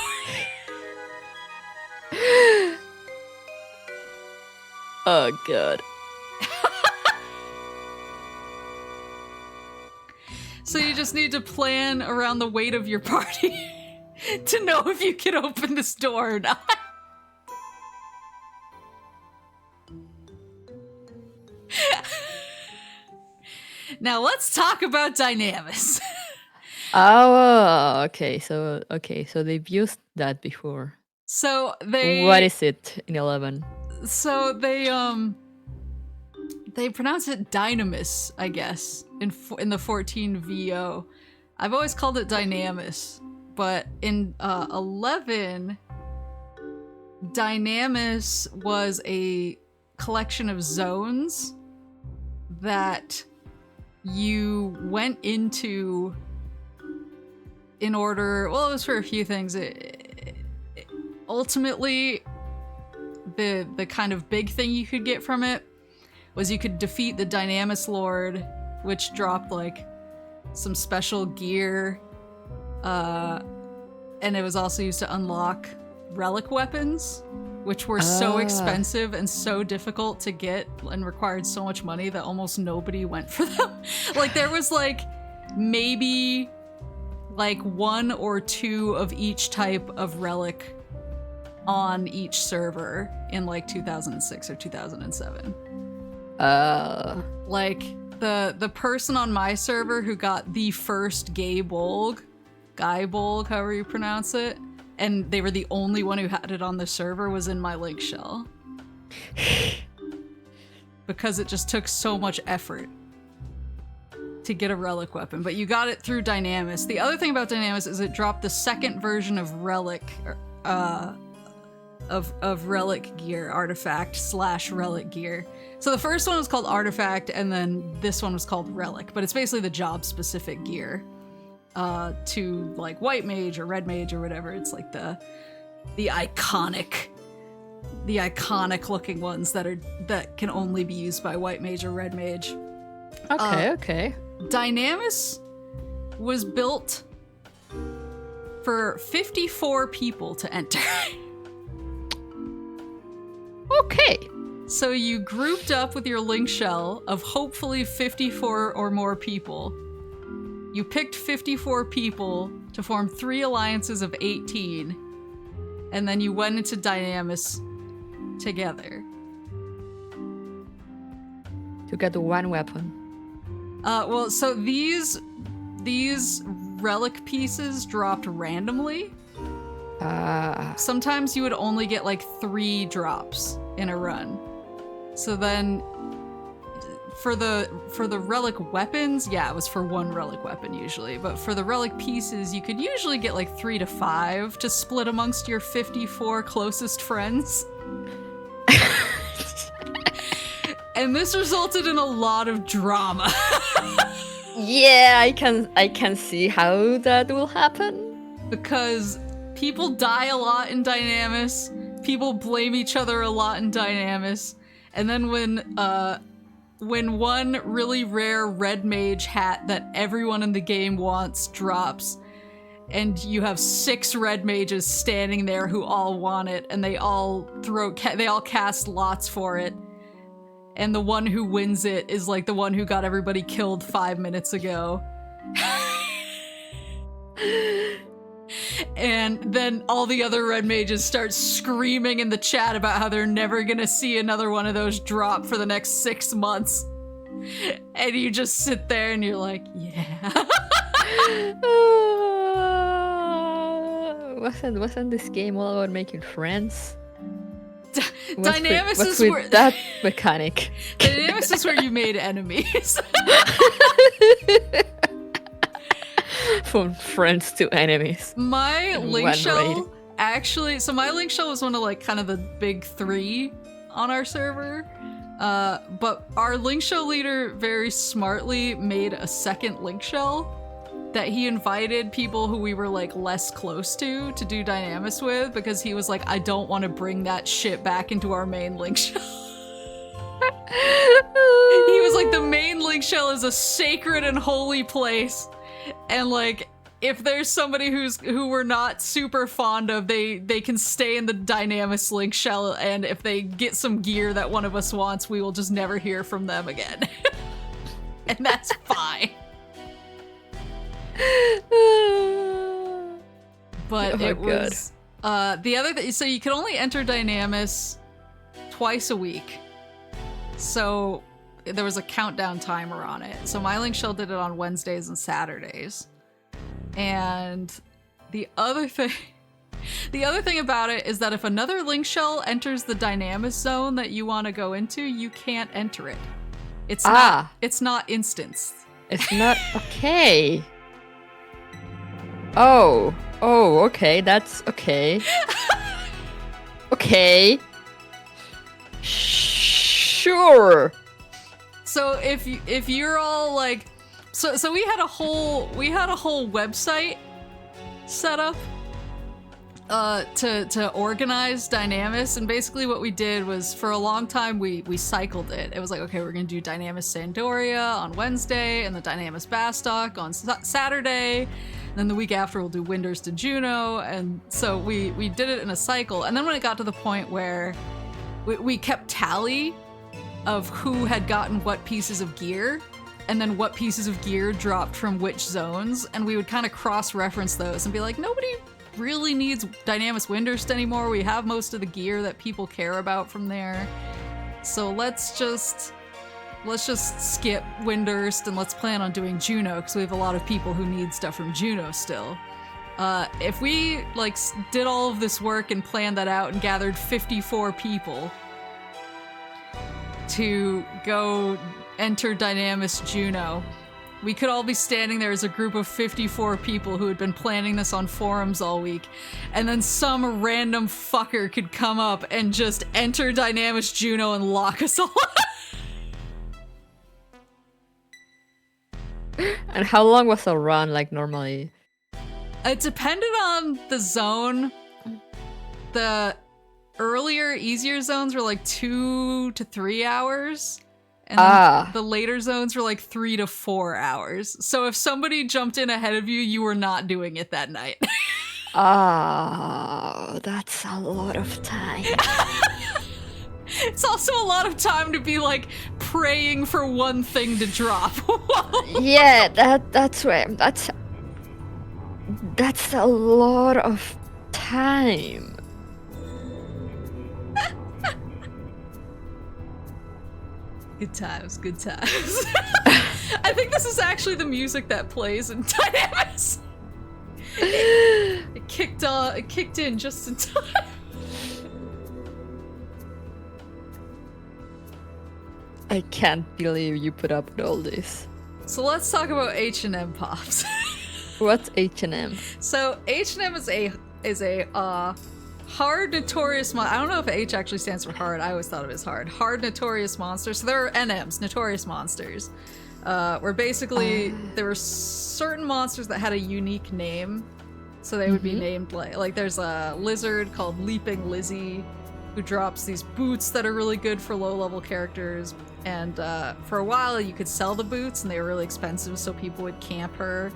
Oh god. So you just need to plan around the weight of your party to know if you can open this door or not. Now let's talk about Dynamis. Oh, okay. So they've used that before. So they. What is it in 11? So they pronounce it Dynamis, I guess, in the 14 VO. I've always called it Dynamis, but in 11, Dynamis was a collection of zones that you went into in order. Well, it was for a few things. Ultimately, the kind of big thing you could get from it was you could defeat the Dynamis Lord, which dropped like some special gear, and it was also used to unlock relic weapons, which were so expensive and so difficult to get and required so much money that almost nobody went for them. Like there was like maybe like 1 or 2 of each type of relic on each server in like 2006 or 2007. Like the person on my server who got the first Guy Bolg, however you pronounce it, and they were the only one who had it on the server, was in my link shell. Because it just took so much effort to get a relic weapon, but you got it through Dynamis. The other thing about Dynamis is it dropped the second version of relic, of relic gear, artifact / relic gear. So the first one was called artifact, and then this one was called relic, but it's basically the job specific gear to like white mage or red mage or whatever. It's like the iconic looking ones that can only be used by white mage or red mage. Okay. Dynamis was built for 54 people to enter. Okay. So you grouped up with your link shell of hopefully 54 or more people. You picked 54 people to form 3 alliances of 18, and then you went into Dynamis together. To get one weapon. Well, so these relic pieces dropped randomly. Sometimes you would only get like 3 drops in a run. So then for the relic weapons, yeah, it was for 1 relic weapon usually, but for the relic pieces, you could usually get like 3 to 5 to split amongst your 54 closest friends. And this resulted in a lot of drama. Yeah, I can see how that will happen. Because people die a lot in Dynamis, people blame each other a lot in Dynamis, and then when one really rare red mage hat that everyone in the game wants drops, and you have 6 red mages standing there who all want it, and they all cast lots for it, and the one who wins it is like the one who got everybody killed 5 minutes ago. And then all the other red mages start screaming in the chat about how they're never gonna see another one of those drop for the next 6 months. And you just sit there and you're like, yeah. Wasn't this game all about making friends? Dynamis is where that mechanic. Dynamis is where you made enemies. From friends to enemies. My link shell actually, so my link shell was one of like kind of the big 3 on our server. But our link shell leader very smartly made a second link shell that he invited people who we were like less close to do Dynamis with, because he was like, I don't want to bring that shit back into our main link shell. He was like, the main link shell is a sacred and holy place, and like if there's somebody who we're not super fond of, they can stay in the Dynamis link shell, and if they get some gear that one of us wants, we will just never hear from them again. And that's fine. But it was the other thing, so you can only enter Dynamis twice a week, so there was a countdown timer on it. So my link shell did it on Wednesdays and Saturdays. And the other thing about it is that if another link shell enters the Dynamis zone that you want to go into, you can't enter it. It's not instanced. It's not okay. Oh, okay, that's okay. Okay. Sure. So if you're all like, so we had a whole website set up to organize Dynamis, and basically what we did was, for a long time we cycled it. It was like, okay, we're gonna do Dynamis Sandoria on Wednesday and the Dynamis Bastock on Saturday, and then the week after we'll do Winders to Juno, and so we did it in a cycle. And then when it got to the point where we kept tally of who had gotten what pieces of gear, and then what pieces of gear dropped from which zones, and we would kind of cross-reference those and be like, nobody really needs Dynamis Windurst anymore. We have most of the gear that people care about from there. So let's just skip Windurst and let's plan on doing Juno, because we have a lot of people who need stuff from Juno still. If we like did all of this work and planned that out and gathered 54 people to go enter Dynamis Juno, we could all be standing there as a group of 54 people who had been planning this on forums all week, and then some random fucker could come up and just enter Dynamis Juno and lock us all up. And how long was the run, like, normally? It depended on the zone. The earlier, easier zones were like 2 to 3 hours. And the later zones were like 3 to 4 hours. So if somebody jumped in ahead of you, you were not doing it that night. That's a lot of time. It's also a lot of time to be like praying for one thing to drop. Yeah, that's right. That's a lot of time. Good times, good times. I think this is actually the music that plays in Dynamis. It kicked in just in time. I can't believe you put up with all this. So let's talk about H&M pops. What's H&M? So H&M is a hard notorious I don't know if H actually stands for hard. I always thought it was hard. Hard notorious monsters. So there are NMs, notorious monsters. Where basically there were certain monsters that had a unique name. So they would be named like there's a lizard called Leaping Lizzie who drops these boots that are really good for low-level characters. And for a while you could sell the boots and they were really expensive, so people would camp her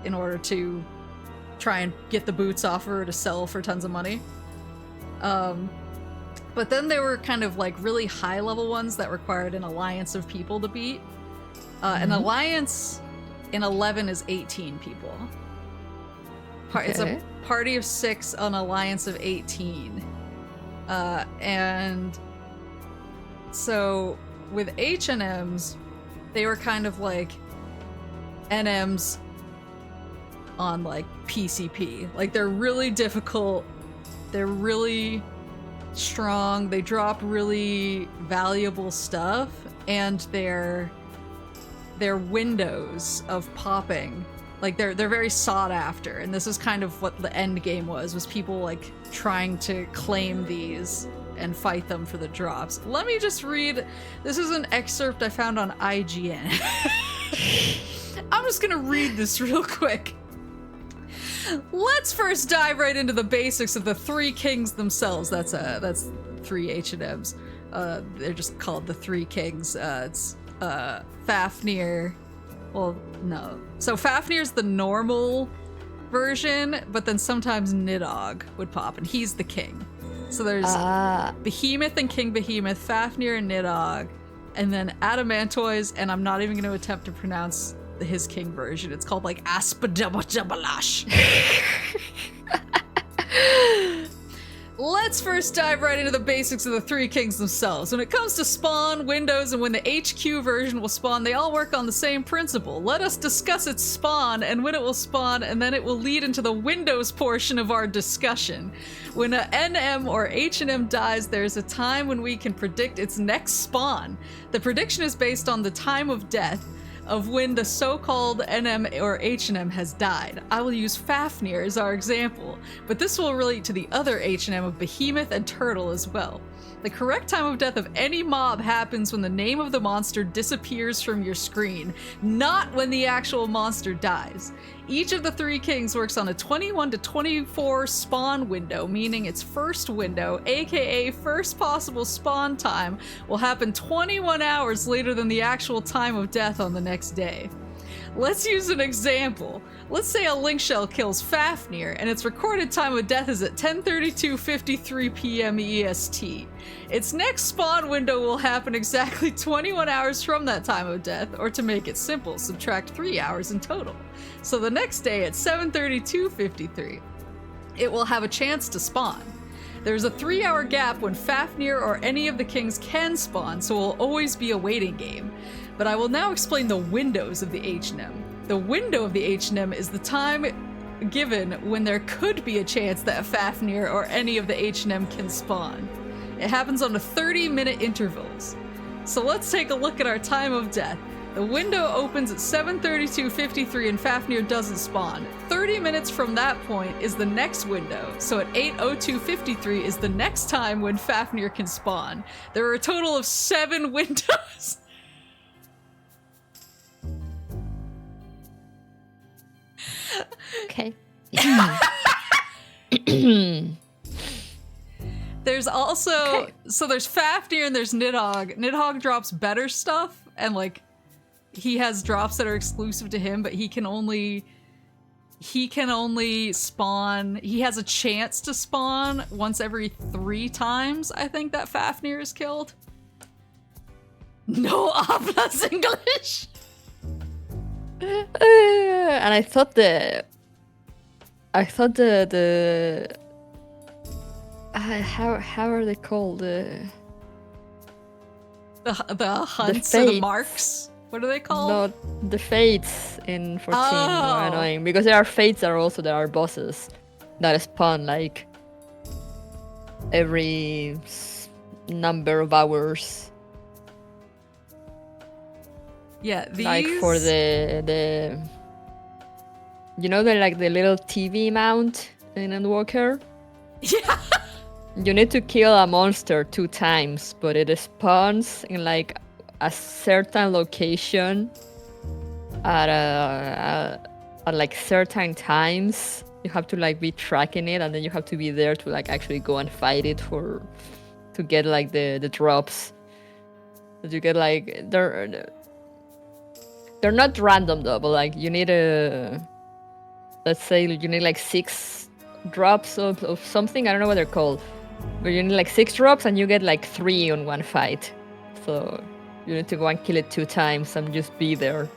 in order to try and get the boots off her to sell for tons of money. But then there were kind of like really high-level ones that required an alliance of people to beat. An alliance in 11 is 18 people. It's a party of 6, an alliance of 18. And so with H&Ms, they were kind of like NMs on like PCP. Like they're really difficult, they're really strong, they drop really valuable stuff, and their windows of popping, like they're very sought after. And this is kind of what the end game was people like trying to claim these and fight them for the drops. Let me just read, this is an excerpt I found on IGN. I'm just gonna read this real quick. Let's first dive right into the basics of the 3 kings themselves. That's 3 H&Ms. They're just called the 3 kings. It's Fafnir. Well, no. So Fafnir's the normal version, but then sometimes Nidhogg would pop, and he's the king. So there's Behemoth and King Behemoth, Fafnir and Nidhogg, and then Adamantoise, and I'm not even going to attempt to pronounce his king version. It's called like Aspadabatabalash. Let's first dive right into the basics of the 3 kings themselves. When it comes to spawn, windows, and when the HQ version will spawn, they all work on the same principle. Let us discuss its spawn and when it will spawn, and then it will lead into the windows portion of our discussion. When a NM or H&M dies, there's a time when we can predict its next spawn. The prediction is based on the time of death. of when the so-called NM or H&M has died. I will use Fafnir as our example, but this will relate to the other H&M of Behemoth and Turtle as well. The correct time of death of any mob happens when the name of the monster disappears from your screen, not when the actual monster dies. Each of the three kings works on a 21 to 24 spawn window, meaning its first window, aka first possible spawn time, will happen 21 hours later than the actual time of death on the next day. Let's use an example. Let's say a link shell kills Fafnir and its recorded time of death is at 10:32:53 p.m. EST. Its next spawn window will happen exactly 21 hours from that time of death, or to make it simple, subtract 3 hours in total. So the next day at 7:32:53, it will have a chance to spawn. There's a 3-hour gap when Fafnir or any of the kings can spawn, so it will always be a waiting game. But I will now explain the windows of the H&M. The window of the H&M is the time given when there could be a chance that Fafnir or any of the H&M can spawn. It happens on a 30-minute intervals. So let's take a look at our time of death. The window opens at 7:32:53 and Fafnir doesn't spawn. 30 minutes from that point is the next window, so at 8:02:53 is the next time when Fafnir can spawn. There are a total of 7 windows. Okay. There's also so there's Fafnir and there's Nidhogg. Nidhogg drops better stuff, and like he has drops that are exclusive to him, but he can only spawn. He has a chance to spawn once every 3 times, I think, that Fafnir is killed. No hablas English. And I thought the how are they called? The hunts and the marks. What are they called? No, the fates in 14 are annoying because there are fates that are bosses that spawn like every number of hours. Yeah, these... Like for the you know, the like the little TV mount in Endwalker? Yeah. You need to kill a monster 2 times, but it spawns in like a certain location at like certain times. You have to like be tracking it, and then you have to be there to like actually go and fight it to get like the drops. That you get like they're not random though, but like you need let's say you need like 6 drops of something. I don't know what they're called, but you need like 6 drops and you get like 3 on one fight. So you need to go and kill it 2 times and just be there.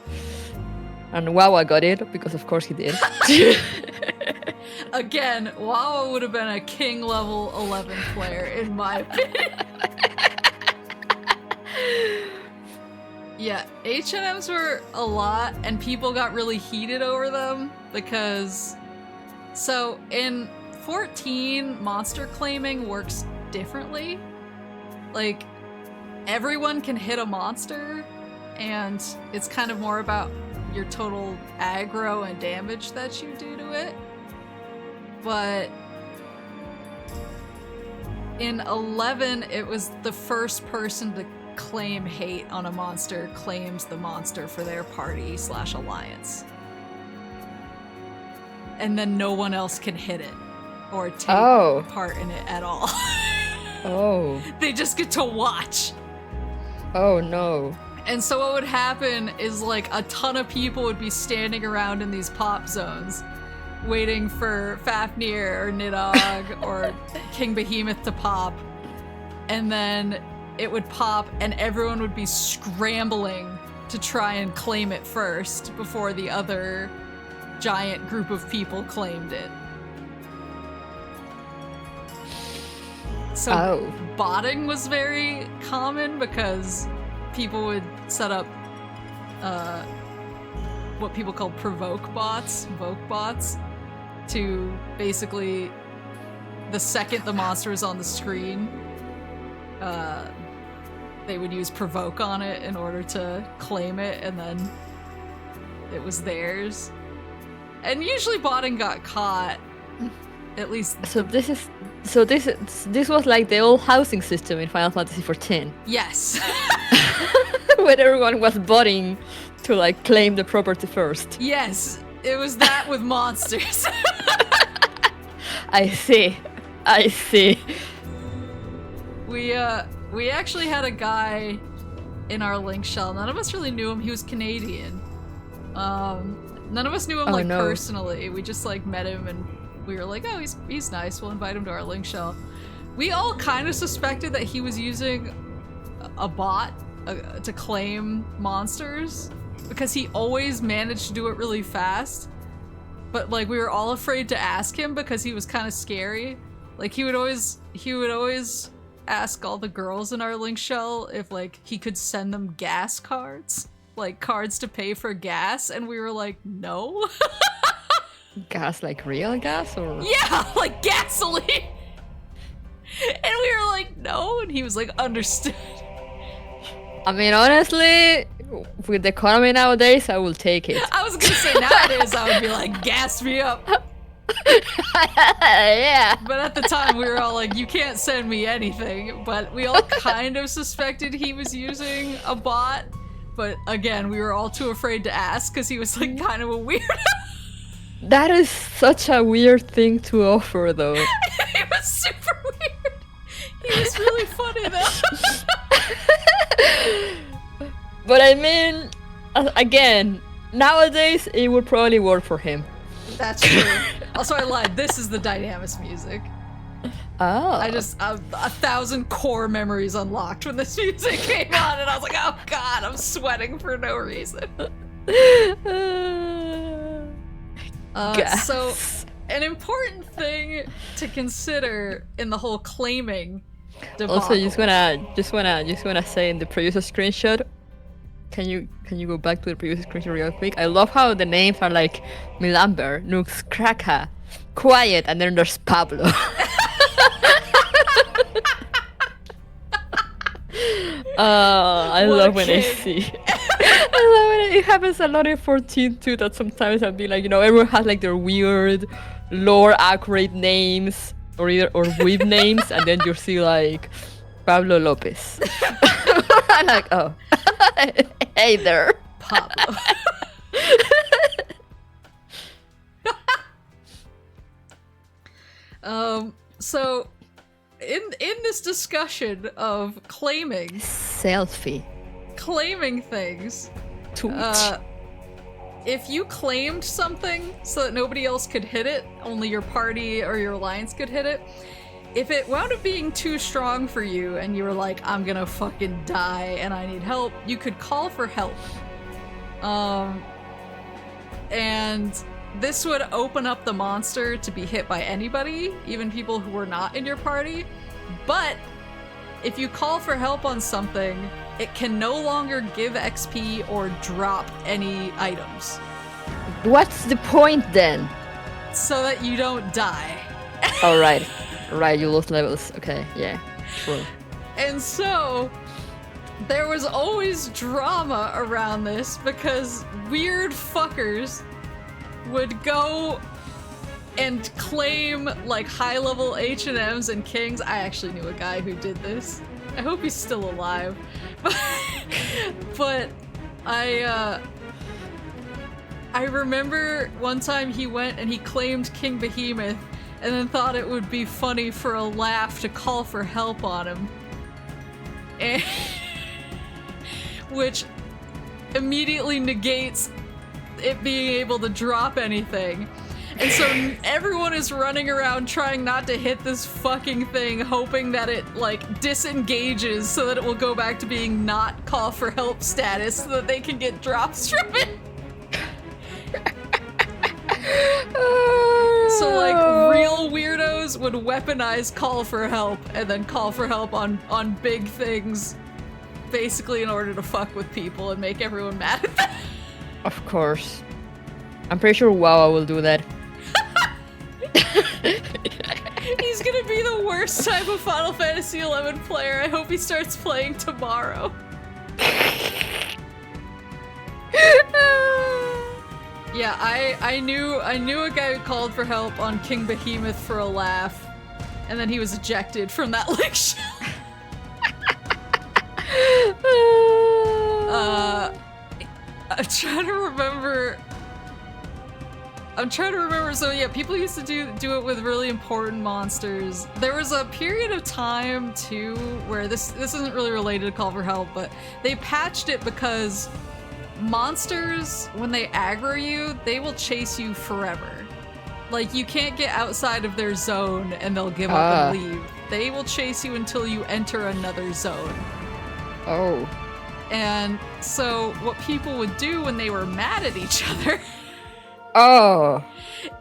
And Wawa got it, because of course he did. Again, Wawa would have been a king level 11 player in my opinion. Yeah, H&Ms were a lot, and people got really heated over them because... So, in 14, monster claiming works differently. Like, everyone can hit a monster, and it's kind of more about your total aggro and damage that you do to it. But in 11, it was the first person to claim hate on a monster claims the monster for their party / alliance. And then no one else can hit it or take part in it at all. Oh. They just get to watch. Oh no. And so what would happen is like a ton of people would be standing around in these pop zones waiting for Fafnir or Nidhogg or King Behemoth to pop. And then it would pop and everyone would be scrambling to try and claim it first before the other giant group of people claimed it. So botting was very common because people would set up what people call provoke bots, to basically, the second the monster is on the screen, they would use provoke on it in order to claim it, and then it was theirs. And usually botting got caught. At least. This was like the old housing system in Final Fantasy XIV. Yes. Where everyone was botting to like claim the property first. Yes, it was that with monsters. I see. We actually had a guy in our link shell. None of us really knew him. He was Canadian. None of us knew him personally. We just like met him and we were like, oh, he's nice. We'll invite him to our link shell. We all kind of suspected that he was using a bot to claim monsters because he always managed to do it really fast. But like we were all afraid to ask him because he was kind of scary. Like he would always ask all the girls in our link shell if like he could send them gas cards, like cards to pay for gas, and we were like, no. Gas, like real gas, or yeah, like gasoline. And we were like, no, and he was like, understood. I mean, honestly, with the economy nowadays, I will take it. I was gonna say nowadays I would be like, gas me up. Yeah. But at the time we were all like, you can't send me anything. But we all kind of suspected he was using a bot. But again, we were all too afraid to ask because he was like kind of a weirdo. That is such a weird thing to offer, though. It was super weird. He was really funny though. But I mean, again, nowadays it would probably work for him. That's true. Also, I lied. This is the Dynamis music. Oh. I just, 1,000 core memories unlocked when this music came on, and I was like, oh god, I'm sweating for no reason. So, an important thing to consider in the whole claiming debacle. Also, just wanna say in the previous screenshot, can you go back to the previous screenshot real quick? I love how the names are like Milamber, Nux, Kraka, Quiet, and then there's Pablo. I love when I see. I love when it happens a lot in 14 too. That sometimes I'll be like, everyone has like their weird, lore accurate names or weeb names, and then you see like Pablo Lopez. I'm like, oh, hey there, Pablo. So in this discussion of claiming things, if you claimed something so that nobody else could hit it, only your party or your alliance could hit it, if it wound up being too strong for you and you were like, I'm gonna fucking die and I need help, you could call for help. And this would open up the monster to be hit by anybody, even people who were not in your party. But if you call for help on something, it can no longer give XP or drop any items. What's the point then? So that you don't die. Oh, right, you lose levels. Okay, yeah, true. And so there was always drama around this because weird fuckers would go and claim like high-level H&Ms and Kings. I actually knew a guy who did this. I hope he's still alive. But I remember one time he went and he claimed King Behemoth and then thought it would be funny for a laugh to call for help on him. And which immediately negates it being able to drop anything. And so everyone is running around trying not to hit this fucking thing, hoping that it, like, disengages so that it will go back to being not call for help status so that they can get drops from it. So, like, real weirdos would weaponize call for help and then call for help on big things, basically in order to fuck with people and make everyone mad at them. Of course. I'm pretty sure Wawa will do that. He's gonna be the worst type of Final Fantasy XI player. I hope he starts playing tomorrow. Yeah, I knew a guy who called for help on King Behemoth for a laugh, and then he was ejected from that link show. I'm trying to remember. So yeah, people used to do it with really important monsters. There was a period of time too where this isn't really related to Call for Help, but they patched it because monsters, when they aggro you, they will chase you forever. Like, you can't get outside of their zone and they'll give up and leave. They will chase you until you enter another zone. Oh. And so what people would do when they were mad at each other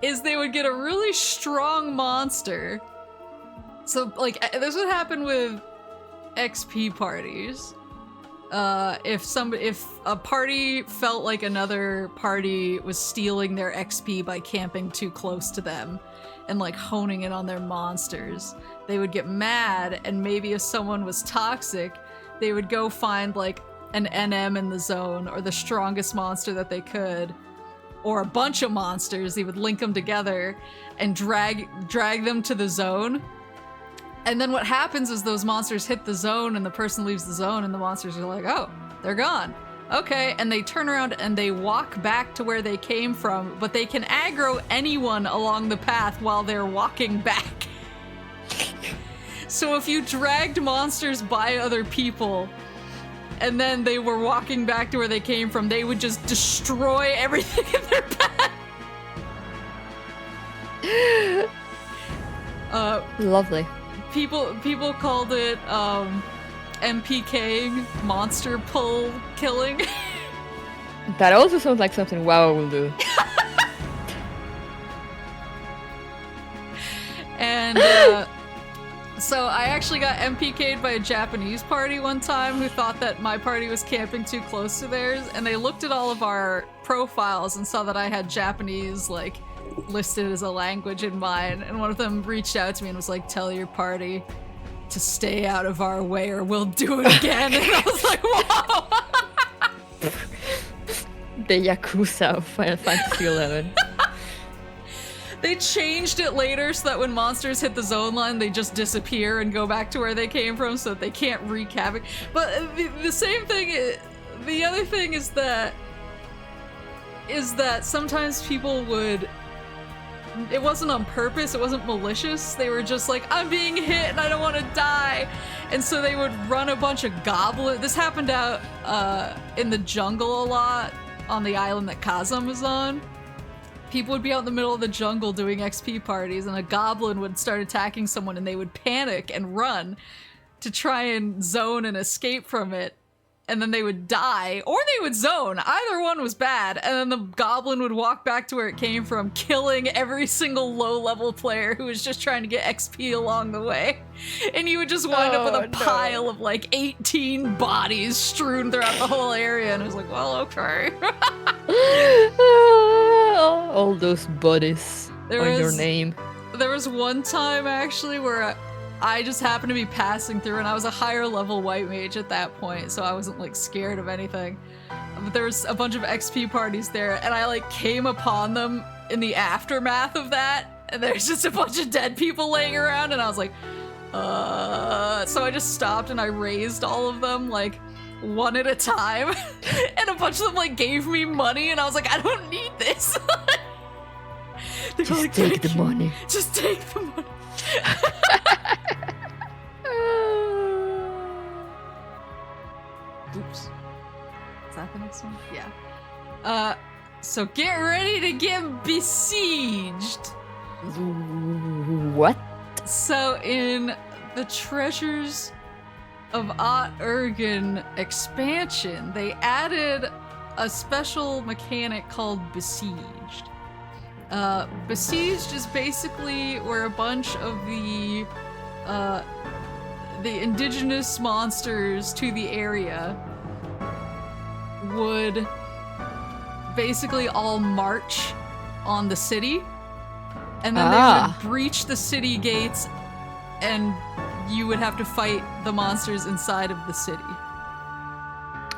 is they would get a really strong monster. So, like, this would happen with XP parties. If a party felt like another party was stealing their XP by camping too close to them and like honing in on their monsters, they would get mad, and maybe if someone was toxic, they would go find like an NM in the zone or the strongest monster that they could, or a bunch of monsters. They would link them together and drag them to the zone. And then what happens is those monsters hit the zone and the person leaves the zone and the monsters are like, oh, they're gone. Okay, and they turn around and they walk back to where they came from, but they can aggro anyone along the path while they're walking back. So if you dragged monsters by other people and then they were walking back to where they came from, they would just destroy everything in their path. Lovely. People called it MPKing, monster pull killing. That also sounds like something WoW will do. And so I actually got MPK'd by a Japanese party one time who thought that my party was camping too close to theirs, and they looked at all of our profiles and saw that I had Japanese like listed as a language in mine, and one of them reached out to me and was like, tell your party to stay out of our way or we'll do it again. And I was like, whoa. The Yakuza of Final Fantasy XI. They changed it later so that when monsters hit the zone line, they just disappear and go back to where they came from so that they can't wreak havoc. But the same thing, the other thing is that sometimes people would, it wasn't on purpose, it wasn't malicious, they were just like, I'm being hit and I don't want to die. And so they would run a bunch of goblins. This happened out in the jungle a lot on the island that Kazam was on. People would be out in the middle of the jungle doing XP parties and a goblin would start attacking someone and they would panic and run to try and zone and escape from it. And then they would die, or they would zone. Either one was bad. And then the goblin would walk back to where it came from, killing every single low-level player who was just trying to get XP along the way. And you would just wind up with a pile of like 18 bodies strewn throughout the whole area. And it was like, well, okay. All those bodies on your name. There was one time actually where I just happened to be passing through, and I was a higher level white mage at that point, so I wasn't like scared of anything. But there was a bunch of XP parties there, and I like came upon them in the aftermath of that, and there's just a bunch of dead people laying around, and I was like, so I just stopped and I raised all of them like one at a time, and a bunch of them like gave me money, and I was like, I don't need this. Just like, take the money. Just take the money. Oops. Is that the next one? Yeah. So get ready to get besieged. What? So in the Treasures of Ot Urgen expansion, they added a special mechanic called Besieged. Besieged is basically where a bunch of the indigenous monsters to the area would basically all march on the city, and then they would breach the city gates, and you would have to fight the monsters inside of the city.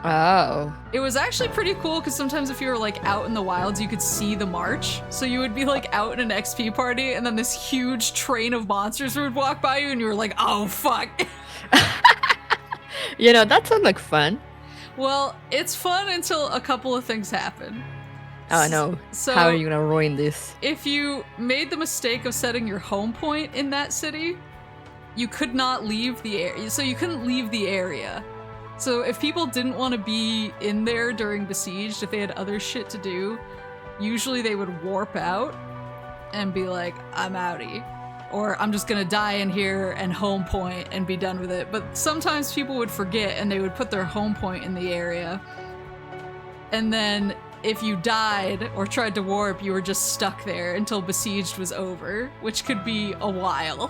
Oh. It was actually pretty cool because sometimes if you were like out in the wilds, you could see the march. So you would be like out in an XP party, and then this huge train of monsters would walk by you, and you were like, "Oh fuck!" You know, that sounds like fun. Well, it's fun until a couple of things happen. Oh no. So how are you gonna ruin this? If you made the mistake of setting your home point in that city, you could not leave the area. So you couldn't leave the area. So if people didn't want to be in there during Besieged, if they had other shit to do, usually they would warp out and be like, I'm outie. Or I'm just gonna die in here and home point and be done with it. But sometimes people would forget and they would put their home point in the area. And then if you died or tried to warp, you were just stuck there until Besieged was over, which could be a while.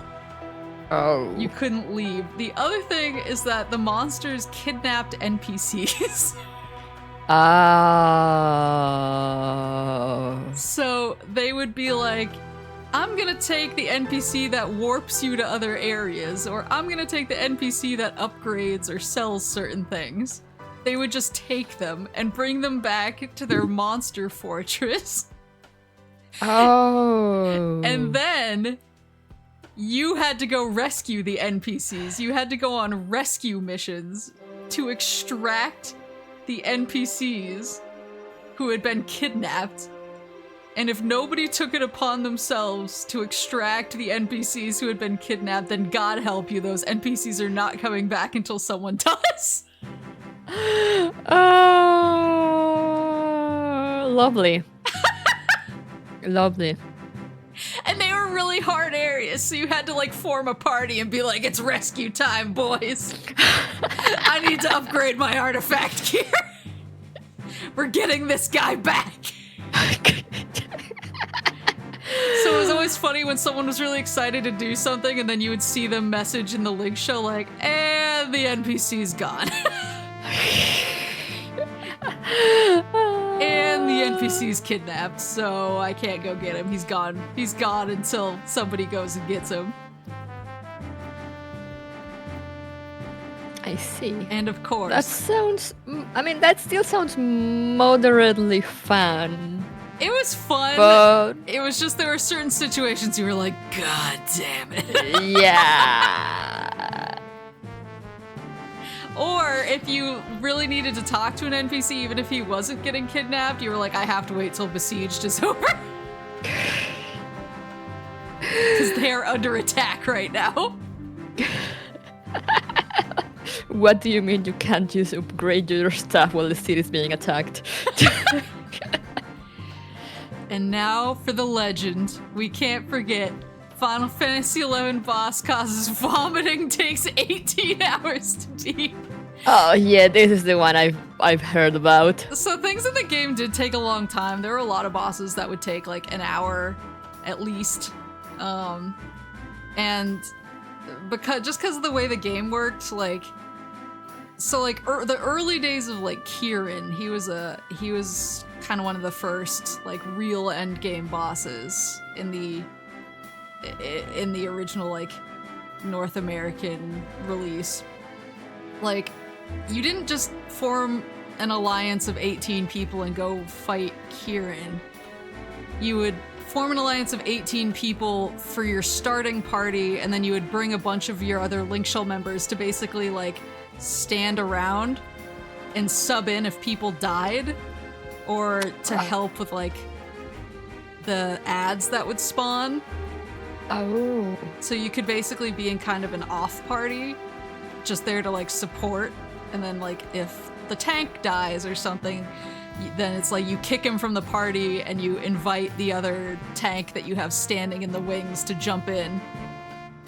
Oh. You couldn't leave. The other thing is that the monsters kidnapped NPCs. Oh. So they would be like, I'm gonna take the NPC that warps you to other areas, or I'm gonna take the NPC that upgrades or sells certain things. They would just take them and bring them back to their monster fortress. Oh. And then you had to go rescue the NPCs. You had to go on rescue missions to extract the NPCs who had been kidnapped. And if nobody took it upon themselves to extract the NPCs who had been kidnapped, then God help you, those NPCs are not coming back until someone does. Oh, lovely. Lovely. And they were really hard areas, so you had to like form a party and be like, it's rescue time, boys. I need to upgrade my artifact gear. We're getting this guy back. So it was always funny when someone was really excited to do something and then you would see them message in the link show like, and the NPC's gone. And the NPC's kidnapped, so I can't go get him. He's gone. He's gone until somebody goes and gets him. I see. And of course... That sounds... I mean, that still sounds moderately fun. It was fun. But... It was just there were certain situations you were like, God damn it. Yeah. Or if you really needed to talk to an NPC, even if he wasn't getting kidnapped, you were like, I have to wait till Besieged is over. Because they are under attack right now. What do you mean you can't just upgrade your stuff while the city is being attacked? And now for the legend. We can't forget. Final Fantasy XI boss causes vomiting, takes 18 hours to beat. Oh yeah, this is the one I've heard about. So things in the game did take a long time. There were a lot of bosses that would take like an hour at least. And because of the way the game worked, like the early days of like Kieran, he was kind of one of the first like real endgame bosses in the original like North American release. Like, you didn't just form an alliance of 18 people and go fight Kieran. You would form an alliance of 18 people for your starting party, and then you would bring a bunch of your other Link Shell members to basically like stand around and sub in if people died, or to help with like the ads that would spawn. Oh. So you could basically be in kind of an off party, just there to like support, and then like if the tank dies or something, then it's like you kick him from the party and you invite the other tank that you have standing in the wings to jump in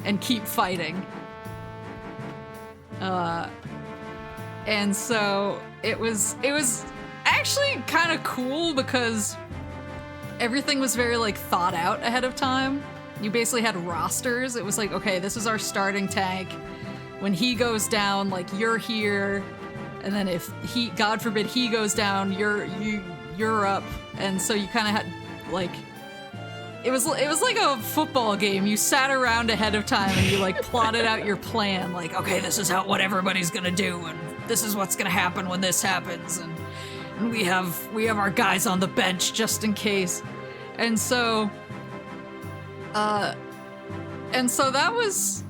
and keep fighting. And so it was actually kind of cool because everything was very like thought out ahead of time. You basically had rosters. It was like, okay, this is our starting tank. When he goes down, like you're here, and then if he, God forbid, he goes down, you're up. And so you kind of had like, it was like a football game. You sat around ahead of time and you like plotted out your plan. Like, okay, this is what everybody's gonna do, and this is what's gonna happen when this happens, and we have our guys on the bench just in case. And so that was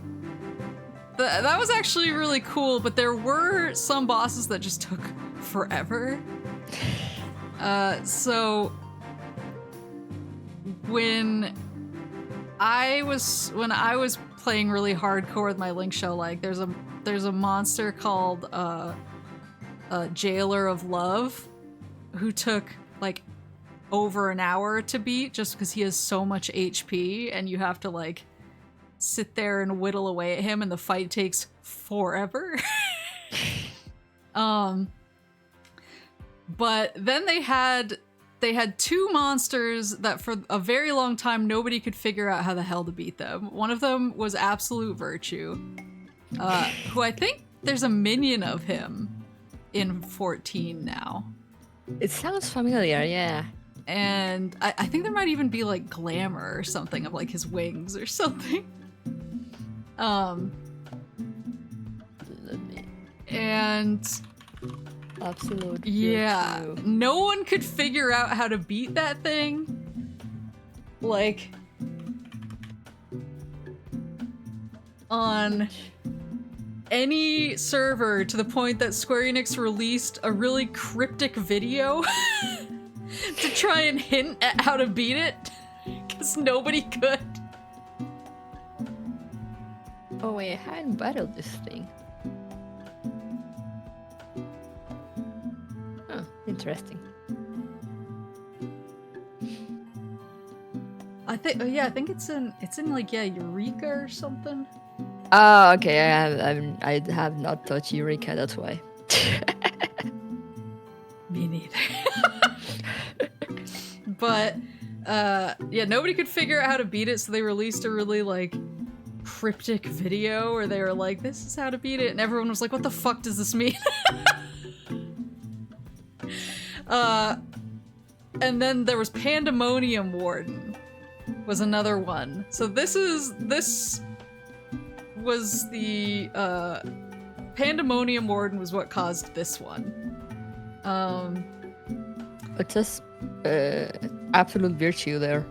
actually really cool, but there were some bosses that just took forever. So when I was playing really hardcore with my Link Shell, like there's a monster called Jailer of Love who took like over an hour to beat just because he has so much HP, and you have to like sit there and whittle away at him, and the fight takes forever. But then they had two monsters that for a very long time nobody could figure out how the hell to beat them. One of them was Absolute Virtue, who I think there's a minion of him in 14 now. It sounds familiar, yeah. And I think there might even be like glamour or something of like his wings or something. And Absolute yeah, virtue. no one could figure out how to beat that thing. Like on any server, to the point that Square Enix released a really cryptic video to try and hint at how to beat it, because nobody could. Oh wait, I hadn't battled this thing. Oh, interesting. I think it's in like Eureka or something. Oh, okay. I have not touched Eureka. That's why. Me neither. But nobody could figure out how to beat it, so they released a really like cryptic video where they were like, "This is how to beat it," and everyone was like, "What the fuck does this mean?" And then there was Pandemonium Warden, was another one. So this was the Pandemonium Warden was what caused this one. It's just Absolute Virtue there.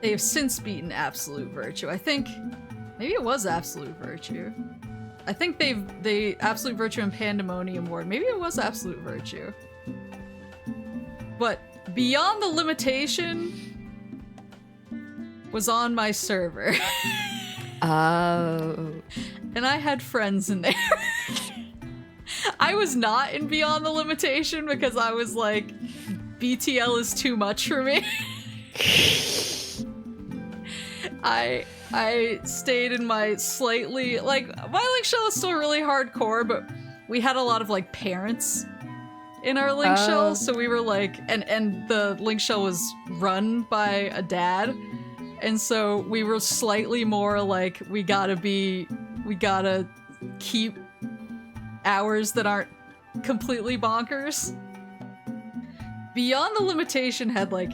They have since beaten Absolute Virtue. I think maybe it was Absolute Virtue. I think they Absolute Virtue and Pandemonium Warden. Maybe it was Absolute Virtue. But Beyond the Limitation was on my server. Oh. And I had friends in there. I was not in Beyond the Limitation because I was like, BTL is too much for me. I stayed in my slightly, like, my Link Shell is still really hardcore, but we had a lot of like parents in our Link Shell, so we were like, and the Link Shell was run by a dad, and so we were slightly more like, we gotta keep hours that aren't completely bonkers. Beyond the Limitation had like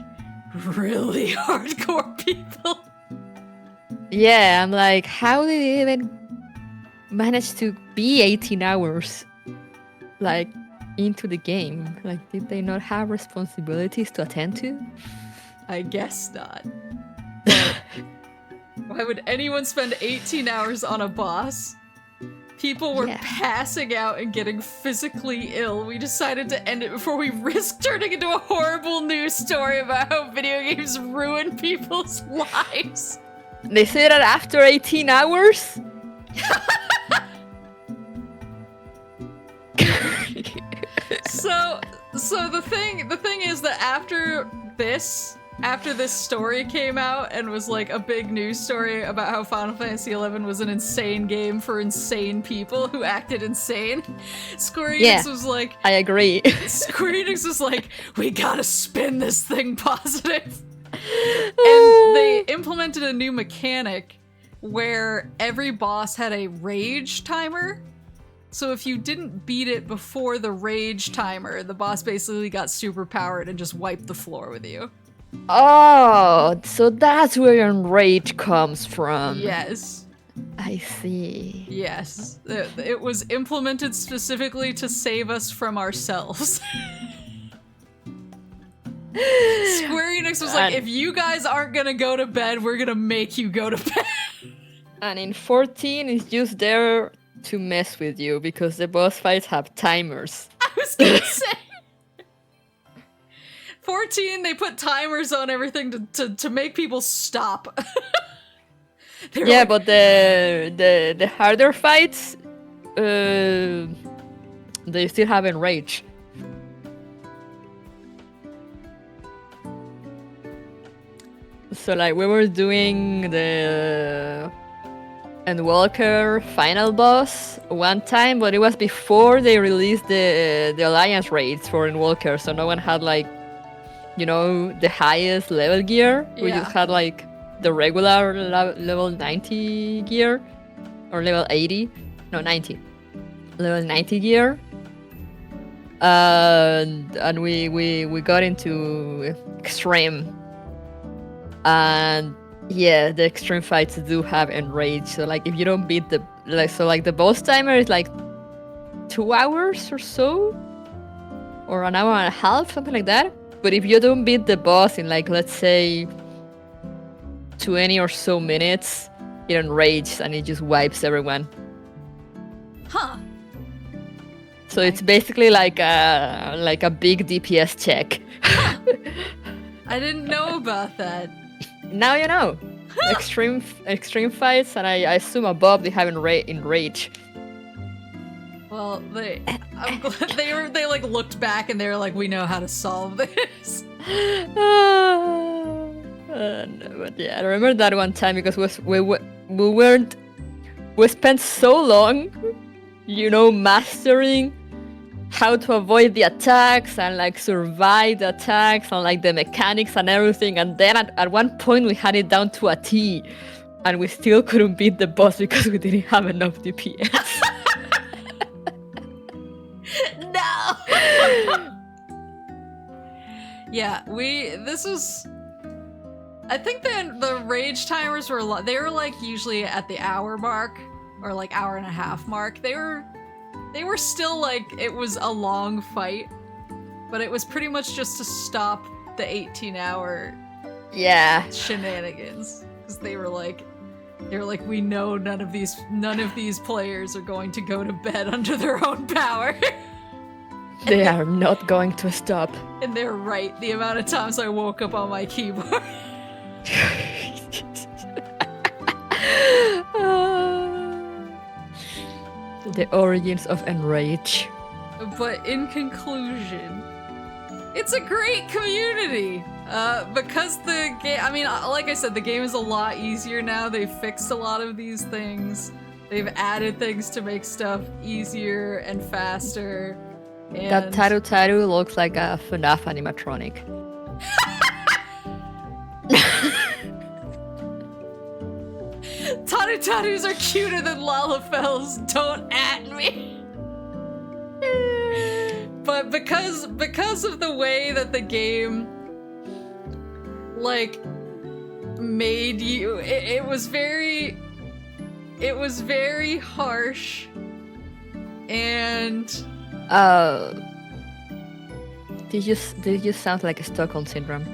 really hardcore people. Yeah, I'm like, how did they even manage to be 18 hours like into the game? Like, did they not have responsibilities to attend to? I guess not. But why would anyone spend 18 hours on a boss? People were passing out and getting physically ill. We decided to end it before we risked turning into a horrible news story about how video games ruin people's lives. They say that after 18 hours? So the thing is that after this story came out and was like a big news story about how Final Fantasy XI was an insane game for insane people who acted insane, Square Enix was like, I agree. Square Enix was like, we gotta spin this thing positive. And they implemented a new mechanic where every boss had a rage timer. So if you didn't beat it before the rage timer, the boss basically got super powered and just wiped the floor with you. Oh, so that's where your rage comes from. Yes. I see. Yes, it was implemented specifically to save us from ourselves. Square Enix was like, if you guys aren't gonna go to bed, we're gonna make you go to bed. And in 14, it's just there to mess with you because the boss fights have timers. I was gonna say. 14, they put timers on everything to make people stop. Yeah, like... but the harder fights, they still have enrage. So like we were doing the Endwalker final boss one time, but it was before they released the alliance raids for Endwalker, so no one had like, you know, the highest level gear. Yeah. We just had like the regular level 90 gear, or level 80, no 90, level 90 gear. And we got into extreme, and yeah, the extreme fights do have enrage. So like if you don't beat the the boss timer is like 2 hours or so, or an hour and a half, something like that. But if you don't beat the boss in like, let's say 20 or so minutes, it enrages and it just wipes everyone. Huh. So it's basically like a big DPS check. I didn't know about that. Now you know. Extreme fights, and I assume above they have enrage. Well, I'm glad they like looked back and they were like, we know how to solve this. But yeah, I remember that one time because we spent so long, you know, mastering how to avoid the attacks and like survive the attacks and like the mechanics and everything, and then at one point we had it down to a T, and we still couldn't beat the boss because we didn't have enough DPS. No. Yeah, I think the rage timers were like usually at the hour mark or like hour and a half mark. They were still like, it was a long fight, but it was pretty much just to stop the 18-hour shenanigans, because they were like, we know none of these players are going to go to bed under their own power. They are not going to stop. And they're right. The amount of times I woke up on my keyboard. The origins of enrage. But in conclusion, it's a great community. Because the game, I mean, like I said, the game is a lot easier now. They've fixed a lot of these things. They've added things to make stuff easier and faster. And that Taru looks like a FNAF animatronic. Tarus are cuter than Lalafels. Don't at me. But because of the way that the game like made you, it was very harsh, and did you sound like a Stockholm syndrome?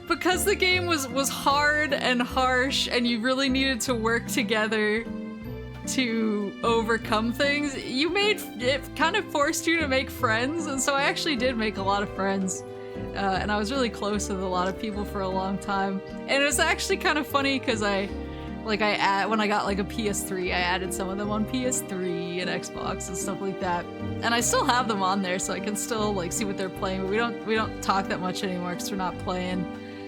Because the game was hard and harsh, and you really needed to work together to overcome things. It kind of forced you to make friends, and so I actually did make a lot of friends. And I was really close with a lot of people for a long time. And it was actually kind of funny because when I got like a PS3, I added some of them on PS3 and Xbox and stuff like that. And I still have them on there, so I can still like see what they're playing. But we don't talk that much anymore because we're not playing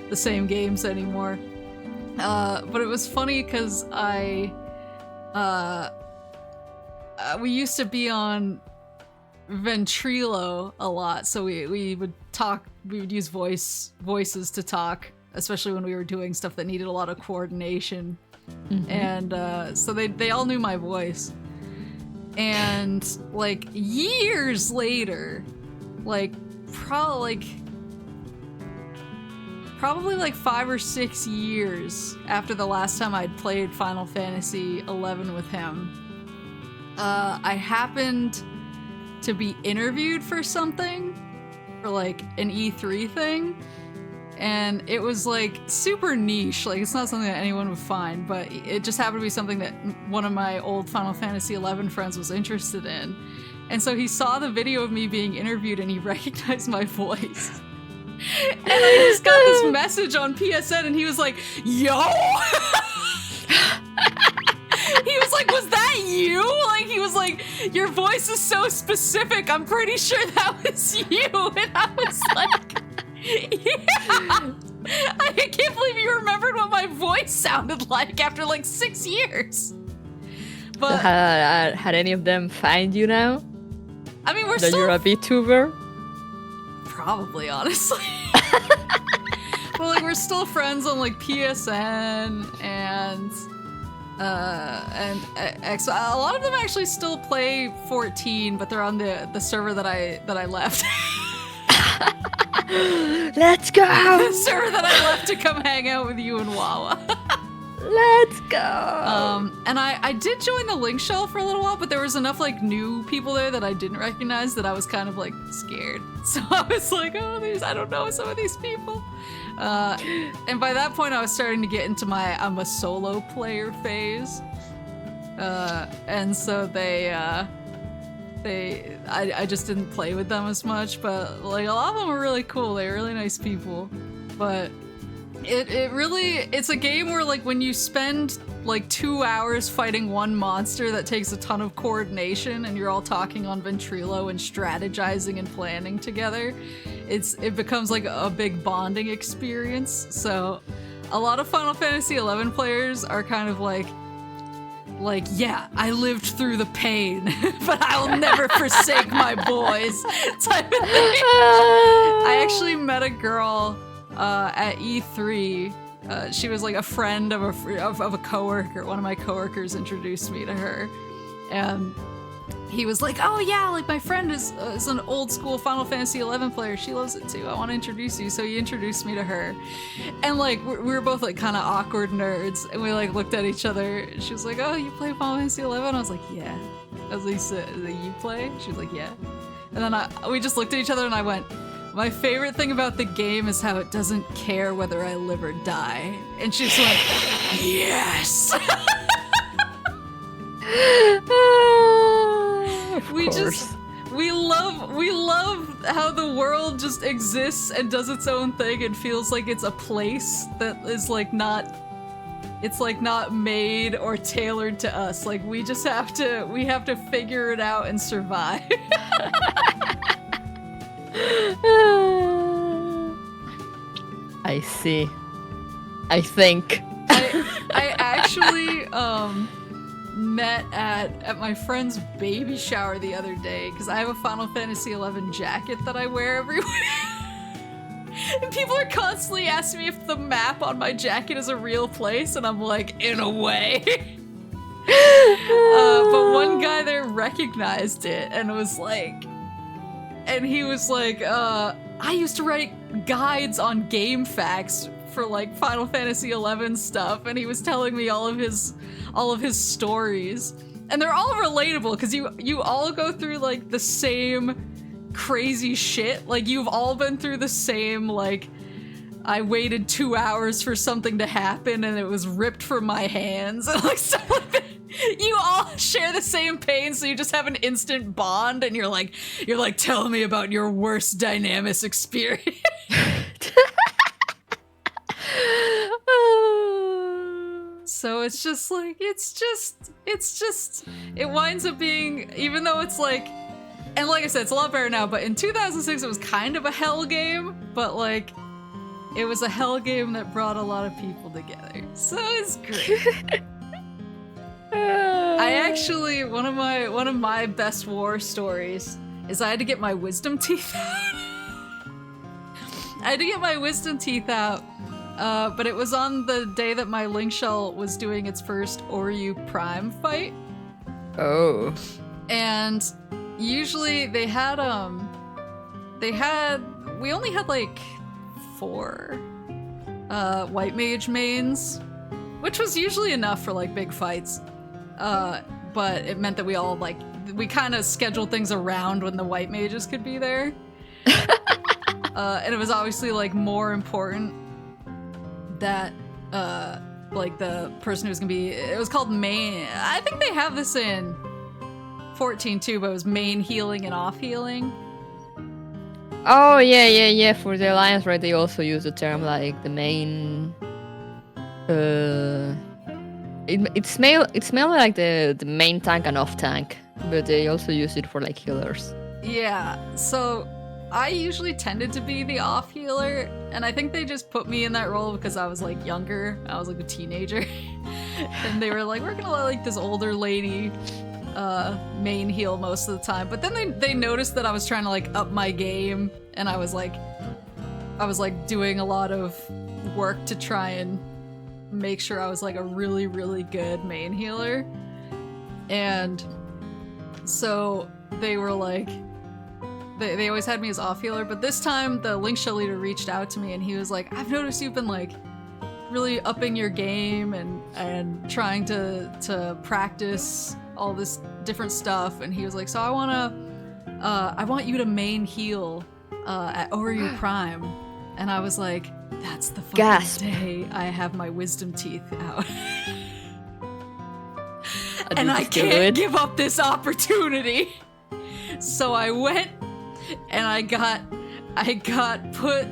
the same games anymore. But it was funny because we used to be on Ventrilo a lot, so we would talk. We would use voices to talk, especially when we were doing stuff that needed a lot of coordination. Mm-hmm. And so they all knew my voice. And like years later, like probably probably like 5 or 6 years after the last time I'd played Final Fantasy XI with him, I happened to be interviewed for something, for like an E3 thing, and it was like super niche, like it's not something that anyone would find, but it just happened to be something that one of my old Final Fantasy XI friends was interested in. And so he saw the video of me being interviewed and he recognized my voice. And I just got this message on PSN and he was like, yo! He was like, was that you? Like, he was like, your voice is so specific, I'm pretty sure that was you. And I was like, yeah! I can't believe you remembered what my voice sounded like after like 6 years. But So had any of them find you now? I mean, we're That still you're a VTuber? probably, honestly. But like, we're still friends on like PSN and X. A lot of them actually still play 14, but they're on the server that I left. Let's go! The server that I left to come hang out with you and Wawa. Let's go! And I did join the link shell for a little while, but there was enough like new people there that I didn't recognize that I was kind of like scared. So I was like, oh, I don't know some of these people. And by that point I was starting to get into my I'm a solo player phase. And so I just didn't play with them as much, but like a lot of them were really cool. They're really nice people. But it's a game where like when you spend like 2 hours fighting one monster that takes a ton of coordination and you're all talking on Ventrilo and strategizing and planning together, it becomes like a big bonding experience. So a lot of Final Fantasy XI players are kind of like, yeah, I lived through the pain, but I'll never forsake my boys type of thing. I actually met a girl at E3. She was like a friend of a coworker. One of my coworkers introduced me to her, and he was like, "Oh yeah, like my friend is an old school Final Fantasy XI player. She loves it too. I want to introduce you." So he introduced me to her, and like we were both like kind of awkward nerds, and we like looked at each other. She was like, "Oh, you play Final Fantasy XI?" I was like, "Yeah." I was like, "So, you play?" She was like, "Yeah." And then we just looked at each other, and I went, "My favorite thing about the game is how it doesn't care whether I live or die." And she just went, "Yes." We love how the world just exists and does its own thing and feels like it's a place that is like not made or tailored to us. Like we have to figure it out and survive. I see. I think. I actually met at my friend's baby shower the other day because I have a Final Fantasy XI jacket that I wear everywhere. And people are constantly asking me if the map on my jacket is a real place, and I'm like, in a way. But one guy there recognized it and was like, and he was like, I used to write guides on game facts for like Final Fantasy XI stuff, and he was telling me all of his stories, and they're all relatable because you all go through like the same crazy shit. Like you've all been through the same, like, I waited 2 hours for something to happen and it was ripped from my hands and like stuff like that. You all share the same pain, so you just have an instant bond, and you're like, tell me about your worst Dynamis experience. So it's just like, it winds up being, even though it's like, and like I said, it's a lot better now, but in 2006 it was kind of a hell game, but like, it was a hell game that brought a lot of people together. So it's great. I actually, one of my best war stories is I had to get my wisdom teeth out. But it was on the day that my Link Shell was doing its first Oryu Prime fight. Oh. And usually we only had like four white mage mains, which was usually enough for like big fights. But it meant that we all like we kind of scheduled things around when the white mages could be there. And it was obviously like more important that like the person who was gonna be, it was called main. I think they have this in 14 too, but it was main healing and off healing. Oh yeah. For the alliance, right? They also use the term like the main. It's mainly like the main tank and off tank, but they also use it for like healers. Yeah. So I usually tended to be the off healer, and I think they just put me in that role because I was like younger. I was like a teenager, and they were like, "We're gonna let like this older lady." Main heal most of the time, but then they noticed that I was trying to like up my game, and I was like doing a lot of work to try and make sure I was like a really good main healer. And so they were like they always had me as off healer, but this time the Link Shell leader reached out to me and he was like, "I've noticed you've been like really upping your game and trying to practice all this different stuff," and he was like, "So I want you to main heal at Oryu Prime." And I was like, "That's the fucking day I have my wisdom teeth out." And I can't give up this opportunity. So I went and I got put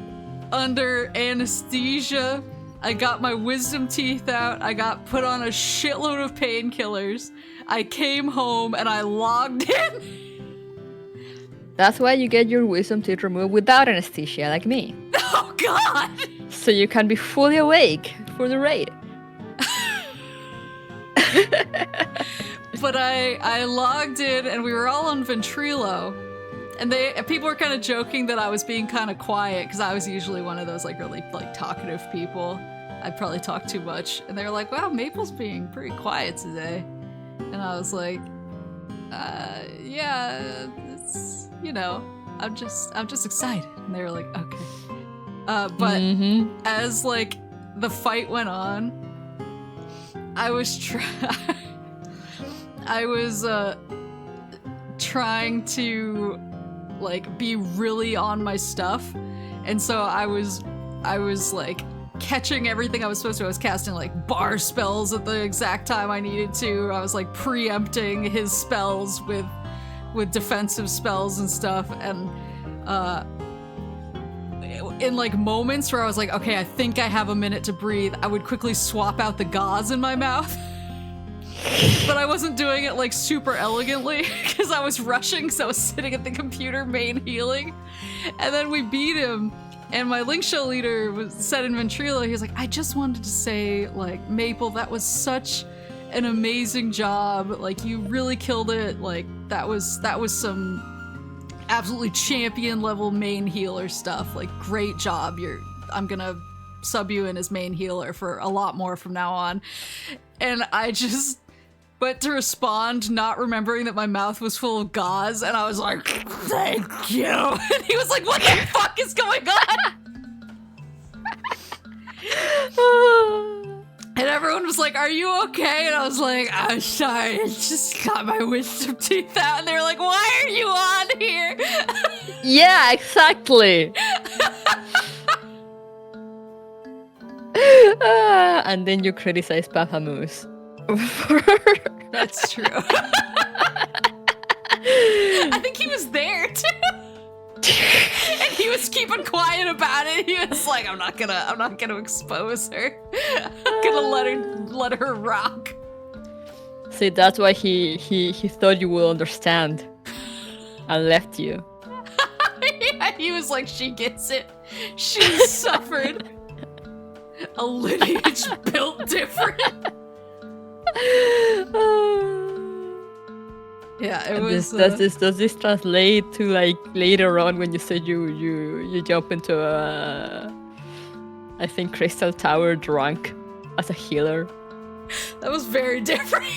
under anesthesia. I got my wisdom teeth out. I got put on a shitload of painkillers. I came home and I logged in. That's why you get your wisdom teeth removed without anesthesia, like me. Oh god! So you can be fully awake for the raid. But I logged in and we were all on Ventrilo. And people were kind of joking that I was being kind of quiet because I was usually one of those like really like talkative people. I probably talk too much. And they were like, "Wow, Maple's being pretty quiet today." And I was like, yeah, it's, you know, I'm just excited." And they were like, "Okay." But as like the fight went on, I was trying to like be really on my stuff, and so I was like catching everything I was supposed to. I was casting like bar spells at the exact time I needed to. I was like preempting his spells with defensive spells and stuff, and in like moments where I was like, "Okay, I think I have a minute to breathe," I would quickly swap out the gauze in my mouth. But I wasn't doing it like super elegantly because I was rushing, because I was sitting at the computer main healing. And then we beat him, and my Link Shell leader said in Ventrilo, he was like, "I just wanted to say, like, Maple, that was such an amazing job. Like, you really killed it. Like, that was some absolutely champion level main healer stuff. Like, great job. I'm gonna sub you in as main healer for a lot more from now on." And I just went to respond, not remembering that my mouth was full of gauze, and I was like, "Thank you." And he was like, "What the fuck is going on?" And everyone was like, "Are you okay?" And I was like, "I'm sorry, I just got my wisdom teeth out." And they were like, "Why are you on here?" Yeah, exactly. And then you criticize Papa Moose. That's true. I think he was there too. And he was keeping quiet about it. He was like, I'm not gonna expose her. I'm gonna let her rock." See, that's why he thought you would understand and left you. Yeah, he was like, "She gets it. She suffered a lineage built different." Yeah, it was. Does this translate to like later on when you said you jump into I think Crystal Tower drunk as a healer? That was very different.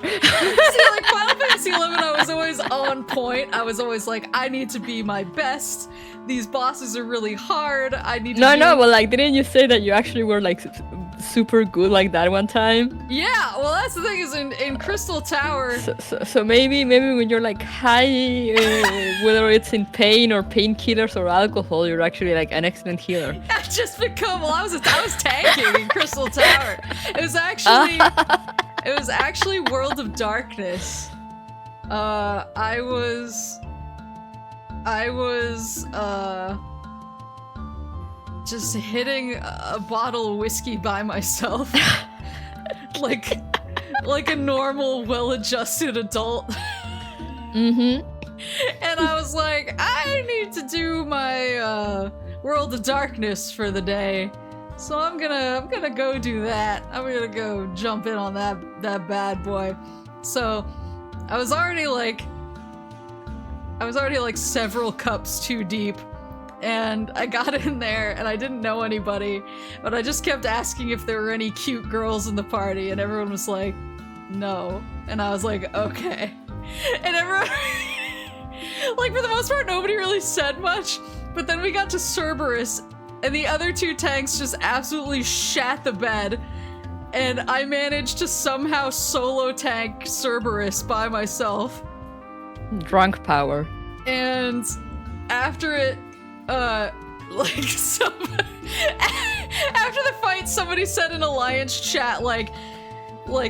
See, like Final Fantasy XI, I was always on point. I was always like, I need to be my best. these bosses are really hard. I need to No, but like, didn't you say that you actually were like super good like that one time? Yeah, well, that's the thing is in Crystal Tower. So maybe when you're like high, whether it's in pain or painkillers or alcohol, you're actually like an excellent healer. I've just become. Well, I was tanking in Crystal Tower. It was actually World of Darkness. I was just hitting a bottle of whiskey by myself, like a normal, well-adjusted adult. Mm-hmm. And I was like, I need to do my World of Darkness for the day, so I'm gonna go do that. I'm gonna go jump in on that bad boy. So I was already like several cups too deep. And I got in there, and I didn't know anybody, but I just kept asking if there were any cute girls in the party, and everyone was like, no. And I was like, okay. And everyone, like, for the most part, nobody really said much, but then we got to Cerberus, and the other two tanks just absolutely shat the bed, and I managed to somehow solo tank Cerberus by myself. Drunk power. And after it, after the fight, somebody said in Alliance chat, like,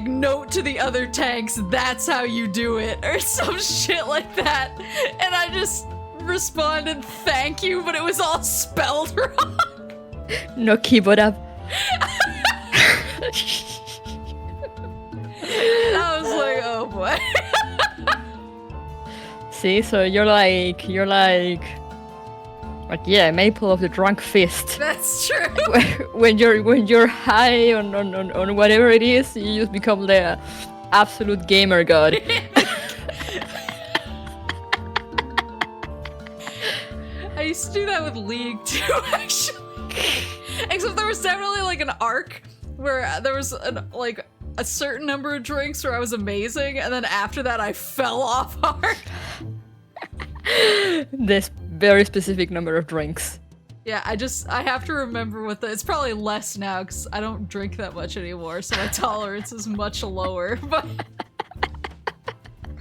note to the other tanks, that's how you do it, or some shit like that. And I just responded, thank you, but it was all spelled wrong. No keyboard up. I was like, oh boy. See, so you're like, yeah, Maple of the drunk fist. That's true. When you're high on whatever it is, you just become the absolute gamer god. I used to do that with League too, actually. Except there was definitely like an arc where there was a certain number of drinks where I was amazing, and then after that I fell off hard. This very specific number of drinks. Yeah, I have to remember it's probably less now because I don't drink that much anymore, so my tolerance is much lower. But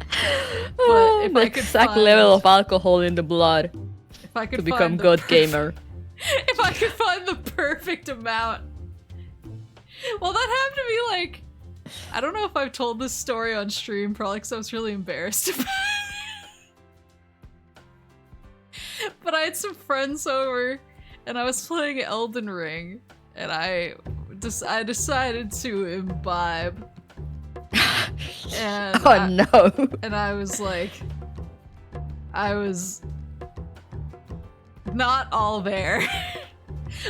if the I could exact find, level of alcohol in the blood if I could to find become the god gamer. If I could find the perfect amount. Well, that happened to be like, I don't know if I've told this story on stream, probably because I was really embarrassed about it. But I had some friends over, and I was playing Elden Ring, and I decided to imbibe. And no. And I was like, I was not all there.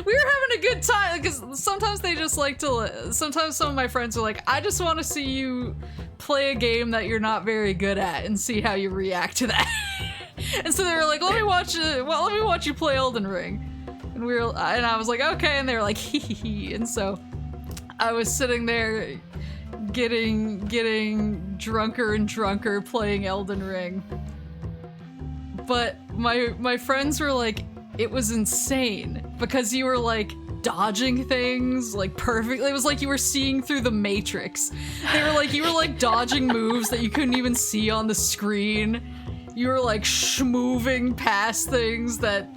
We were having a good time, because sometimes they just like to, sometimes some of my friends are like, I just want to see you play a game that you're not very good at and see how you react to that. And so they were like, let me watch you play Elden Ring. And I was like, okay, and they were like, hee hee hee. And so I was sitting there getting drunker and drunker playing Elden Ring. But my friends were like, it was insane because you were like dodging things like perfectly. It was like you were seeing through the Matrix. They were like, you were like dodging moves that you couldn't even see on the screen. You were like schmoving past things that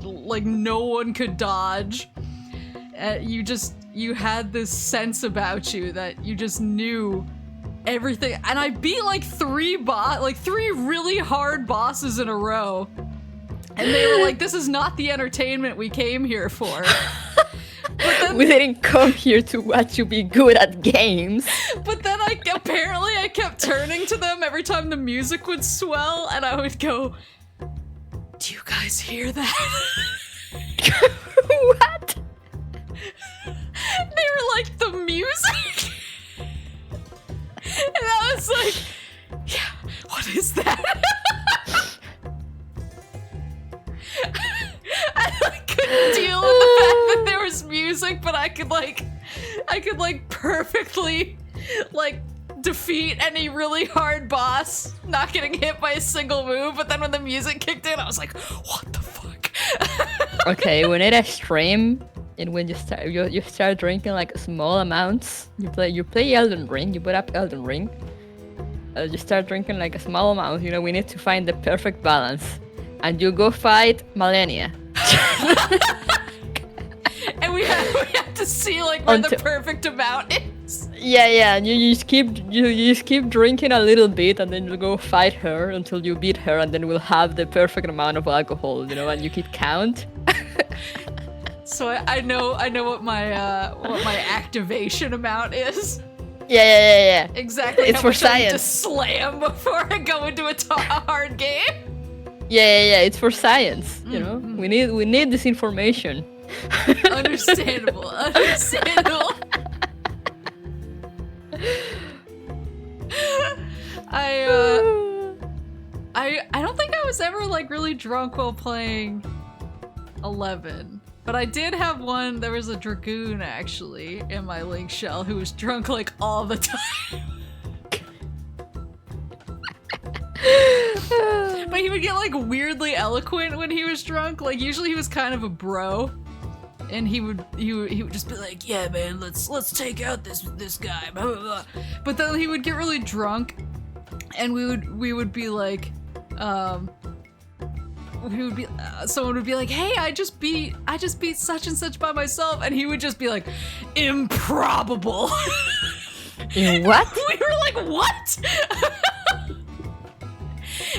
like no one could dodge. You had this sense about you that you just knew everything. And I beat like three really hard bosses in a row. And they were like, this is not the entertainment we came here for. We didn't come here to watch you be good at games. But then I kept turning to them every time the music would swell, and I would go, do you guys hear that? What? They were like, the music? And I was like, yeah, what is that? I couldn't deal with the fact that there was music, but I could perfectly defeat any really hard boss, not getting hit by a single move. But then when the music kicked in, I was like, what the fuck? Okay, we need a stream. And when you start drinking like small amounts, you play Elden Ring, you put up Elden Ring, you start drinking like a small amount. You know, we need to find the perfect balance, and you go fight Malenia. And we have to see like where the perfect amount is. Yeah, and you just keep drinking a little bit, and then you go fight her until you beat her, and then we'll have the perfect amount of alcohol. You know, and you keep count. So I know what my activation amount is. Yeah. Exactly. It's how for much I need to science. slam before I go into a hard game. Yeah. It's for science. You know, we need this information. Understandable. I don't think I was ever like really drunk while playing 11. But I did have one. There was a dragoon actually in my link shell who was drunk like all the time. But he would get like weirdly eloquent when he was drunk. Like usually he was kind of a bro, and he would just be like, "Yeah, man, let's take out this guy." Blah, blah, blah. But then he would get really drunk, and we would be like, someone would be like, "Hey, I just beat such and such by myself," and he would just be like, "Improbable." What? We were like, "What?"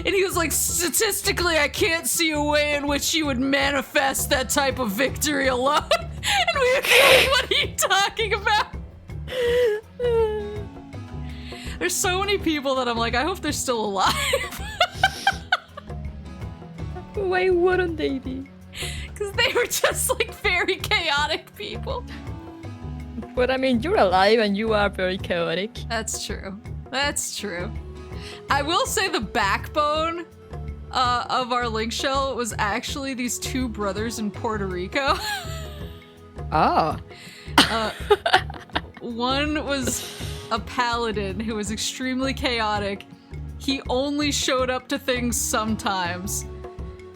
And he was like, "Statistically, I can't see a way in which you would manifest that type of victory alone." And we would be like, "What are you talking about?" There's so many people that I'm like, I hope they're still alive. Why wouldn't they be? Because they were just like very chaotic people. But I mean, you're alive and you are very chaotic. That's true. I will say the backbone of our link shell was actually these two brothers in Puerto Rico. Oh. One was a paladin who was extremely chaotic. He only showed up to things sometimes.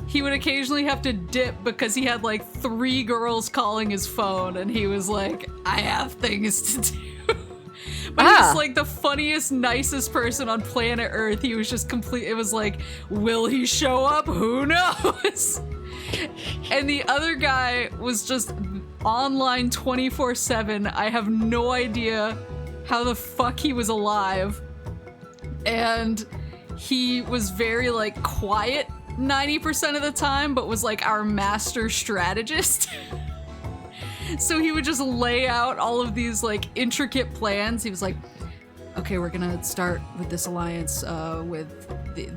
He would occasionally have to dip because he had like 3 girls calling his phone, and he was like, "I have things to do." But he was like the funniest, nicest person on planet Earth. He was just it was like, will he show up? Who knows? And the other guy was just online 24/7. I have no idea how the fuck he was alive. And he was very like quiet 90% of the time, but was like our master strategist. So he would just lay out all of these like intricate plans. He was like, "Okay, we're gonna start with this alliance with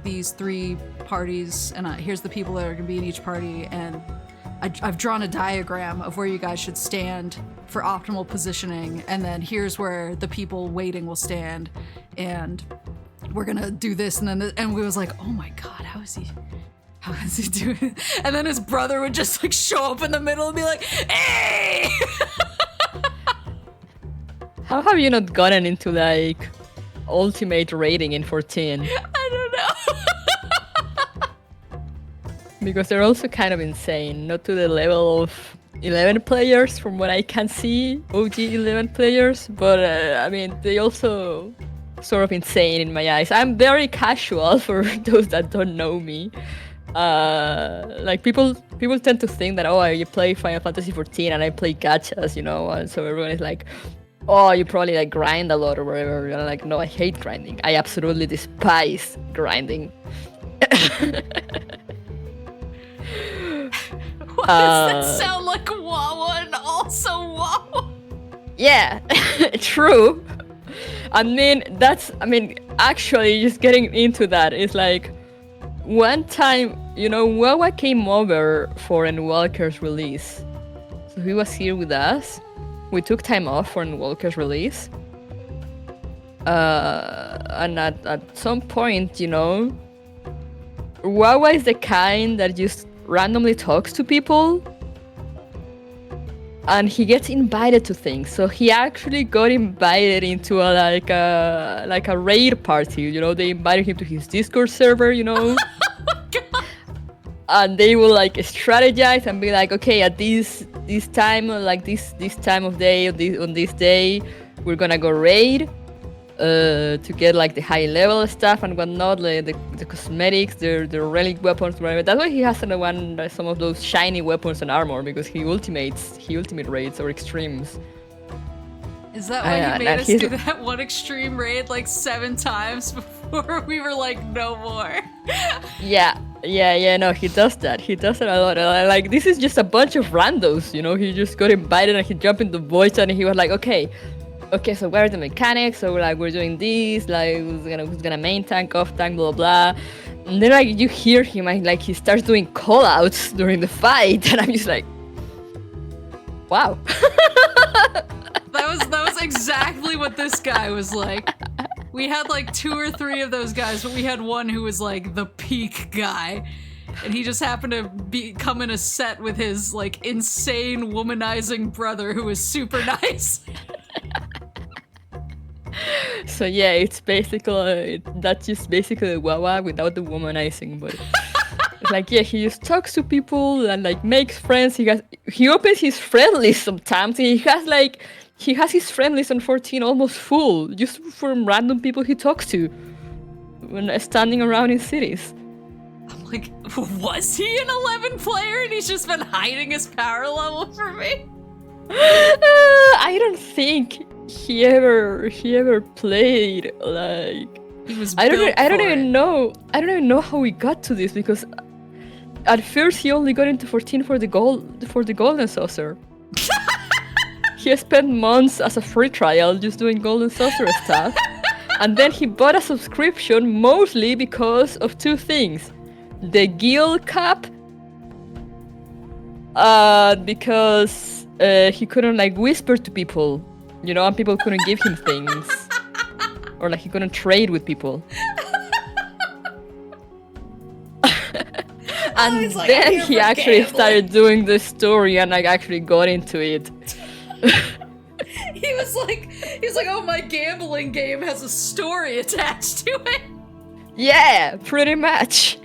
these 3 parties, and here's the people that are gonna be in each party, and I've drawn a diagram of where you guys should stand for optimal positioning, and then here's where the people waiting will stand, and we're gonna do this." And we was like, "Oh my god, how is he doing it?" And then his brother would just like show up in the middle and be like, "Hey!" How have you not gotten into like ultimate rating in 14? I don't know. Because they're also kind of insane, not to the level of 11 players from what I can see, OG 11 players, but I mean, they also sort of insane in my eyes. I'm very casual for those that don't know me. Like people tend to think that, oh, you play Final Fantasy 14 and I play gachas, you know, and so everyone is like, oh, you probably like grind a lot or whatever. And I'm like, no, I hate grinding. I absolutely despise grinding. Why does that sound like Wawa and also Wawa? Yeah, true. I mean, actually just getting into that is like, one time, you know, Wawa came over for Walker's release. So he was here with us. We took time off for Walker's release. And at some point, you know, Wawa is the kind that just randomly talks to people. And he gets invited to things. So he actually got invited into a raid party. You know, they invited him to his Discord server, you know. Oh my god. and they will like strategize and be like, okay, at this time, like this time of day, on this day, we're gonna go raid to get like the high level stuff and whatnot, like the cosmetics, the relic weapons, whatever. That's why he has some of those shiny weapons and armor, because he ultimate raids or extremes. Is that why he made us do that one extreme raid like 7 times before we were like, no more? Yeah, no, he does that. He does it a lot. Like, this is just a bunch of randos, you know? He just got invited and he jumped in the voice and he was like, okay, so where are the mechanics? So, like, we're doing this, like, who's gonna main tank, off tank, blah, blah. And then, like, you hear him, and, like, he starts doing call-outs during the fight, and I'm just like, wow. That was exactly what this guy was like. We had like 2 or 3 of those guys, but we had one who was like the peak guy. And he just happened to come in a set with his like insane womanizing brother who was super nice. So yeah, it's basically, that's just basically Wawa without the womanizing, but it's like, yeah, he just talks to people and like makes friends. He opens his friend list sometimes, and he has his friend list on 14 almost full, just from random people he talks to when standing around in cities. I'm like, was he an 11 player and he's just been hiding his power level for me? I don't think he ever played, like, he was I don't even know how we got to this, because at first he only got into 14 for the golden saucer. He spent months as a free trial just doing golden saucer stuff, and then he bought a subscription mostly because of 2 things: the guild cap, because he couldn't like whisper to people, you know, and people couldn't give him things, or like he couldn't trade with people. And like, then he actually started doing the story and like actually got into it. He was like, oh, my gambling game has a story attached to it. Yeah, pretty much.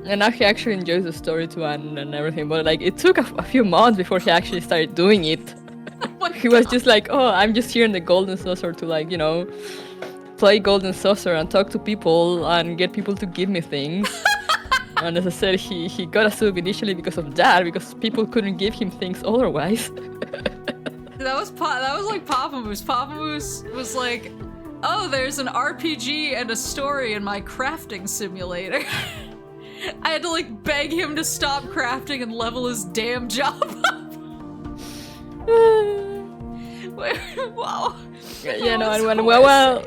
And now he actually enjoys the story too and everything, but like it took a few months before he actually started doing it. Oh he was just like, oh, I'm just here in the golden saucer to like, you know, play golden saucer and talk to people and get people to give me things. And as I said, he got a sub initially because of that, because people couldn't give him things otherwise. That was like Papa Moose. Papa Moose was like, oh, there's an RPG and a story in my crafting simulator. I had to like beg him to stop crafting and level his damn job up. Wow. Yeah, no, and when WoW,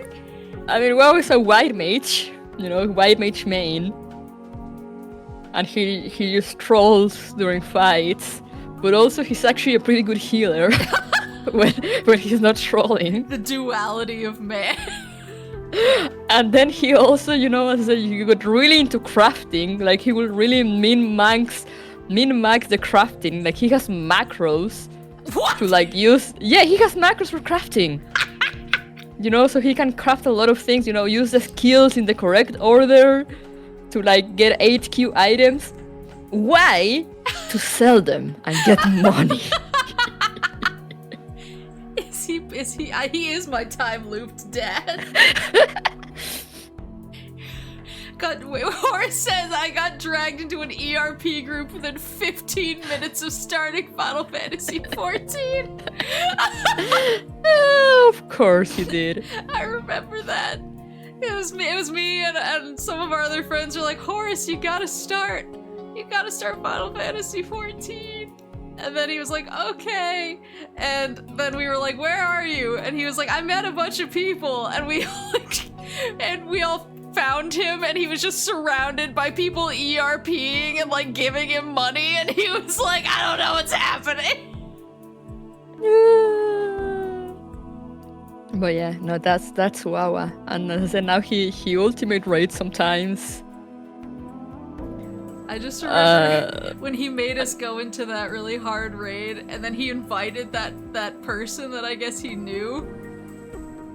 I mean, WoW is a white mage, you know, white mage main. And he just trolls during fights, but also he's actually a pretty good healer when he's not trolling. The duality of man. And then he also, you know, as I said, he got really into crafting. Like he will really min-max the crafting. Like he has macros to like use. Yeah, he has macros for crafting. You know, so he can craft a lot of things. You know, use the skills in the correct order to like get HQ items. Why? To sell them and get money. He is my time looped dad. Horace says I got dragged into an ERP group within 15 minutes of starting Final Fantasy XIV. Of course you did. I remember that. It was me and some of our other friends were like, Horace, you gotta start Final Fantasy XIV. And then he was like, okay. And then we were like, where are you? And he was like, I met a bunch of people. And we all found him, and he was just surrounded by people ERPing and like giving him money. And he was like, I don't know what's happening. But yeah, no, that's Wawa. And as I said, now he ultimate raids sometimes. I just remember when he made us go into that really hard raid, and then he invited that person that I guess he knew.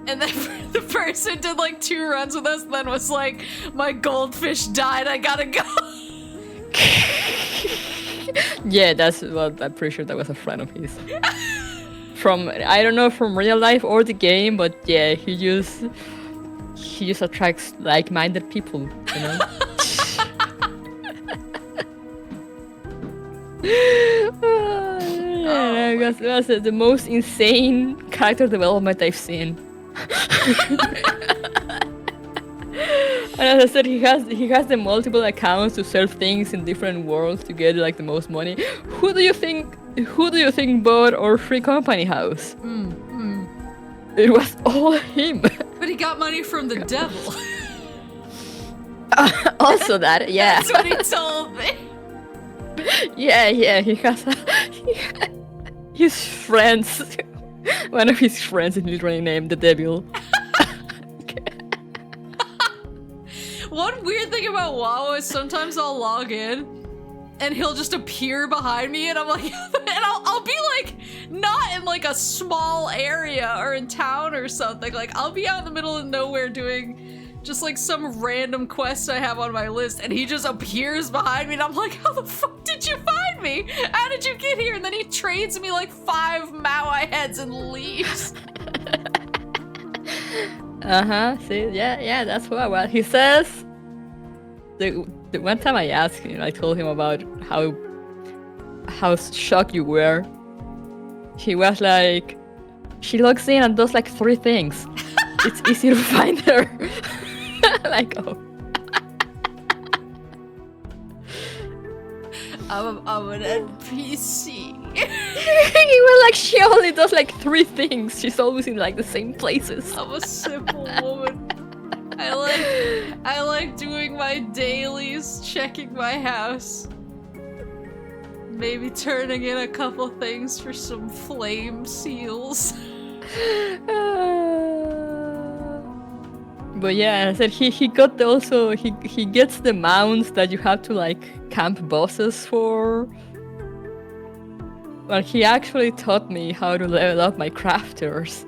And then the person did like 2 runs with us, and then was like, my goldfish died, I gotta go. Yeah, that's what I'm pretty sure that was a friend of his. From I don't know from real life or the game, but yeah, he just attracts like-minded people, you know. Yeah, that's the most insane character development I've seen. And as I said, he has the multiple accounts to sell things in different worlds to get like the most money. Who do you think bought our free company house? It was all him. But he got money from the devil. Also that, yeah. That's what he told me. Yeah, he has his friends. One of his friends is literally named the devil. One weird thing about WoW is sometimes I'll log in and he'll just appear behind me and I'm like, and I'll be like, not in like a small area or in town or something. Like I'll be out in the middle of nowhere doing just like some random quest I have on my list and he just appears behind me and I'm like, how the fuck did you find me? How did you get here? And then he trades me like 5 Maui heads and leaves. See, yeah, that's what he says. The one time I asked him, I told him about how shocked you were. He was like, she logs in and does like 3 things. It's easy to find her. Like, oh. I'm an NPC. He was like, she only does like 3 things. She's always in like the same places. I'm a simple woman. I like doing my dailies, checking my house. Maybe turning in a couple things for some flame seals. But yeah, I said he got also he gets the mounts that you have to like camp bosses for. Well, he actually taught me how to level up my crafters.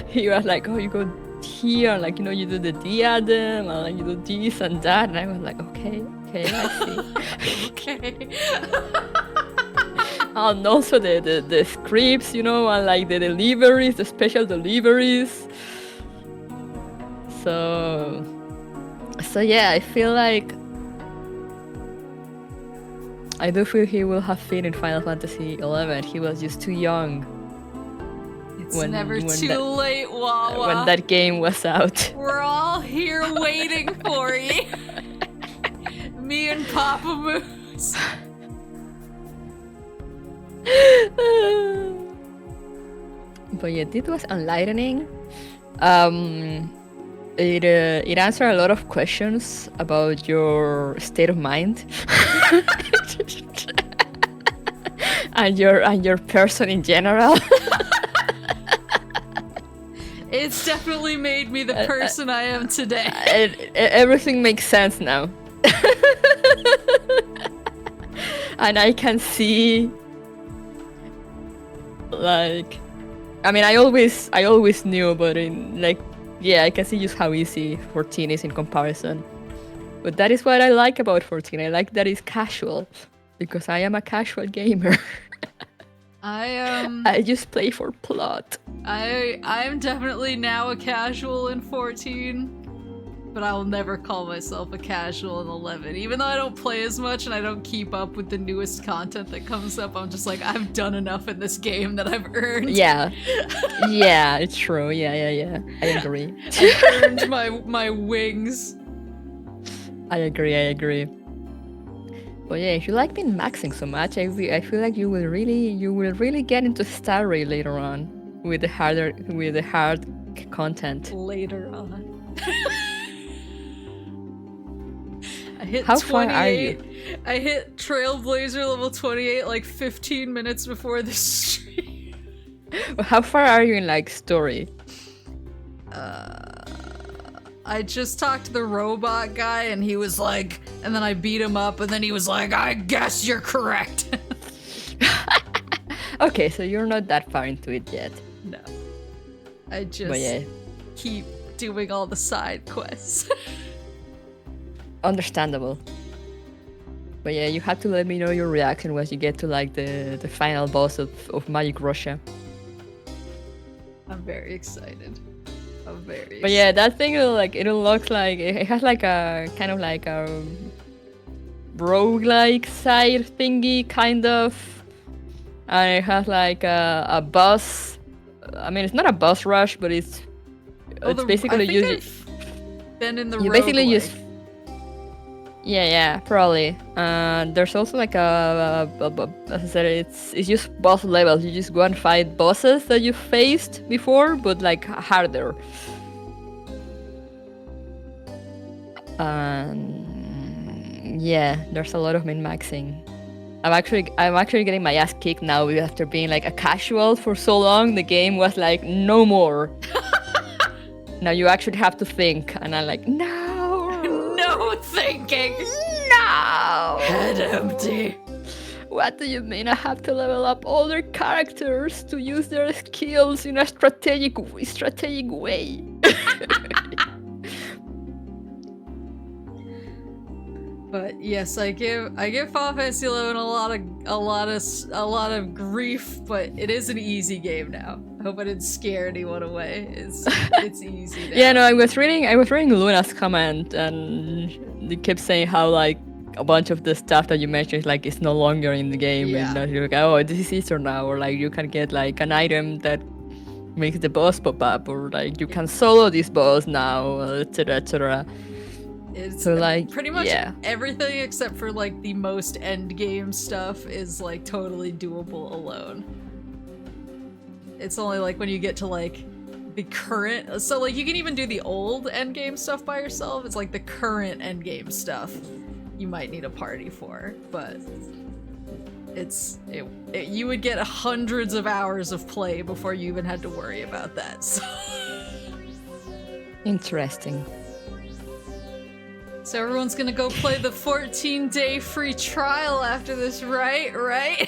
He was like, oh, you go here, like, you know, you do the diadem, and like, you do this and that, and I was like, okay, I see. Okay. And also the scripts, you know, and like the deliveries, the special deliveries. So yeah, I feel like I do feel he will have fit in Final Fantasy XI. He was just too young. It's never too late, Wawa. When that game was out. We're all here waiting for you. Me and Papa Moose. But yeah, this was enlightening. It answered a lot of questions about your state of mind. and your person in general. It's definitely made me the person I am today. Everything makes sense now. And I can see, like, I mean, I always knew, but I can see just how easy 14 is in comparison. But that is what I like about 14. I like that it's casual, because I am a casual gamer. I just play for plot. I'm definitely now a casual in 14, but I will never call myself a casual in 11. Even though I don't play as much and I don't keep up with the newest content that comes up, I'm just like, I've done enough in this game that I've earned. Yeah. Yeah, it's true. Yeah. I agree. I've earned my wings. I agree. But yeah, if you like being maxing so much, I feel like you will really get into star rate later on with the hard content. Later on. I hit How 28. far are you? I hit Trailblazer level 28 like 15 minutes before the stream. How far are you in like story? I just talked to the robot guy and he was like, and then I beat him up and then he was like, I guess you're correct. Okay, so you're not that far into it yet. No. I just keep doing all the side quests. understandable. But yeah, you have to let me know your reaction once you get to like the final boss of Magic Russia. I'm very excited. But yeah, that thing like it looks like it has like a kind of like a roguelike side thingy kind of, and it has like a boss. I mean, it's not a boss rush, but it's basically using. Been in the you roguelike. basically use. Yeah, probably. There's also like as I said, it's just boss levels. You just go and fight bosses that you faced before, but like harder. Yeah, there's a lot of min-maxing. I'm actually getting my ass kicked now after being like a casual for so long. The game was like, no more. Now you actually have to think, and I'm like, no, no thinking, no, head empty. What do you mean I have to level up all their characters to use their skills in a strategic way? But yes, I give Final Fantasy XI a lot of grief, but it is an easy game now. I hope I didn't scare anyone away. It's easy now. Yeah, no, I was reading Luna's comment, and they kept saying how like a bunch of the stuff that you mentioned like it's no longer in the game, Yeah. and you're like, oh, this is easier now, or like you can get like an item that makes the boss pop up, or like you can solo this boss now, etc., etc. It's so like pretty much everything except for like the most endgame stuff is like totally doable alone. It's only like when you get to like the current, so like you can even do the old endgame stuff by yourself. It's like the current endgame stuff you might need a party for, but you would get hundreds of hours of play before you even had to worry about that. So. Interesting. So everyone's gonna go play the 14-day free trial after this, right? Right?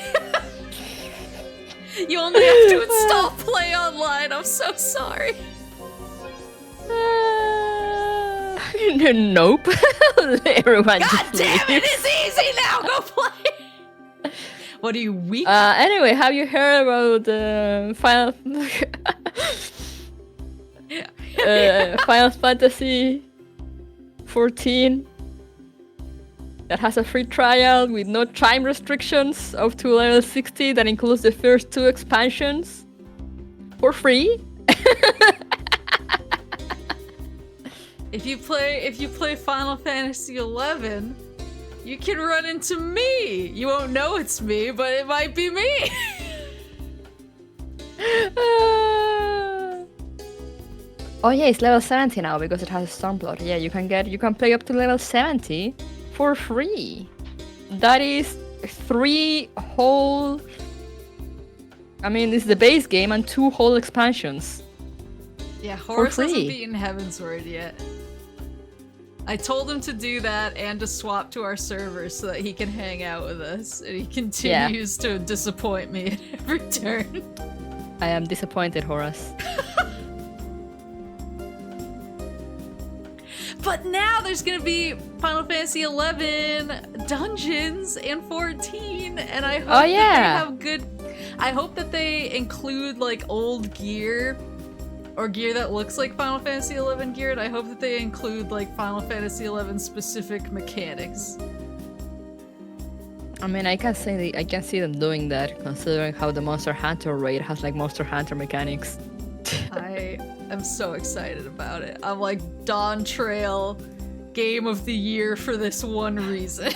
You only have to install Play Online. I'm so sorry. Nope. Everyone God damn it! It's easy now. Go play. What are you weak? Anyway, have you heard about Final Fantasy 14 that has a free trial with no time restrictions up to level 60 that includes the first 2 expansions for free? If you play Final Fantasy 11, you can run into me. You won't know it's me, but it might be me. Oh yeah, it's level 70 now because it has Stormblood. Yeah, you can play up to level 70 for free. That is 3 whole. I mean, this is the base game and 2 whole expansions. Yeah, Horace hasn't beaten Heavensward yet. I told him to do that and to swap to our server so that he can hang out with us, and he continues to disappoint me at every turn. I am disappointed, Horace. But now there's gonna be Final Fantasy 11 dungeons and 14, and I hope that they have good. I hope that they include like old gear or gear that looks like Final Fantasy 11 gear, and I hope that they include like Final Fantasy 11 specific mechanics. I mean, I can see them doing that, considering how the Monster Hunter raid has like Monster Hunter mechanics. I'm so excited about it. I'm like Dawn Trail Game of the Year for this one reason.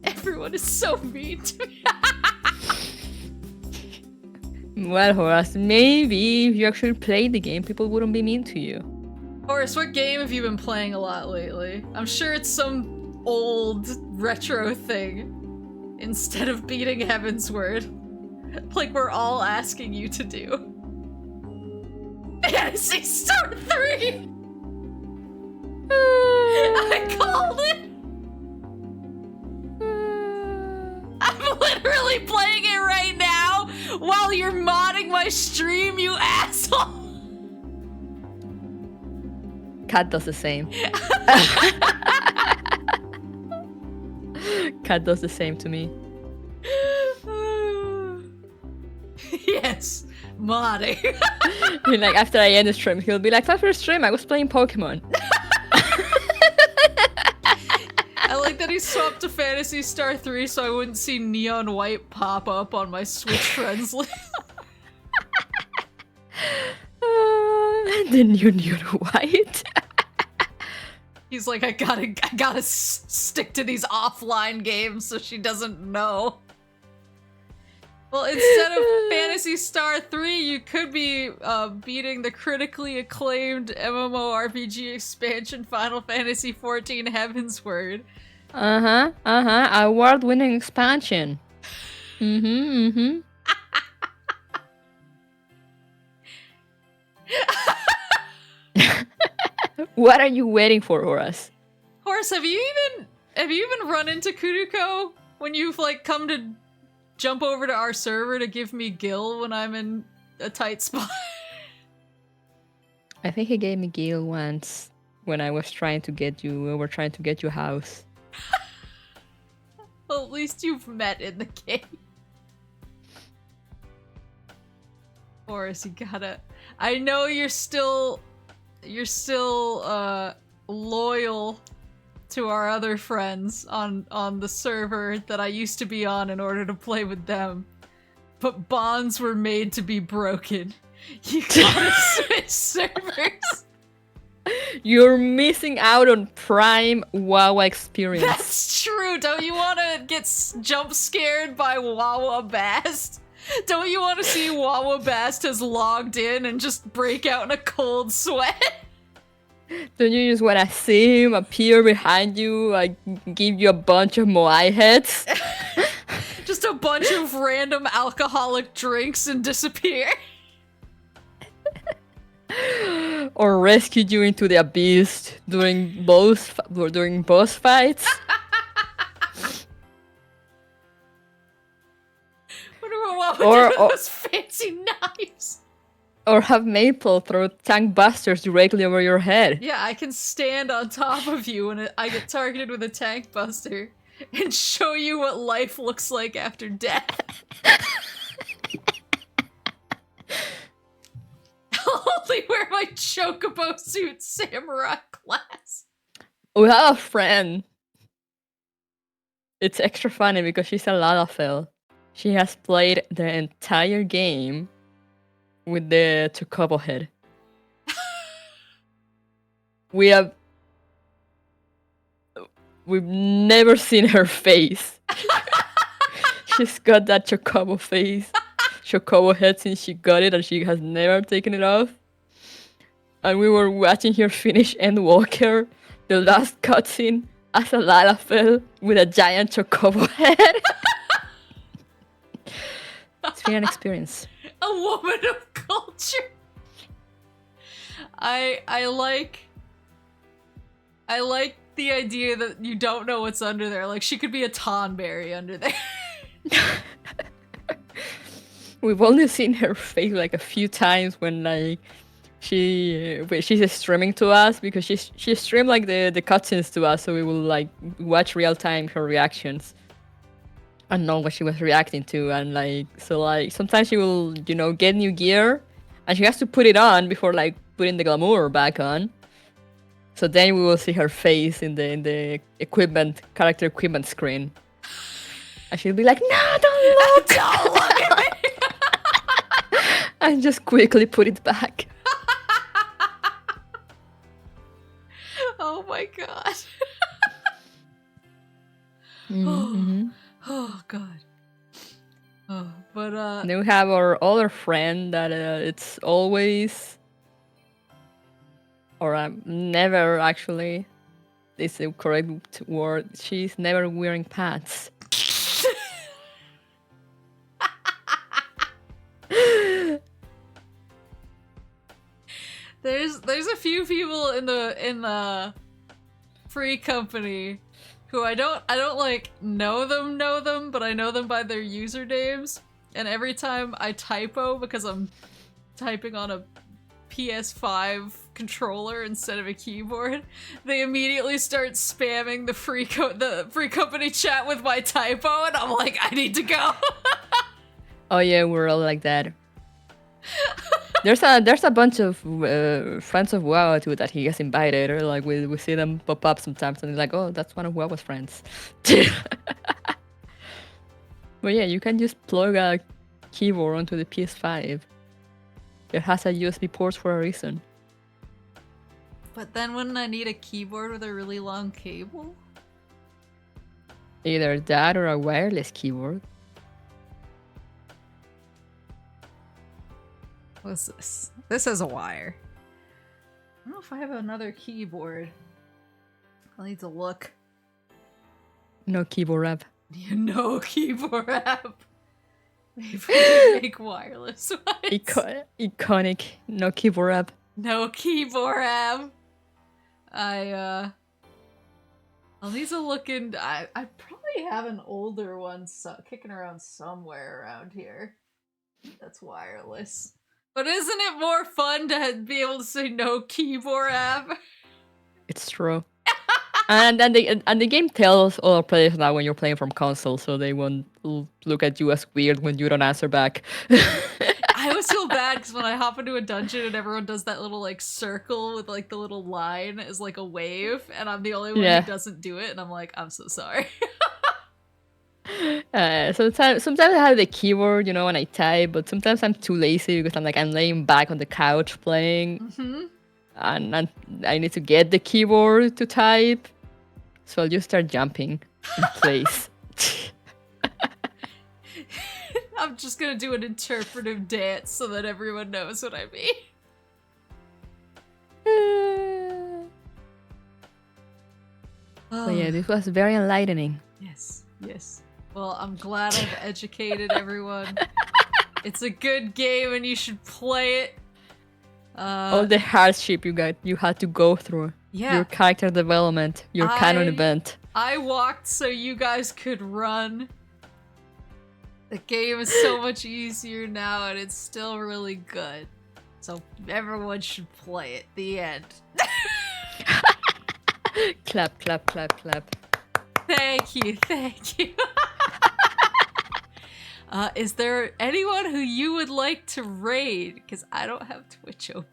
Everyone is so mean to me. Well, Horace, maybe if you actually played the game, people wouldn't be mean to you. Horace, what game have you been playing a lot lately? I'm sure it's some old retro thing instead of beating Heavensward. Like we're all asking you to do. Fantasy Star 3! I called it! I'm literally playing it right now while you're modding my stream, you asshole! Cat does the same. Cat does the same to me. Yes, Marty. Like after I end the stream, he'll be like, "After the stream, I was playing Pokemon." I like that he swapped to Phantasy Star 3 so I wouldn't see Neon White pop up on my Switch friends list. The new Neon White. He's like, I gotta stick to these offline games so she doesn't know. Well, instead of Phantasy Star 3, you could be beating the critically acclaimed MMORPG expansion Final Fantasy XIV Heavensward. Award-winning expansion. What are you waiting for, Horace? Horace, have you even run into Kuruko when you've like come to jump over to our server to give me Gil when I'm in a tight spot? I think he gave me Gil once when I was trying to get you. We were trying to get you house. Well, at least you've met in the game. Horace, you gotta. I know you're still loyal to our other friends on the server that I used to be on in order to play with them. But bonds were made to be broken. You gotta switch servers. You're missing out on prime WoW experience. That's true. Don't you want to get jump scared by Wawa Bast? Don't you want to see Wawa Bast has logged in and just break out in a cold sweat? Don't you just want to see him appear behind you, like give you a bunch of Moai heads? Just a bunch of random alcoholic drinks and disappear? Or rescue you into the abyss during boss fights? What would do with those fancy knives? Or have Maple throw tank busters directly over your head. Yeah, I can stand on top of you when I get targeted with a tank buster and show you what life looks like after death. I'll only wear my chocobo suit samurai class. We have a friend. It's extra funny because she's a Lalafell. She has played the entire game with the chocobo head. We've never seen her face. She's got that chocobo face, chocobo head since she got it, and she has never taken it off. And we were watching her finish Endwalker, the last cutscene, as a Lalafell with a giant chocobo head. It's been an experience. A woman of culture. I like the idea that you don't know what's under there. Like, she could be a tonberry under there. We've only seen her face like a few times when like she's streaming to us, because she streamed like the cutscenes to us, so we will like watch real time her reactions and know what she was reacting to. And like, so like sometimes she will, you know, get new gear and she has to put it on before like putting the glamour back on. So then we will see her face in the character equipment screen. And she'll be like, "No, don't look! Don't look at me!" And just quickly put it back. Oh my god. Mm-hmm. Oh god. Oh, but Then we have our other friend that it's always, or never actually, is the correct word. She's never wearing pants. There's a few people in the free company who I don't like know them, but I know them by their usernames. And every time I typo, because I'm typing on a PS5 controller instead of a keyboard, they immediately start spamming the free company chat with my typo, and I'm like, I need to go. Oh yeah, we're all like that. There's a bunch of friends of WoW too that he has invited, or like we see them pop up sometimes, and they're like, oh, that's one of WoW's friends. But yeah, you can just plug a keyboard onto the PS5. It has a USB port for a reason. But then wouldn't I need a keyboard with a really long cable? Either that or a wireless keyboard. What's this? This has a wire. I don't know if I have another keyboard. I'll need to look. No keyboard app. No keyboard app. Maybe make wireless ones. Iconic. No keyboard app. No keyboard app. I'll need to look in. I probably have an older one kicking around somewhere around here. That's wireless. But isn't it more fun to be able to say no keyboard app? It's true. and the game tells other players now when you're playing from console, so they won't look at you as weird when you don't answer back. I always feel bad because when I hop into a dungeon and everyone does that little like circle with like the little line as like a wave, and I'm the only one who doesn't do it, and I'm like, I'm so sorry. Sometimes I have the keyboard, you know, when I type, but sometimes I'm too lazy because I'm laying back on the couch playing, and I need to get the keyboard to type, so I'll just start jumping in place. I'm just gonna do an interpretive dance so that everyone knows what I mean. But yeah, this was very enlightening. Yes, yes. Well, I'm glad I've educated everyone. It's a good game and you should play it. All the hardship you had to go through. Yeah. Your character development, your canon event. I walked so you guys could run. The game is so much easier now and it's still really good. So everyone should play it. The end. Clap, clap, clap, clap. Thank you, thank you. Is there anyone who you would like to raid? Because I don't have Twitch open.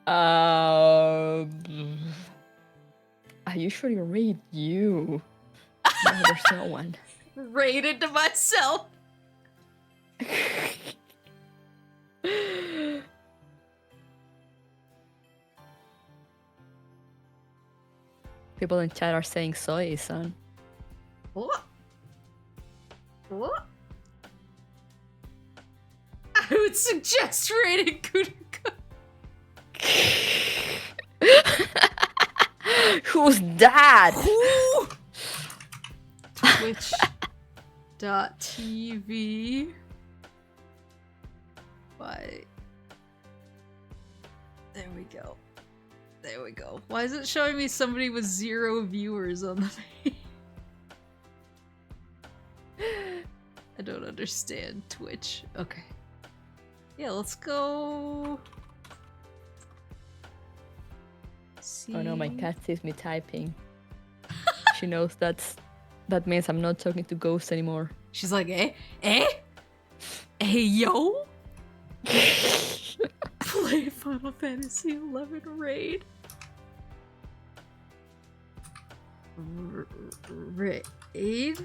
I usually raid you. No, there's no one. Raided to myself. People in chat are saying soy, son. What? What? I would suggest raiding Kudaka. Who's that? Who? Twitch.tv. Why? There we go. There we go. Why is it showing me somebody with 0 viewers on the page? I don't understand Twitch. Okay. Yeah, let's go. See. Oh no, my cat sees me typing. She knows that means I'm not talking to ghosts anymore. She's like, eh, yo. Play Final Fantasy 11 raid. Raid.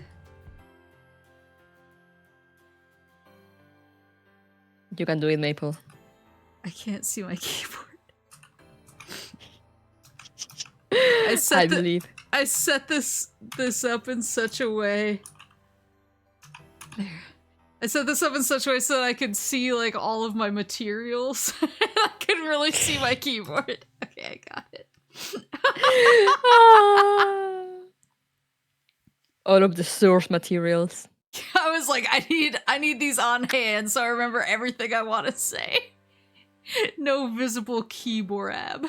You can do it, Maple. I can't see my keyboard. I believe. I set this up in such a way. There. I set this up in such a way so that I could see like all of my materials. I couldn't really see my keyboard. Okay, I got it. All of the source materials. I was like, I need these on hand so I remember everything I want to say. No visible keyboard app.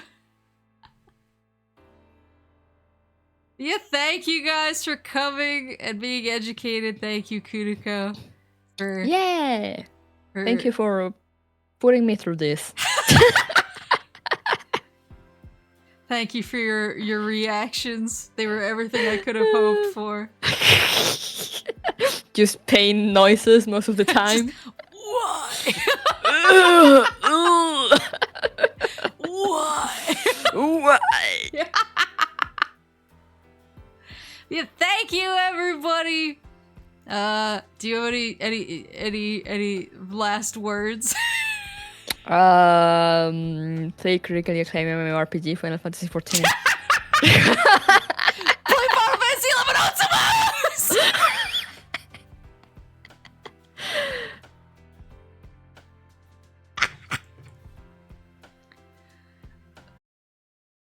Yeah, thank you guys for coming and being educated. Thank you, Kudako. Thank you for putting me through this. Thank you for your reactions. They were everything I could have hoped for. Just pain noises most of the time. Why? Why? Why? Yeah, thank you, everybody. Do you have any last words? Play critically acclaimed MMORPG Final Fantasy XIV.